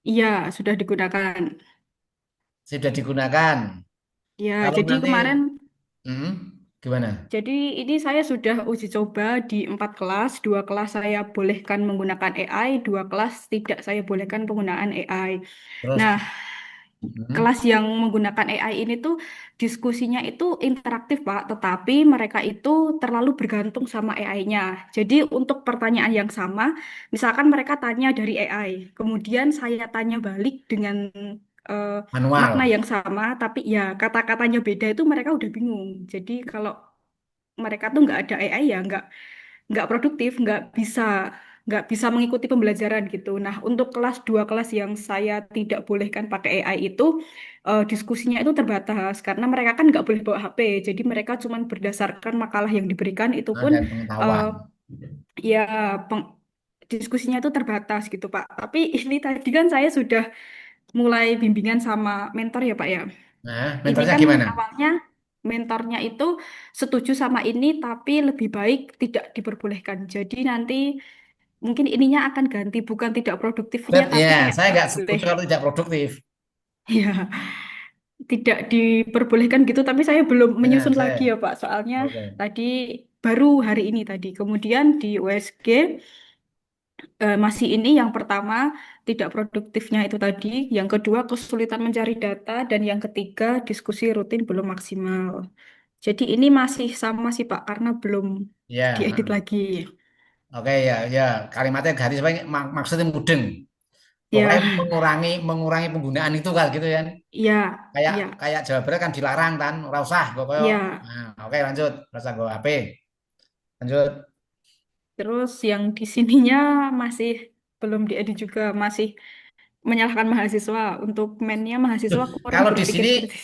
Iya, sudah digunakan. Sudah digunakan. Ya, Kalau jadi nanti, kemarin, gimana? jadi ini saya sudah uji coba di 4 kelas. 2 kelas saya bolehkan menggunakan AI, 2 kelas tidak saya bolehkan penggunaan AI. Terus, Nah, mm, kelas yang menggunakan AI ini tuh diskusinya itu interaktif, Pak, tetapi mereka itu terlalu bergantung sama AI-nya. Jadi untuk pertanyaan yang sama, misalkan mereka tanya dari AI, kemudian saya tanya balik dengan eh, makna manual. yang sama, tapi ya kata-katanya beda itu mereka udah bingung. Jadi kalau mereka tuh nggak ada AI ya nggak produktif, nggak bisa mengikuti pembelajaran gitu. Nah, untuk kelas 2 kelas yang saya tidak bolehkan pakai AI itu diskusinya itu terbatas karena mereka kan nggak boleh bawa HP. Jadi mereka cuma berdasarkan makalah yang diberikan itu pun Dan eh, pengetahuan. ya diskusinya itu terbatas gitu, Pak. Tapi ini tadi kan saya sudah mulai bimbingan sama mentor ya, Pak ya. Nah, Ini mentornya kan gimana? awalnya mentornya itu setuju sama ini, tapi lebih baik tidak diperbolehkan. Jadi nanti mungkin ininya akan ganti, bukan tidak produktifnya, tapi Ya, kayak saya nggak nggak boleh. setuju kalau tidak produktif. Ya, tidak diperbolehkan gitu, tapi saya belum Nah, menyusun lagi saya, ya, Pak. Soalnya oke. tadi baru hari ini tadi. Kemudian di USG masih ini yang pertama tidak produktifnya itu tadi, yang kedua kesulitan mencari data, dan yang ketiga diskusi rutin belum maksimal. Jadi ini masih sama sih Pak, karena belum Ya, diedit lagi. oke ya. Kalimatnya garis apa maksudnya mudeng. Pokoknya Ya, mengurangi penggunaan itu kan gitu ya. ya, Kayak ya, kayak Jawa Barat kan dilarang kan, ora usah pokoknya. ya. Nah, oke lanjut. Rasa gue HP. Lanjut. Terus yang di sininya masih belum diedit juga, masih menyalahkan mahasiswa. Untuk mainnya mahasiswa kurang Kalau di berpikir sini kritis.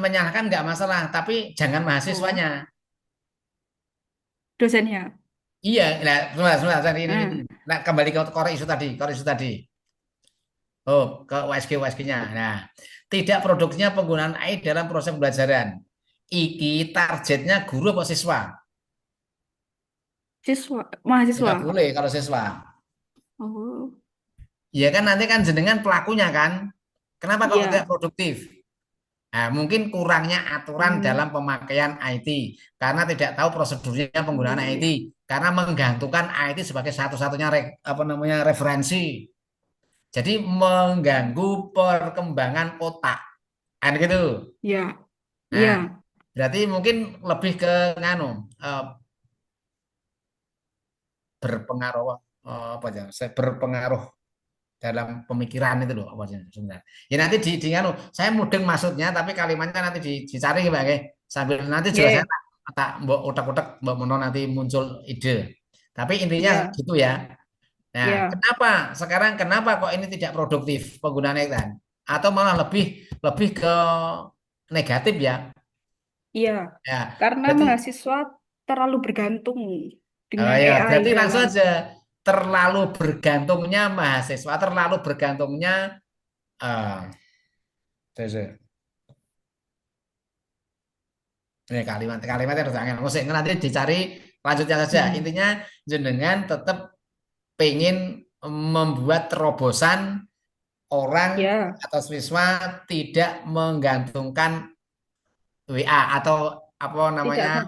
menyalahkan nggak masalah, tapi jangan Oh, mahasiswanya. dosennya. Iya, nah, sebentar, ini. Nah, Nah, kembali ke core isu tadi. Oh, ke USG-nya. Nah, tidak produknya penggunaan AI dalam proses pembelajaran. Iki targetnya guru apa siswa? mahasiswa. Tidak boleh kalau siswa. Oh, Iya kan nanti kan jenengan pelakunya kan. Kenapa kok tidak iya. produktif? Nah, mungkin kurangnya aturan Hmm, dalam pemakaian IT karena tidak tahu prosedurnya penggunaan iya, IT iya. karena menggantungkan IT sebagai satu-satunya apa namanya referensi. Jadi mengganggu perkembangan otak. Kan gitu. Iya, Nah, iya. berarti mungkin lebih ke nganu eh, berpengaruh apa ya? Berpengaruh dalam pemikiran itu loh apa sih sebenarnya. Ya nanti di nganu, saya mudeng maksudnya tapi kalimatnya nanti dicari Mbak nggih. Sambil nanti juga saya Iya, tak mbok utak-utak mbok menon nanti muncul ide. Tapi intinya iya, gitu ya. Nah, iya, kenapa kok ini tidak produktif penggunaan iklan? Atau malah lebih lebih ke negatif ya? iya. Ya, Karena berarti mahasiswa terlalu bergantung dengan ya AI berarti langsung dalam. aja terlalu bergantungnya mahasiswa, terlalu bergantungnya eh, saya- Kalimatnya harus angel. Musik nanti dicari lanjutnya saja. Intinya jenengan tetap pengen membuat terobosan orang Ya, atau siswa tidak menggantungkan WA atau apa tidak namanya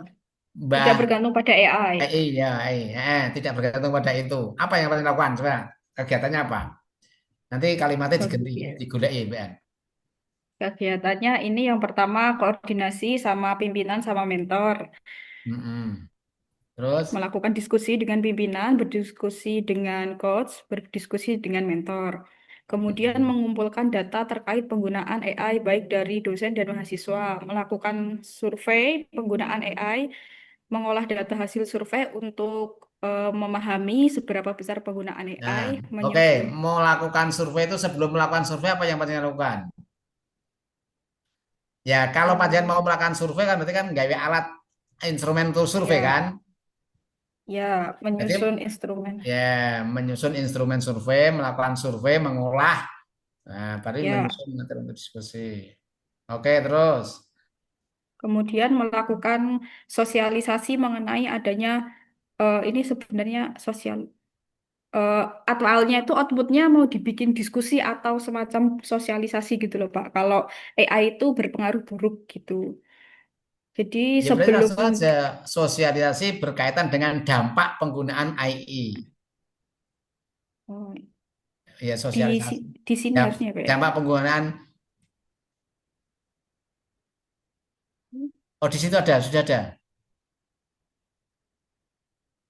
tidak Mbah bergantung pada AI. ya, tidak bergantung pada itu. Apa yang paling dilakukan? Coba kegiatannya apa? Nanti kalimatnya diganti, Kegiatan. digulai, Mbak. Kegiatannya ini yang pertama koordinasi sama pimpinan sama mentor. Mm-mm. Terus, Melakukan diskusi dengan pimpinan, berdiskusi dengan coach, berdiskusi dengan mentor. Kemudian mm-mm. mengumpulkan data terkait penggunaan AI baik dari dosen dan mahasiswa, melakukan survei penggunaan AI, mengolah data hasil survei untuk memahami seberapa besar penggunaan Nah, AI, oke, menyusun. mau lakukan survei itu sebelum melakukan survei apa yang paling lakukan? Ya, kalau panjenengan mau eh, melakukan survei kan berarti kan gawe alat instrumen untuk survei kan? ya, ya, Jadi menyusun instrumen. ya menyusun instrumen survei, melakukan survei, mengolah, nah, berarti Ya, menyusun materi untuk diskusi. Oke, terus. kemudian melakukan sosialisasi mengenai adanya ini sebenarnya sosial eh, awalnya itu outputnya mau dibikin diskusi atau semacam sosialisasi gitu loh Pak. Kalau AI itu berpengaruh buruk gitu. Jadi Ya berarti sebelum langsung saja sosialisasi berkaitan dengan dampak penggunaan AI. oh, Ya di sosialisasi. di sini Dam- harusnya Pak ya. Dampak penggunaan, oh di situ ada, sudah ada.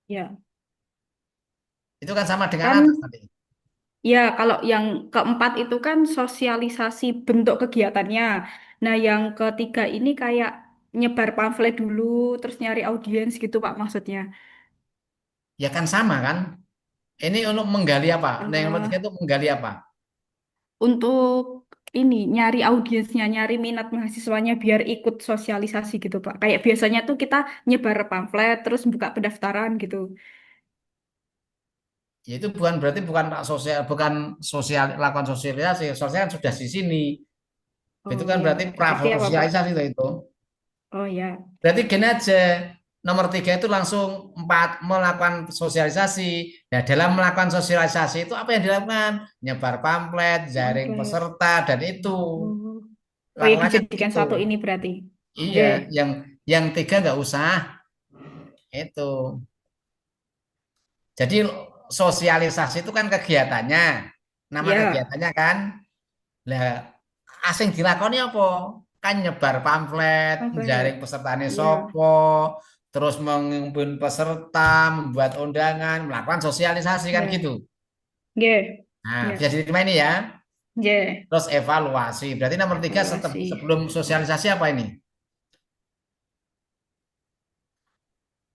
Ya, Itu kan sama dengan kan atas tadi. ya kalau yang keempat itu kan sosialisasi bentuk kegiatannya. Nah, yang ketiga ini kayak nyebar pamflet dulu terus nyari audiens gitu Pak maksudnya. Ya kan sama kan? Ini untuk menggali apa? Nah, yang nomor tiga Eh, itu menggali apa? untuk ini nyari audiensnya, nyari minat mahasiswanya biar ikut sosialisasi gitu Pak. Kayak biasanya tuh kita nyebar pamflet terus buka pendaftaran gitu. Ya itu bukan berarti bukan sosial, bukan sosial lakukan sosialisasi. Sosial kan sudah di sini. Itu Oh kan ya, berarti pra berarti apa Pak? sosialisasi itu. Oh ya, Berarti gini aja. Nomor tiga itu langsung empat melakukan sosialisasi. Nah, dalam melakukan sosialisasi itu apa yang dilakukan? Nyebar pamflet, jaring pamflet. peserta, dan itu Oh, oh ya lakukannya dijadikan itu. satu ini berarti. Iya, Oke, yang tiga nggak usah itu. Jadi sosialisasi itu kan kegiatannya, nama ya, kegiatannya kan. Lah, asing dilakoni apa? Kan nyebar pamflet, jaring pamflet. pesertane Ya, sopo, terus mengimpun peserta, membuat undangan, melakukan sosialisasi kan ya, gitu. ya, Nah, bisa ya, diterima ini ya. ya. Terus evaluasi. Berarti nomor tiga Evaluasi. sebelum sosialisasi apa ini?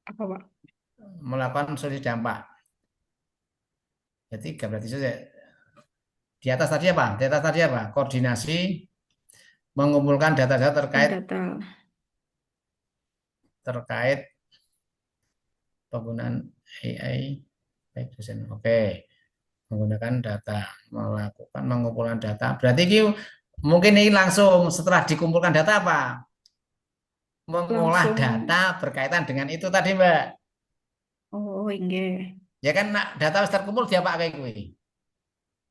Apa Pak? Melakukan solusi dampak. Ya tiga berarti saja. Di atas tadi apa? Di atas tadi apa? Koordinasi, mengumpulkan data-data Kan terkait data. terkait penggunaan AI baik dosen. Oke, menggunakan data, melakukan pengumpulan data. Berarti ini mungkin ini langsung setelah dikumpulkan data apa? Mengolah Langsung. data berkaitan dengan itu tadi, Mbak. Oh, enggak. Ya kan data wis terkumpul dia pakai kuwi.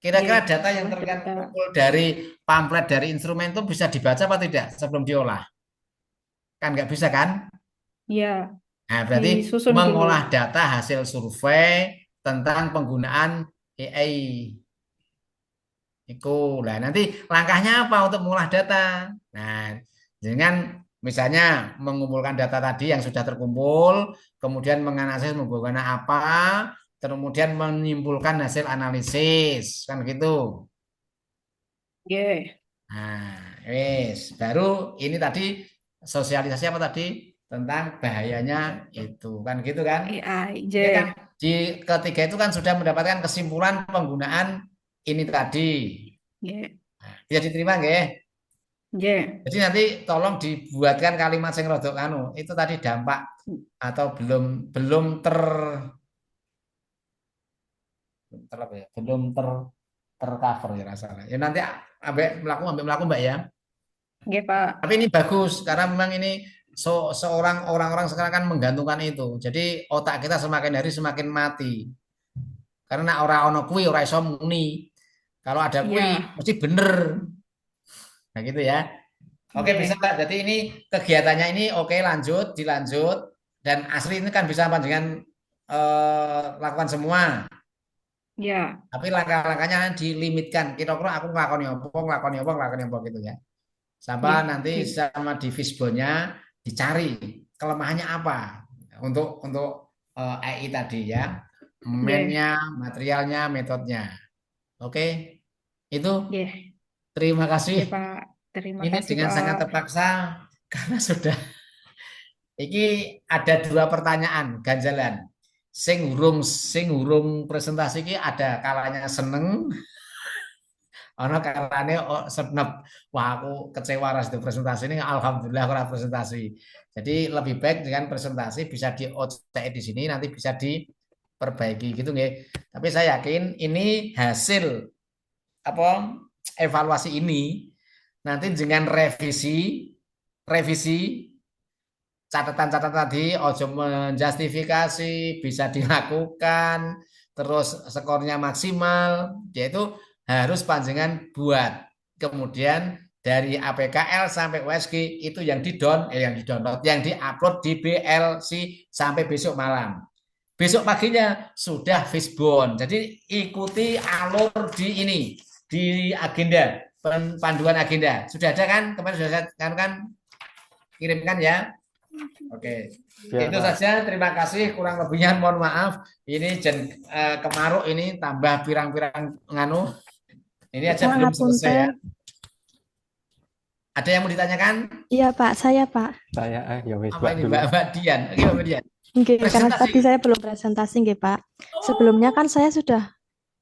Kira-kira Nggih, data yang olah data. terkumpul dari pamflet dari instrumen itu bisa dibaca apa tidak sebelum diolah? Kan nggak bisa kan? Ya, Nah, berarti disusun dulu. mengolah data hasil survei tentang penggunaan AI. Itu. Nah, nanti langkahnya apa untuk mengolah data? Nah, dengan misalnya mengumpulkan data tadi yang sudah terkumpul, kemudian menganalisis menggunakan apa, kemudian menyimpulkan hasil analisis, kan gitu. Nggih, Nah, wis, baru ini tadi sosialisasi apa tadi tentang bahayanya itu, kan gitu kan? AI. Ya kan Nggih, di ketiga itu kan sudah mendapatkan kesimpulan penggunaan ini tadi. nggih, Bisa diterima nggih? nggih. Jadi nanti tolong dibuatkan kalimat sing rodok anu, itu tadi dampak atau belum belum ter apa ya? Belum tercover ya rasanya. Ya nanti ambek melaku Mbak ya. Nggih, Pak. Tapi ini bagus karena memang ini seorang orang-orang sekarang kan menggantungkan itu. Jadi otak kita semakin hari semakin mati. Karena ora ono kuwi ora iso muni. Kalau ada kuwi Ya, mesti bener. Nah gitu ya. Oke bisa nggih. Mbak. Jadi ini kegiatannya ini oke dilanjut dan asli ini kan bisa panjenengan lakukan semua. Ya, Tapi langkah-langkahnya dilimitkan. Kira-kira aku ngelakoni apa gitu ya. Sampai nggih. nanti sama di fishbone-nya dicari kelemahannya apa untuk AI tadi ya. Nggih. Main-nya, materialnya, metodenya. Oke. Itu Nggih. terima Nggih, kasih. Pak. Terima Ini kasih, dengan sangat Pak. terpaksa karena sudah iki ada 2 pertanyaan ganjalan. Sing urung presentasi iki ada kalanya seneng, ana kalane senep. Wah, aku kecewa ras di presentasi ini. Alhamdulillah aku ora presentasi. Jadi lebih baik dengan presentasi bisa di OCE di sini nanti bisa diperbaiki gitu nggih. Tapi saya yakin ini hasil apa evaluasi ini nanti dengan revisi catatan-catatan tadi ojo menjustifikasi bisa dilakukan terus skornya maksimal yaitu harus panjangan buat kemudian dari APKL sampai USG itu yang didownload yang diupload di BLC sampai besok malam paginya sudah fishbone jadi ikuti alur di ini di agenda panduan agenda sudah ada kan kemarin sudah saya kan kirimkan ya. Oke, Ya, itu Pak. saja. Terima kasih. Kurang lebihnya mohon maaf. Ini kemaruk ini tambah pirang-pirang nganu. Ini aja Pak, belum selesai ya. ngapunten. Ada yang mau ditanyakan? Iya, Pak, saya, Pak. Saya ya wis Apa Mbak ini dulu. Mbak Dian? Oke, Mbak Dian. Nggih, karena Presentasi. tadi saya belum presentasi, nggih, Pak. Sebelumnya kan saya sudah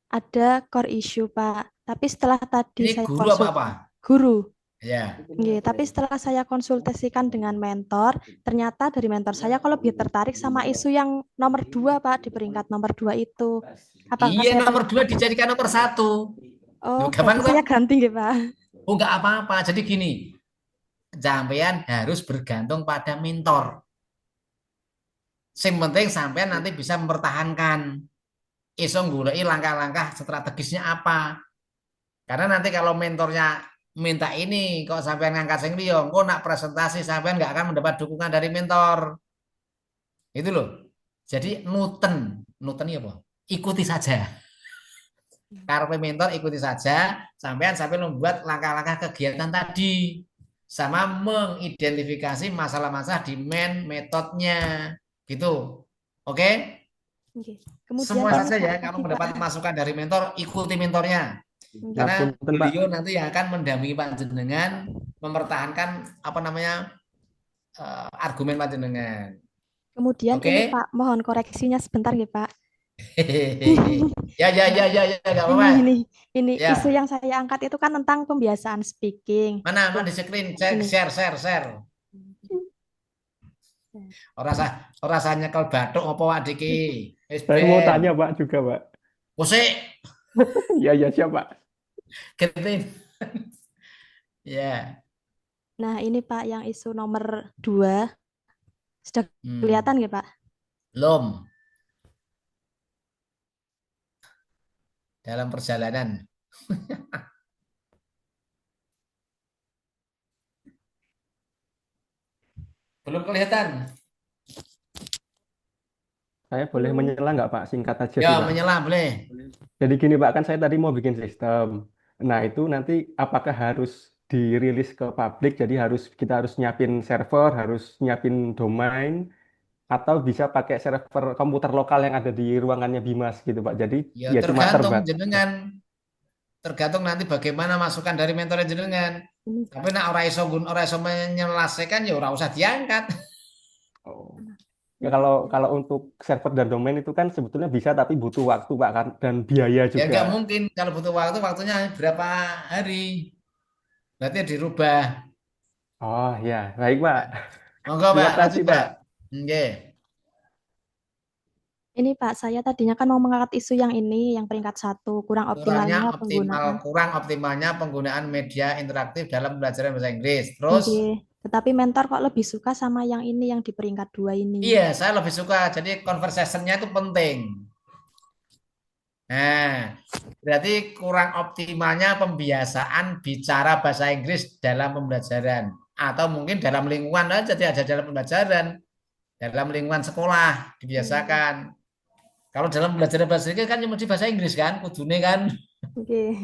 ada core issue, Pak. Tapi setelah tadi Ini saya guru apa? guru. Ya. Nggih, tapi setelah saya konsultasikan dengan mentor, ternyata dari mentor saya kalau lebih tertarik sama isu yang nomor 2, Pak, di peringkat nomor 2 itu. Apakah Iya, saya nomor 2 dijadikan nomor 1. Oh, Gampang berarti saya toh? ganti, nggih, Pak. Oh, enggak apa-apa. Jadi gini, sampean harus bergantung pada mentor. Yang penting sampean nanti bisa mempertahankan. Iso nggoleki langkah-langkah strategisnya apa. Karena nanti kalau mentornya minta ini, kok sampean ngangkat sing liya, kok nak presentasi sampean nggak akan mendapat dukungan dari mentor. Itu loh. Jadi nuten ini apa? Ikuti saja. Karena mentor ikuti saja, sampai membuat langkah-langkah kegiatan tadi. Sama mengidentifikasi masalah-masalah di metodenya. Gitu. Oke? Nggih. Kemudian Semua ini, saja Pak, ya, tadi, kamu Pak. mendapat masukan dari mentor, ikuti mentornya. Nggih. Karena Ngapunten, Pak. beliau nanti yang akan mendampingi panjenengan mempertahankan argumen panjenengan. Kemudian Oke? ini, Pak, mohon koreksinya sebentar, nggih, Pak. Ya, nggak apa-apa. Ini Ya. isu yang saya angkat itu kan tentang pembiasaan speaking. Mana di screen, Ini. share. Ora sah nyekel bathuk apa wak diki. Wis Saya mau ben. tanya Pak juga, Pak. Wosik, Ya siap, Pak. gentin. Ya. Nah, ini Pak yang isu nomor 2 sudah kelihatan nggih, Pak? Belum. Dalam perjalanan. Belum kelihatan. Saya boleh menyela nggak Pak? Singkat aja sih, Ya, Pak. menyela boleh. Jadi gini Pak, kan saya tadi mau bikin sistem. Nah, itu nanti apakah harus dirilis ke publik? Jadi kita harus nyiapin server, harus nyiapin domain, atau bisa pakai server komputer lokal yang ada di ruangannya Bimas gitu Pak. Jadi Ya, ya cuma tergantung terbatas. jenengan. Tergantung nanti bagaimana masukan dari mentor jenengan. Tapi nak ora iso menyelesaikan ya ora usah diangkat. Oh. Ya kalau untuk server dan domain itu kan sebetulnya bisa tapi butuh waktu Pak kan dan biaya Ya nggak juga. mungkin kalau butuh waktunya berapa hari. Berarti dirubah. Oh ya, baik Pak. Monggo Terima Pak, lanjut kasih Pak. Pak. Nggih. Ini Pak, saya tadinya kan mau mengangkat isu yang ini, yang peringkat 1, kurang optimalnya penggunaan. Kurang optimalnya penggunaan media interaktif dalam pembelajaran bahasa Inggris. Terus Nggih. Tetapi mentor kok lebih suka sama yang ini, yang di peringkat 2 ini. Iya, saya lebih suka. Jadi conversation-nya itu penting. Nah, berarti kurang optimalnya pembiasaan bicara bahasa Inggris dalam pembelajaran. Atau mungkin dalam lingkungan aja, tidak ada dalam pembelajaran. Dalam lingkungan sekolah dibiasakan. Kalau dalam belajar bahasa Inggris kan cuma di bahasa Inggris kan, kudune kan. Oke.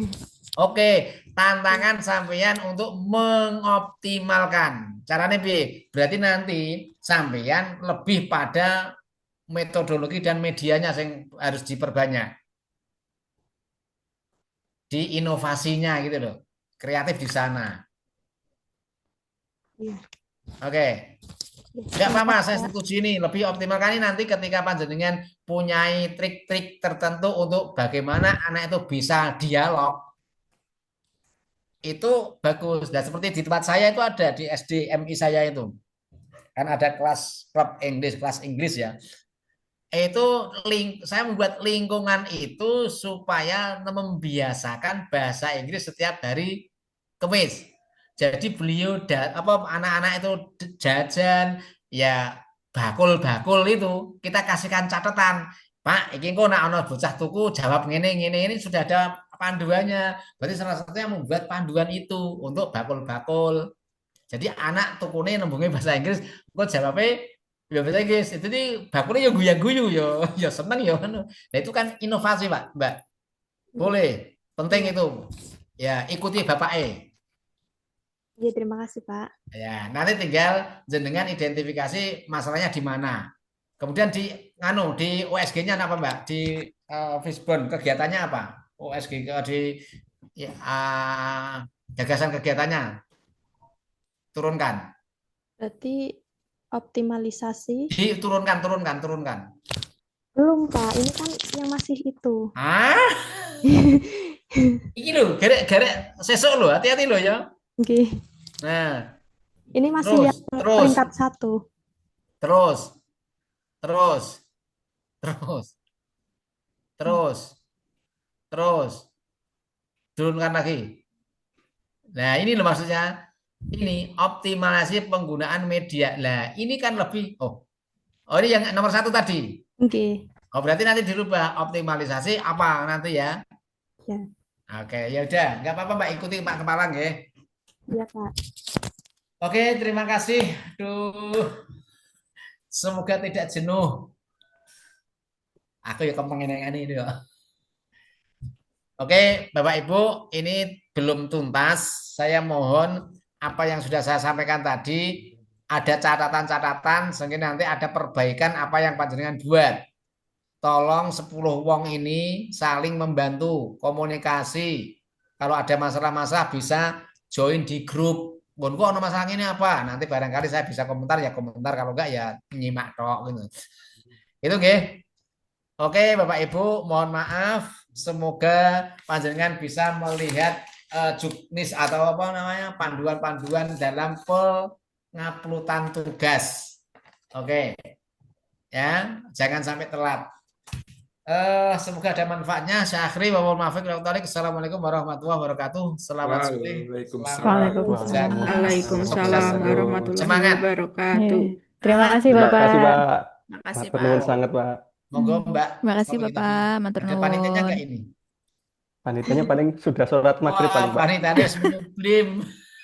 Oke, tantangan sampean untuk mengoptimalkan. Caranya bi, berarti nanti sampean lebih pada metodologi dan medianya yang harus diperbanyak. Di inovasinya gitu loh. Kreatif di sana. Iya. Oke. Ya, Enggak terima apa-apa, kasih, saya Pak. setuju ini. Lebih optimalkan ini nanti ketika panjenengan punyai trik-trik tertentu untuk bagaimana anak itu bisa dialog. Itu bagus. Dan seperti di tempat saya itu ada di SDMI saya itu. Kan ada kelas klub Inggris, kelas Inggris ya. Itu saya membuat lingkungan itu supaya membiasakan bahasa Inggris setiap hari Kamis. Jadi beliau anak-anak itu jajan ya bakul-bakul itu kita kasihkan catatan. Pak, iki kok nak ono bocah tuku jawab ngene ngene ini sudah ada panduannya. Berarti salah satunya membuat panduan itu untuk bakul-bakul. Jadi anak tukune nembungi bahasa Inggris, kok jawabnya ya bahasa Inggris. Itu nih bakulnya ya guyu-guyu ya, ya seneng ya. Nah itu kan inovasi Pak, Mbak. Boleh, penting Iya. itu. Ya ikuti Bapak E. Iya, terima kasih, Pak. Ya, nanti tinggal jenengan identifikasi masalahnya di mana. Kemudian di USG-nya apa Mbak? Di Fishbone kegiatannya apa? USG di ya, gagasan kegiatannya turunkan. Berarti optimalisasi. Turunkan. Belum, Pak. Ini kan yang masih itu. Iki lho, garek sesuk lho, hati-hati lho ya. Oke. Nah, Ini masih yang peringkat 1. Terus. Turunkan lagi. Nah, ini loh maksudnya. Ini optimalisasi penggunaan media. Nah, ini kan lebih. Oh ini yang nomor 1 tadi. Oke. Oh, berarti nanti dirubah optimalisasi apa nanti ya? Ya. Oke, ya udah, nggak apa-apa Mbak, ikuti Pak Kepala nggih. Iya, Pak. Oke, terima kasih. Duh. Semoga tidak jenuh. Aku ya kepengen ini ya. Oke, Bapak Ibu, ini belum tuntas. Saya mohon apa yang sudah saya sampaikan tadi ada catatan-catatan sehingga nanti ada perbaikan apa yang panjenengan buat. Tolong 10 wong ini saling membantu komunikasi. Kalau ada masalah-masalah bisa join di grup. Bon, kok ada masalah ini apa? Nanti barangkali saya bisa komentar ya komentar, kalau enggak ya nyimak tok gitu. Itu nggih. Oke, Bapak Ibu, mohon maaf. Semoga panjenengan bisa melihat juknis atau apa namanya panduan-panduan dalam penguploadan tugas. Oke, ya, jangan sampai telat. Semoga ada manfaatnya. Saya akhiri wa Assalamualaikum warahmatullahi wabarakatuh. Selamat sore. Waalaikumsalam. Waalaikumsalam warahmatullahi Semangat. wabarakatuh. Terima kasih Terima Bapak. kasih, Pak. Makasih, Matur Pak. nuwun sangat, Pak. Monggo Mbak. Terima kasih Kalau gitu, Bapak, matur ada panitianya nuwun. nggak ini? Panitianya paling sudah sholat maghrib Wah, paling, Pak. panitianya sebelum